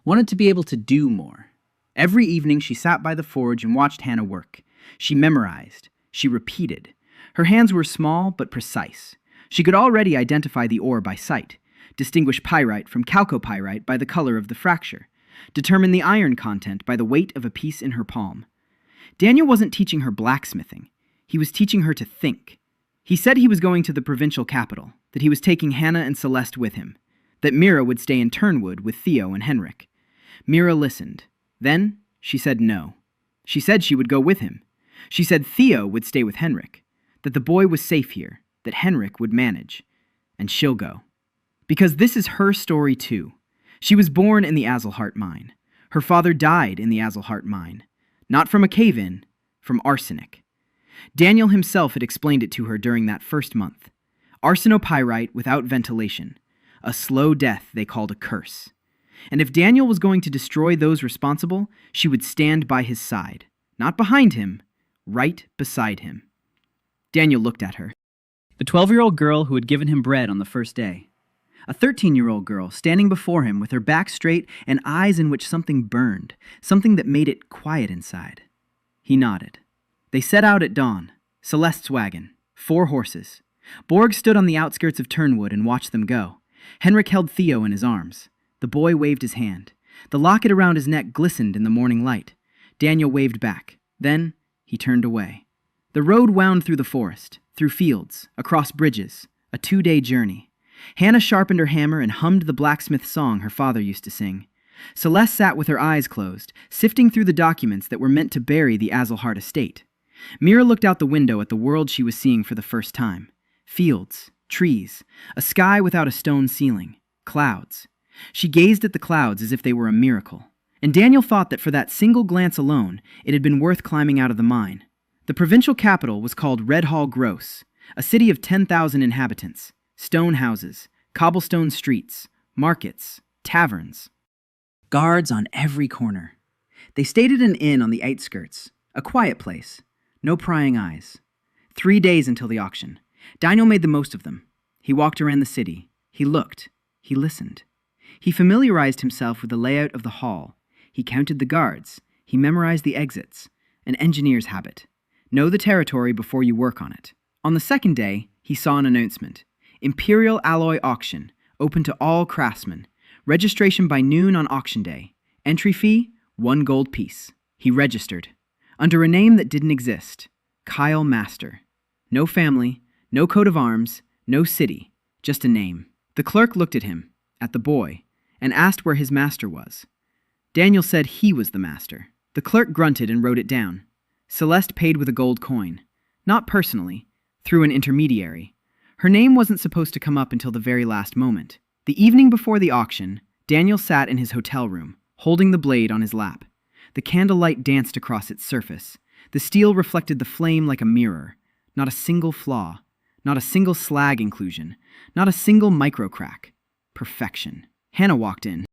[SPEAKER 1] Wanted to be able to do more. Every evening she sat by the forge and watched Hannah work. She memorized. She repeated. Her hands were small but precise. She could already identify the ore by sight, distinguish pyrite from chalcopyrite by the color of the fracture, determine the iron content by the weight of a piece in her palm. Daniel wasn't teaching her blacksmithing. He was teaching her to think. He said he was going to the provincial capital, that he was taking Hannah and Celeste with him, that Mira would stay in Turnwood with Theo and Henrik. Mira listened. Then she said no. She said she would go with him. She said Theo would stay with Henrik, that the boy was safe here, that Henrik would manage, and she'll go. Because this is her story too. She was born in the Azalhart mine. Her father died in the Azalhart mine. Not from a cave-in, from arsenic. Daniel himself had explained it to her during that first month. Arsenopyrite without ventilation. A slow death they called a curse. And if Daniel was going to destroy those responsible, she would stand by his side. Not behind him, right beside him. Daniel looked at her. The 12-year-old girl who had given him bread on the first day. A 13-year-old girl standing before him with her back straight and eyes in which something burned, something that made it quiet inside. He nodded. They set out at dawn. Celeste's wagon. 4 horses. Borg stood on the outskirts of Turnwood and watched them go. Henrik held Theo in his arms. The boy waved his hand. The locket around his neck glistened in the morning light. Daniel waved back. Then he turned away. The road wound through the forest, through fields, across bridges, a 2-day journey. Hannah sharpened her hammer and hummed the blacksmith song her father used to sing. Celeste sat with her eyes closed, sifting through the documents that were meant to bury the Azalhart estate. Mira looked out the window at the world she was seeing for the first time. Fields, trees, a sky without a stone ceiling, clouds. She gazed at the clouds as if they were a miracle. And Daniel thought that for that single glance alone, it had been worth climbing out of the mine. The provincial capital was called Red Hall Gross, a city of 10,000 inhabitants, stone houses, cobblestone streets, markets, taverns. Guards on every corner. They stayed at an inn on the outskirts, a quiet place, no prying eyes. 3 days until the auction. Daniel made the most of them. He walked around the city. He looked. He listened. He familiarized himself with the layout of the hall. He counted the guards. He memorized the exits, an engineer's habit. Know the territory before you work on it. On the second day, he saw an announcement. Imperial Alloy Auction, open to all craftsmen. Registration by noon on auction day. Entry fee, 1 gold piece. He registered. Under a name that didn't exist. Kyle Master. No family, no coat of arms, no city, just a name. The clerk looked at him, at the boy, and asked where his master was. Daniel said he was the master. The clerk grunted and wrote it down. Celeste paid with a gold coin. Not personally, through an intermediary. Her name wasn't supposed to come up until the very last moment. The evening before the auction, Daniel sat in his hotel room, holding the blade on his lap. The candlelight danced across its surface. The steel reflected the flame like a mirror. Not a single flaw. Not a single slag inclusion. Not a single micro crack. Perfection. Hannah walked in.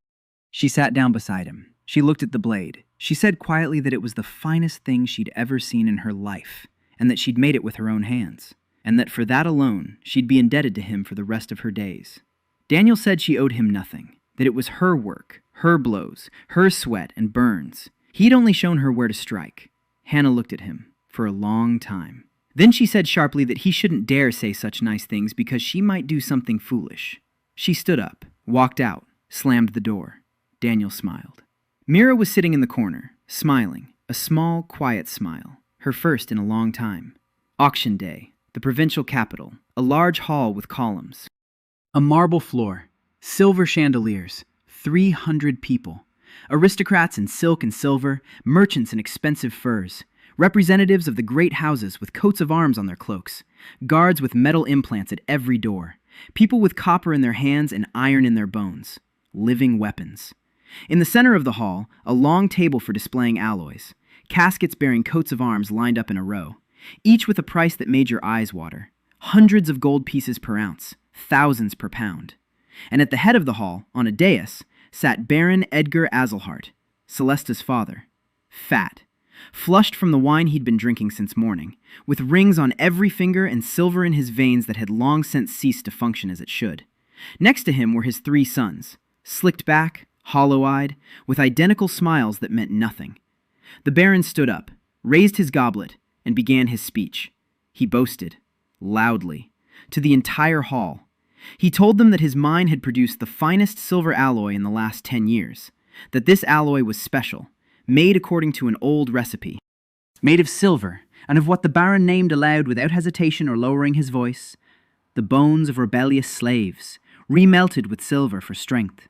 [SPEAKER 2] She sat down beside him. She looked at the blade. She said quietly that it was the finest thing she'd ever seen in her life, and that she'd made it with her own hands, and that for that alone, she'd be indebted to him for the rest of her days. Daniel said she owed him nothing, that it was her work, her blows, her sweat and burns. He'd only shown her where to strike. Hannah looked at him for a long time. Then she said sharply that he shouldn't dare say such nice things because she might do something foolish. She stood up, walked out, slammed the door. Daniel smiled. Mira was sitting in the corner, smiling, a small, quiet smile, her first in a long time. Auction day, the provincial capital, a large hall with columns. A marble floor, silver chandeliers, 300 people. Aristocrats in silk and silver, merchants in expensive furs, representatives of the great houses with coats of arms on their cloaks, guards with metal implants at every door, people with copper in their hands and iron in their bones, living weapons. In the center of the hall, a long table for displaying alloys, caskets bearing coats of arms lined up in a row, each with a price that made your eyes water, hundreds of gold pieces per ounce, thousands per pound. And at the head of the hall, on a dais, sat Baron Edgar Azelhart, Celesta's father, fat, flushed from the wine he'd been drinking since morning, with rings on every finger and silver in his veins that had long since ceased to function as it should. Next to him were his 3 sons, slicked back, hollow-eyed, with identical smiles that meant nothing. The Baron stood up, raised his goblet, and began his speech. He boasted, loudly, to the entire hall. He told them that his mine had produced the finest silver alloy in the last 10 years, that this alloy was special, made according to an old recipe. Made of silver, and of what the Baron named aloud without hesitation or lowering his voice, the bones of rebellious slaves, remelted with silver for strength.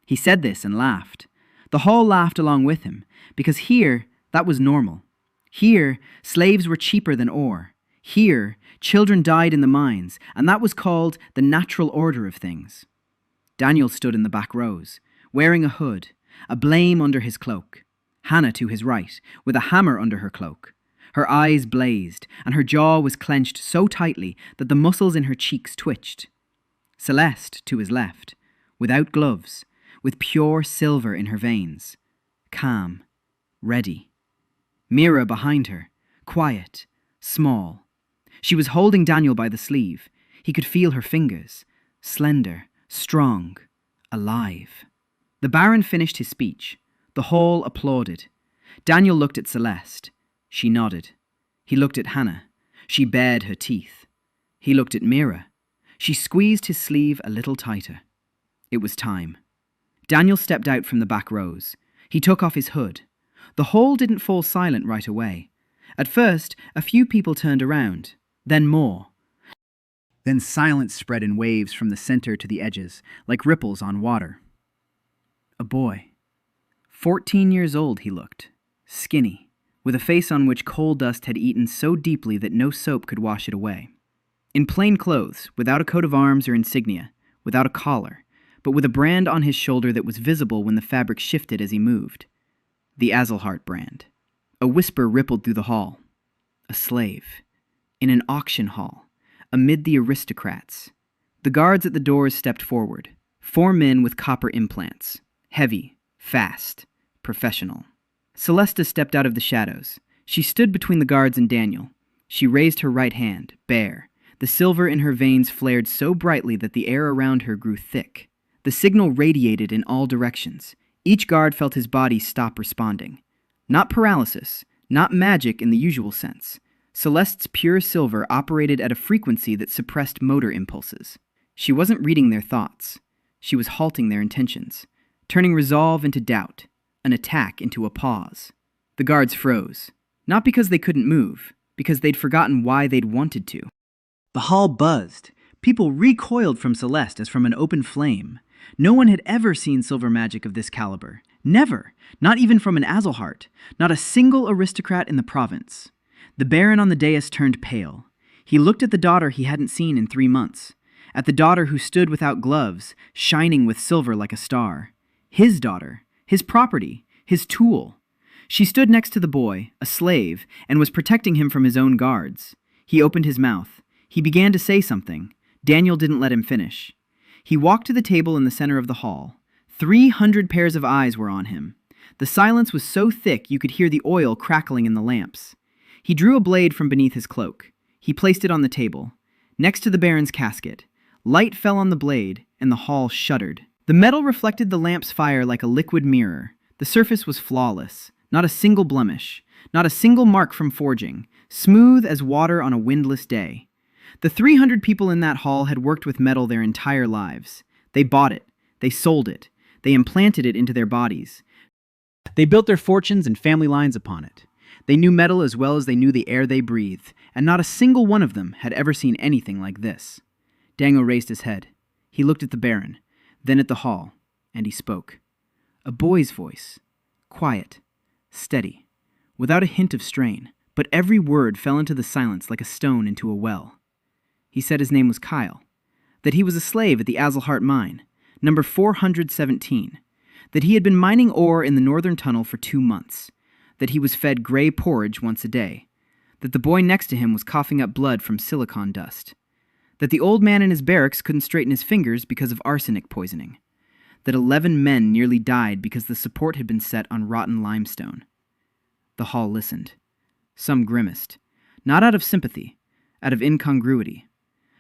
[SPEAKER 2] He said this and laughed. The hall laughed along with him, because here, that was normal. Here, slaves were cheaper than ore. Here, children died in the mines, and that was called the natural order of things. Daniel stood in the back rows, wearing a hood, a blame under his cloak. Hannah to his right, with a hammer under her cloak. Her eyes blazed, and her jaw was clenched so tightly that the muscles in her cheeks twitched. Celeste to his left, without gloves, with pure silver in her veins, calm, ready. Mira behind her, quiet, small. She was holding Daniel by the sleeve. He could feel her fingers, slender, strong, alive. The Baron finished his speech. The hall applauded. Daniel looked at Celeste. She nodded. He looked at Hannah. She bared her teeth. He looked at Mira. She squeezed his sleeve a little tighter. It was time. Daniel stepped out from the back rows. He took off his hood. The hall didn't fall silent right away. At first, a few people turned around, then more. Then silence spread in waves from the center to the edges, like ripples on water. A boy. 14 years old he looked, skinny, with a face on which coal dust had eaten so deeply that no soap could wash it away. In plain clothes, without a coat of arms or insignia, without a collar, but with a brand on his shoulder that was visible when the fabric shifted as he moved. The Azelhart brand. A whisper rippled through the hall. A slave. In an auction hall, amid the aristocrats. The guards at the doors stepped forward. 4 men with copper implants. Heavy, fast, professional. Celesta stepped out of the shadows. She stood between the guards and Daniel. She raised her right hand, bare. The silver in her veins flared so brightly that the air around her grew thick. The signal radiated in all directions. Each guard felt his body stop responding. Not paralysis, not magic in the usual sense. Celeste's pure silver operated at a frequency that suppressed motor impulses. She wasn't reading their thoughts. She was halting their intentions, turning resolve into doubt, an attack into a pause. The guards froze, not because they couldn't move, because they'd forgotten why they'd wanted to. The hall buzzed. People recoiled from Celeste as from an open flame. No one had ever seen silver magic of this caliber. Never. Not even from an Azelhart. Not a single aristocrat in the province. The Baron on the dais turned pale. He looked at the daughter he hadn't seen in 3 months. At the daughter who stood without gloves, shining with silver like a star. His daughter. His property. His tool. She stood next to the boy, a slave, and was protecting him from his own guards. He opened his mouth. He began to say something. Daniel didn't let him finish. He walked to the table in the center of the hall,
[SPEAKER 1] 300 pairs of eyes were on him. The silence was so thick you could hear the oil crackling in the lamps. He drew a blade from beneath his cloak. He placed it on the table, next to the Baron's casket. Light fell on the blade, and the hall shuddered. The metal reflected the lamp's fire like a liquid mirror. The surface was flawless, not a single blemish, not a single mark from forging, smooth as water on a windless day. The 300 people in that hall had worked with metal their entire lives. They bought it, they sold it, they implanted it into their bodies. They built their fortunes and family lines upon it. They knew metal as well as they knew the air they breathed, and not a single one of them had ever seen anything like this. Dango raised his head. He looked at the Baron, then at the hall, and he spoke. A boy's voice, quiet, steady, without a hint of strain, but every word fell into the silence like a stone into a well. He said his name was Kyle, that he was a slave at the Azalhart mine, number 417, that he had been mining ore in the northern tunnel for 2 months, that he was fed gray porridge once a day, that the boy next to him was coughing up blood from silicon dust, that the old man in his barracks couldn't straighten his fingers because of arsenic poisoning, that 11 men nearly died because the support had been set on rotten limestone. The hall listened. Some grimaced, not out of sympathy, out of incongruity.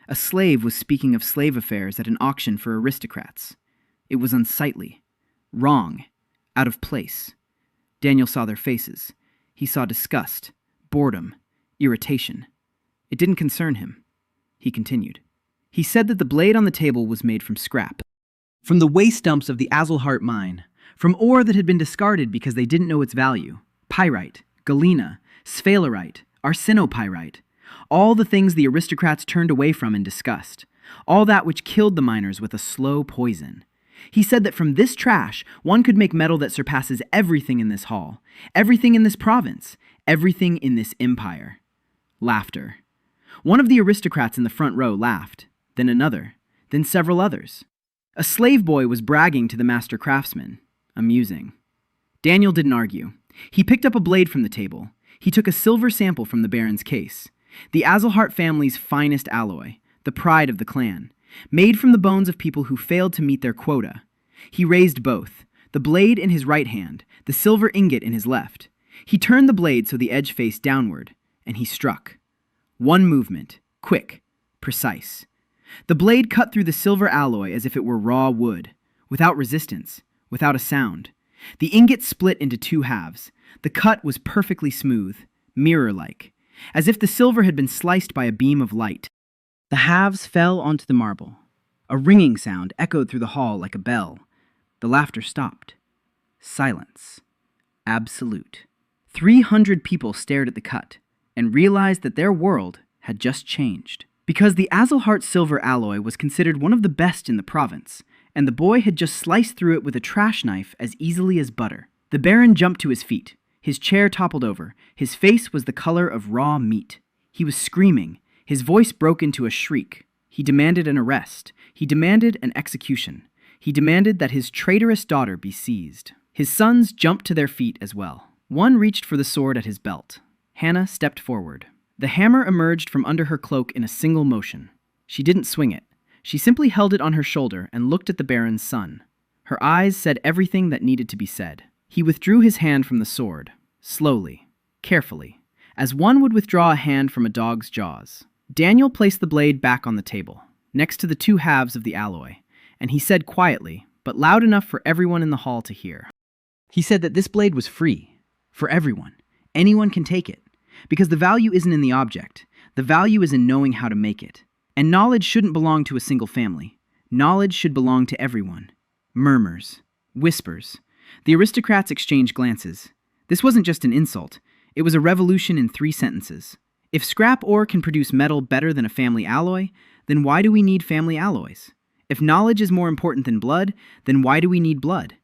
[SPEAKER 1] A slave was speaking of slave affairs at an auction for aristocrats. It was unsightly, wrong, out of place. Daniel saw their faces. He saw disgust, boredom, irritation. It didn't concern him. He continued. He said that the blade on the table was made from scrap, from the waste dumps of the Azalhart mine, from ore that had been discarded because they didn't know its value. Pyrite, galena, sphalerite, arsenopyrite, all the things the aristocrats turned away from in disgust, all that which killed the miners with a slow poison. He said that from this trash, one could make metal that surpasses everything in this hall, everything in this province, everything in this empire. Laughter. One of the aristocrats in the front row laughed, then another, then several others. A slave boy was bragging to the master craftsman. Amusing. Daniel didn't argue. He picked up a blade from the table. He took a silver sample from the Baron's case. The Azalhart family's finest alloy, the pride of the clan, made from the bones of people who failed to meet their quota. He raised both, the blade in his right hand, the silver ingot in his left. He turned the blade so the edge faced downward, and he struck. One movement, quick, precise. The blade cut through the silver alloy as if it were raw wood, without resistance, without a sound. The ingot split into 2 halves. The cut was perfectly smooth, mirror-like, as if the silver had been sliced by a beam of light. The halves fell onto the marble. A ringing sound echoed through the hall like a bell. The laughter stopped. Silence. Absolute. 300 people stared at the cut and realized that their world had just changed. Because the Azalhart silver alloy was considered one of the best in the province, and the boy had just sliced through it with a trash knife as easily as butter. The Baron jumped to his feet. His chair toppled over. His face was the color of raw meat. He was screaming. His voice broke into a shriek. He demanded an arrest. He demanded an execution. He demanded that his traitorous daughter be seized. His sons jumped to their feet as well. One reached for the sword at his belt. Hannah stepped forward. The hammer emerged from under her cloak in a single motion. She didn't swing it. She simply held it on her shoulder and looked at the Baron's son. Her eyes said everything that needed to be said. He withdrew his hand from the sword, slowly, carefully, as one would withdraw a hand from a dog's jaws. Daniel placed the blade back on the table, next to the 2 halves of the alloy, and he said quietly, but loud enough for everyone in the hall to hear. He said that this blade was free, for everyone. Anyone can take it, because the value isn't in the object. The value is in knowing how to make it. And knowledge shouldn't belong to a single family. Knowledge should belong to everyone. Murmurs. Whispers. The aristocrats exchanged glances. This wasn't just an insult. It was a revolution in 3 sentences. If scrap ore can produce metal better than a family alloy, then why do we need family alloys? If knowledge is more important than blood, then why do we need blood?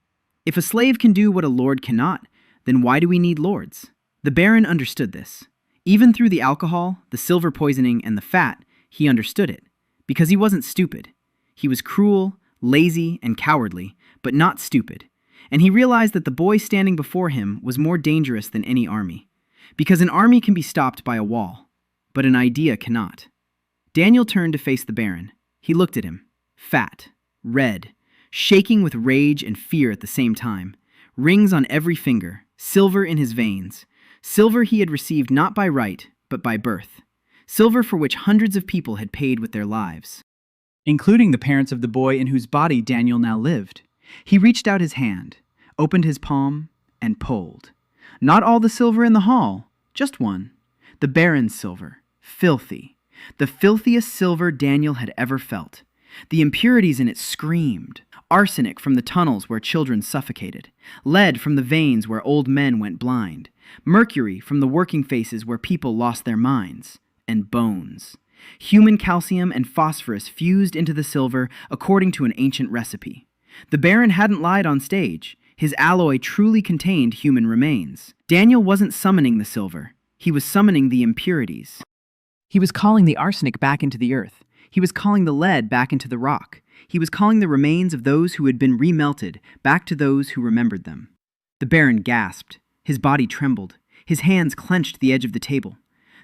[SPEAKER 1] If a slave can do what a lord cannot, then why do we need lords? The Baron understood this. Even through the alcohol, the silver poisoning, and the fat, he understood it. Because he wasn't stupid. He was cruel, lazy, and cowardly, but not stupid. And he realized that the boy standing before him was more dangerous than any army. Because an army can be stopped by a wall, but an idea cannot. Daniel turned to face the Baron. He looked at him. Fat, red,
[SPEAKER 2] shaking with rage and fear at the same time. Rings on every finger, silver in his veins. Silver he had received not by right, but by birth. Silver for which hundreds of people had paid with their lives, including the parents of the boy in whose body Daniel now lived. He reached out his hand, opened his palm, and pulled. Not all the silver in the hall, just one. The Baron's silver, filthy. The filthiest silver Daniel had ever felt. The impurities in it screamed. Arsenic from the tunnels where children suffocated. Lead from the veins where old men went blind. Mercury from the working faces where people lost their minds. And bones. Human calcium and phosphorus fused into the silver according to an ancient recipe. The Baron hadn't lied on stage. His alloy truly contained human remains. Daniel wasn't summoning the silver. He was summoning the impurities. He was calling the arsenic back into the earth. He was calling the lead back into the rock. He was calling the remains of those who had been remelted back to those who remembered them. The Baron gasped. His body trembled. His hands clenched the edge of the table.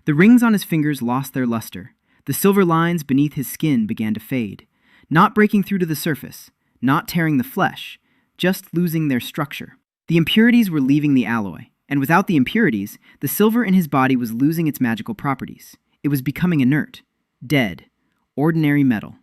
[SPEAKER 2] The rings on his fingers lost their luster. The silver lines beneath his skin began to fade, not breaking through to the surface, not tearing the flesh, just losing their structure. The impurities were leaving the alloy, and without the impurities, the silver in his body was losing its magical properties. It was becoming inert, dead, ordinary metal.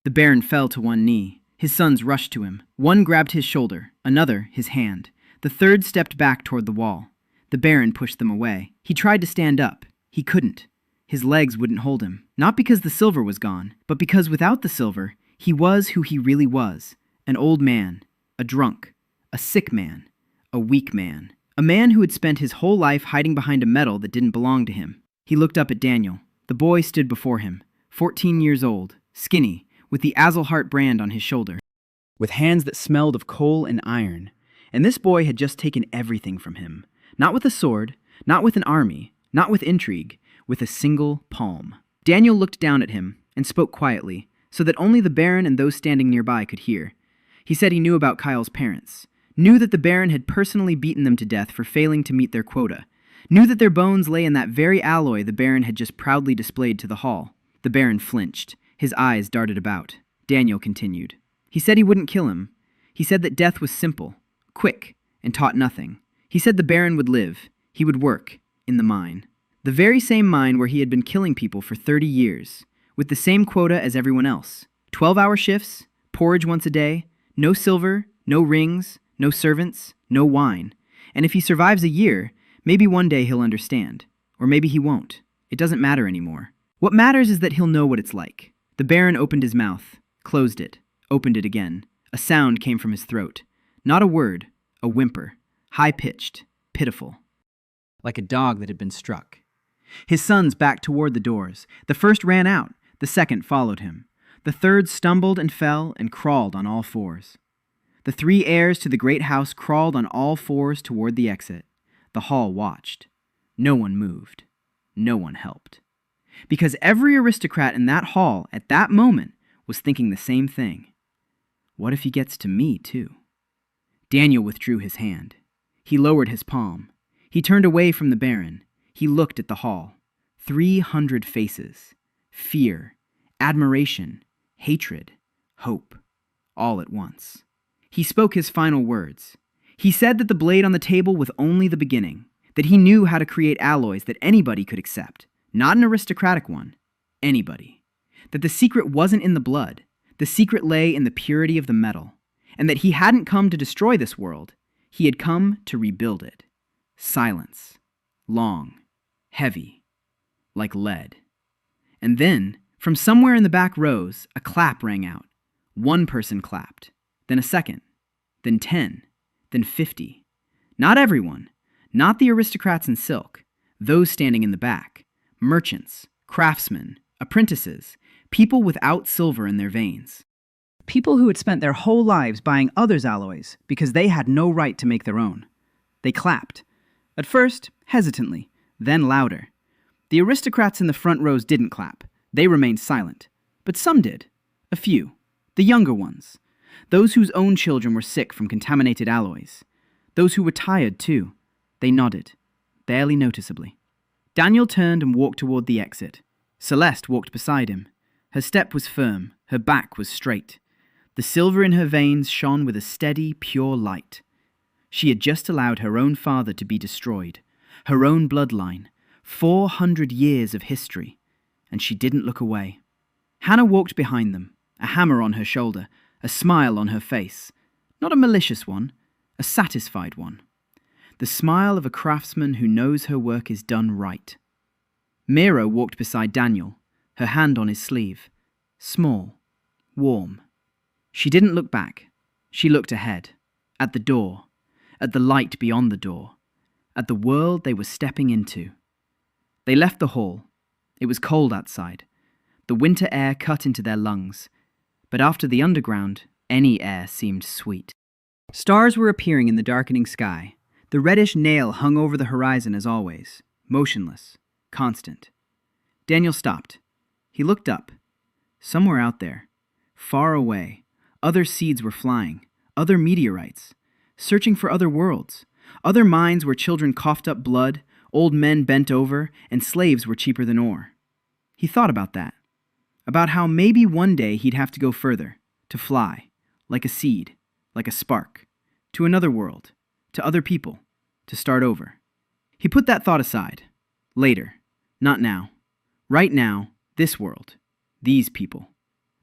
[SPEAKER 2] The Baron fell to one knee. His sons rushed to him. One grabbed his shoulder, another his hand. The third stepped back toward the wall. The Baron pushed them away. He tried to stand up. He couldn't. His legs wouldn't hold him. Not because the silver was gone, but because without the silver, he was who he really was. An old man, a drunk, a sick man, a weak man. A man who had spent his whole life hiding behind a metal that didn't belong to him. He looked up at Daniel. The boy stood before him, 14 years old, skinny, with the Azelhart brand on his shoulder, with hands that smelled of coal and iron. And this boy had just taken everything from him. Not with a sword, not with an army, not with intrigue, with a single palm. Daniel looked down at him and spoke quietly, so that only the Baron and those standing nearby could hear. He said he knew about Kyle's parents, knew that the Baron had personally beaten them to death for failing to meet their quota, knew that their bones lay in that very alloy the Baron had just proudly displayed to the hall. The Baron flinched. His eyes darted about. Daniel continued. He said he wouldn't kill him. He said that death was simple, quick, and taught nothing. He said the Baron would live. He would work in the mine. The very same mine where he had been killing people for 30 years, with the same quota as everyone else. 12-hour shifts, porridge once a day, no silver, no rings, no servants, no wine. And if he survives a year, maybe one day he'll understand. Or maybe he won't. It doesn't matter anymore. What matters is that he'll know what it's like. The Baron opened his mouth, closed it, opened it again. A sound came from his throat. Not a word, a whimper. High-pitched, pitiful. Like a dog that had been struck. His sons backed toward the doors. The first ran out. The second followed him. The third stumbled and fell and crawled on all fours. The three heirs to the great house crawled on all fours toward the exit. The hall watched. No one moved. No one helped. Because every aristocrat in that hall at that moment was thinking the same thing. What if he gets to me, too? Daniel withdrew his hand. He lowered his palm. He turned away from the Baron. He looked at the hall. 300 faces. Fear, admiration, hatred, hope, all at once. He spoke his final words. He said that the blade on the table was only the beginning, that he knew how to create alloys that anybody could accept, not an aristocratic one, anybody. That the secret wasn't in the blood, the secret lay in the purity of the metal, and that he hadn't come to destroy this world, he had come to rebuild it. Silence. Long. Heavy. Like lead. And then, from somewhere in the back rows, a clap rang out. One person clapped, then a second, then 10, then 50. Not everyone, not the aristocrats in silk, those standing in the back, merchants, craftsmen, apprentices, people without silver in their veins. People who had spent their whole lives buying others' alloys because they had no right to make their own. They clapped. At first, hesitantly, then louder. The aristocrats in the front rows didn't clap. They remained silent. But some did. A few. The younger ones. Those whose own children were sick from contaminated alloys. Those who were tired, too. They nodded, barely noticeably. Daniel turned and walked toward the exit. Celeste walked beside him. Her step was firm. Her back was straight.
[SPEAKER 1] The silver in her veins shone with a steady, pure light. She had just allowed her own father to be destroyed, her own bloodline, 400 years of history, and she didn't look away. Hannah walked behind them, a hammer on her shoulder, a smile on her face. Not a malicious one, a satisfied one. The smile of a craftsman who knows her work is done right. Mira walked beside Daniel, her hand on his sleeve. Small, warm. She didn't look back. She looked ahead, at the door, at the light beyond the door, at the world they were stepping into. They left the hall. It was cold outside. The winter air cut into their lungs. But after the underground, any air seemed sweet. Stars were appearing in the darkening sky. The reddish nail hung over the horizon as always, motionless, constant. Daniel stopped. He looked up. Somewhere out there, far away, other seeds were flying, other meteorites, searching for other worlds, other mines where children coughed up blood, old men bent over, and slaves were cheaper than ore. He thought about that, about how maybe one day he'd have to go further, to fly, like a seed, like a spark, to another world, to other people, to start over. He put that thought aside. Later, not now. Right now, this world, these people.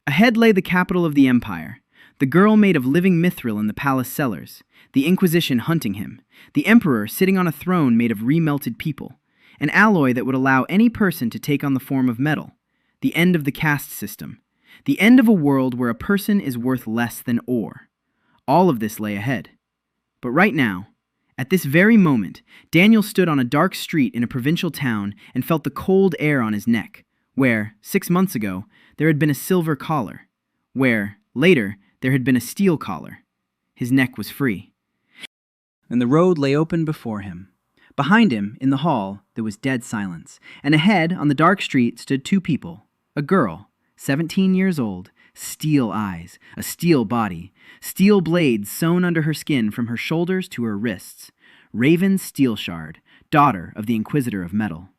[SPEAKER 1] Ahead lay the capital of the empire, the girl made of living mithril in the palace cellars, the Inquisition hunting him, the emperor sitting on a throne made of remelted people, an alloy that would allow any person to take on the form of metal, the end of the caste system, the end of a world where a person is worth less than ore. All of this lay ahead. But right now, at this very moment, Daniel stood on a dark street in a provincial town and felt the cold air on his neck, where, 6 months ago, there had been a silver collar, where, later, there had been a steel collar. His neck was free. And the road lay open before him. Behind him, in the hall, there was dead silence, and ahead, on the dark street, stood two people. A girl, 17 years old, steel eyes, a steel body, steel blades sewn under her skin from her shoulders to her wrists. Raven Steelshard, daughter of the Inquisitor of Metal.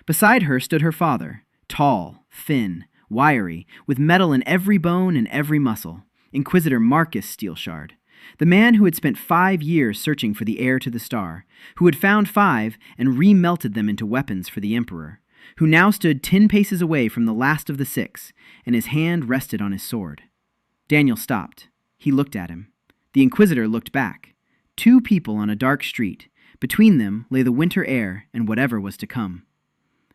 [SPEAKER 1] Beside her stood her father, tall, thin, wiry, with metal in every bone and every muscle, Inquisitor Marcus Steelshard, the man who had spent 5 years searching for the heir to the star, who had found 5 and remelted them into weapons for the Emperor, who now stood 10 paces away from the last of the 6, and his hand rested on his sword. Daniel stopped. He looked at him. The Inquisitor looked back. 2 people on a dark street. Between them lay the winter air and whatever was to come.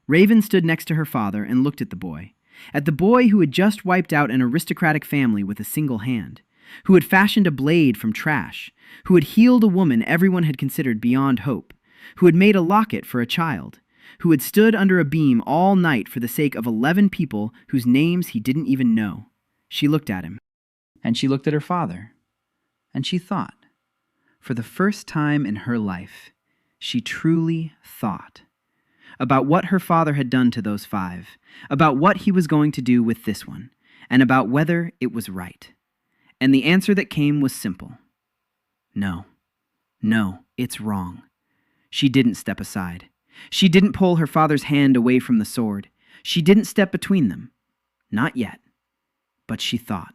[SPEAKER 1] Raven stood next to her father and looked at the boy who had just wiped out an aristocratic family with a single hand, who had fashioned a blade from trash, who had healed a woman everyone had considered beyond hope, who had made a locket for a child, who had stood under a beam all night for the sake of 11 people whose names he didn't even know. She looked at him, and she looked at her father, and she thought. For the first time in her life, she truly thought about what her father had done to those 5, about what he was going to do with this one, and about whether it was right. And the answer that came was simple. No, it's wrong. She didn't step aside. She didn't pull her father's hand away from the sword. She didn't step between them. Not yet. But she thought.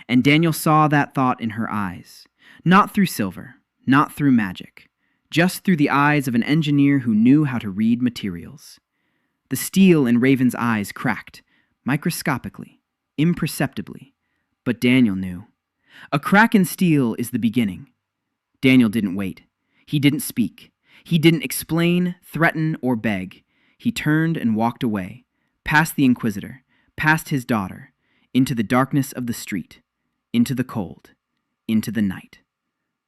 [SPEAKER 1] And Daniel saw that thought in her eyes. Not through silver, not through magic, just through the eyes of an engineer who knew how to read materials. The steel in Raven's eyes cracked, microscopically, imperceptibly, but Daniel knew. A crack in steel is the beginning. Daniel didn't wait. He didn't speak. He didn't explain, threaten, or beg. He turned and walked away, past the Inquisitor, past his daughter, into the darkness of the street, into the cold, into the night.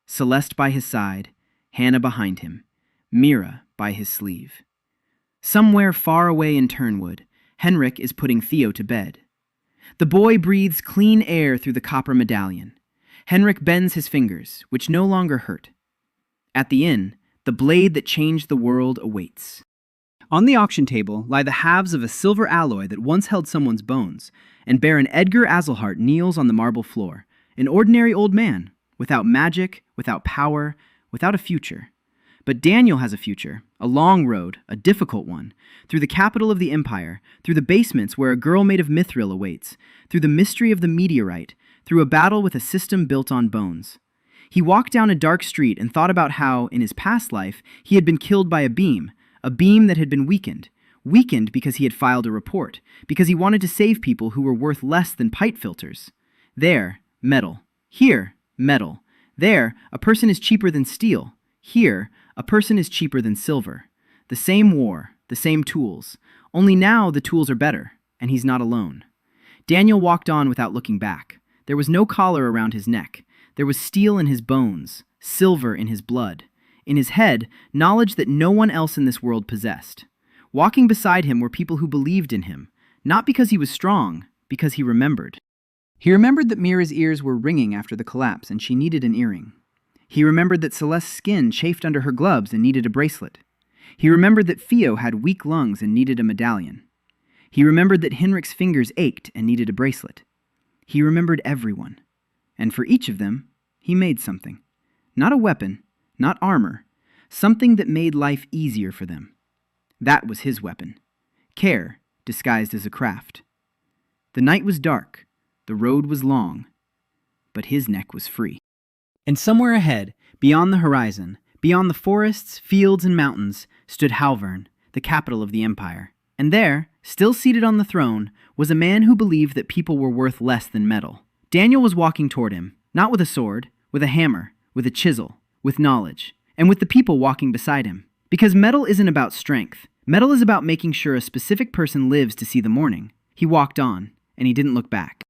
[SPEAKER 1] Celeste by his side, Hannah behind him, Mira by his sleeve. Somewhere far away in Turnwood, Henrik is putting Theo to bed. The boy breathes clean air through the copper medallion. Henrik bends his fingers, which no longer hurt. At the inn, the blade that changed the world awaits. On the auction table lie the halves of a silver alloy that once held someone's bones, and Baron Edgar Azelhart kneels on the marble floor, an ordinary old man, without magic, without power, without a future. But Daniel has a future, a long road, a difficult one, through the capital of the empire, through the basements where a girl made of mithril awaits, through the mystery of the meteorite, through a battle with a system built on bones. He walked down a dark street and thought about how, in his past life, he had been killed by a beam that had been weakened because he had filed a report, because he wanted to save people who were worth less than pipe filters. There, metal. Here, metal. There, a person is cheaper than steel. Here, a person is cheaper than silver. The same war, the same tools. Only now the tools are better, and he's not alone. Daniel walked on without looking back. There was no collar around his neck. There was steel in his bones, silver in his blood. In his head, knowledge that no one else in this world possessed. Walking beside him were people who believed in him, not because he was strong, because he remembered. He remembered that Mira's ears were ringing after the collapse and she needed an earring. He remembered that Celeste's skin chafed under her gloves and needed a bracelet. He remembered that Theo had weak lungs and needed a medallion. He remembered that Henrik's fingers ached and needed a bracelet. He remembered everyone. And for each of them, he made something. Not a weapon, not armor, something that made life easier for them. That was his weapon. Care, disguised as a craft. The night was dark, the road was long, but his neck was free. And somewhere ahead, beyond the horizon, beyond the forests, fields, and mountains, stood Halvern, the capital of the empire. And there, still seated on the throne, was a man who believed that people were worth less than metal. Daniel was walking toward him, not with a sword, with a hammer, with a chisel, with knowledge, and with the people walking beside him. Because metal isn't about strength. Metal is about making sure a specific person lives to see the morning. He walked on, and he didn't look back.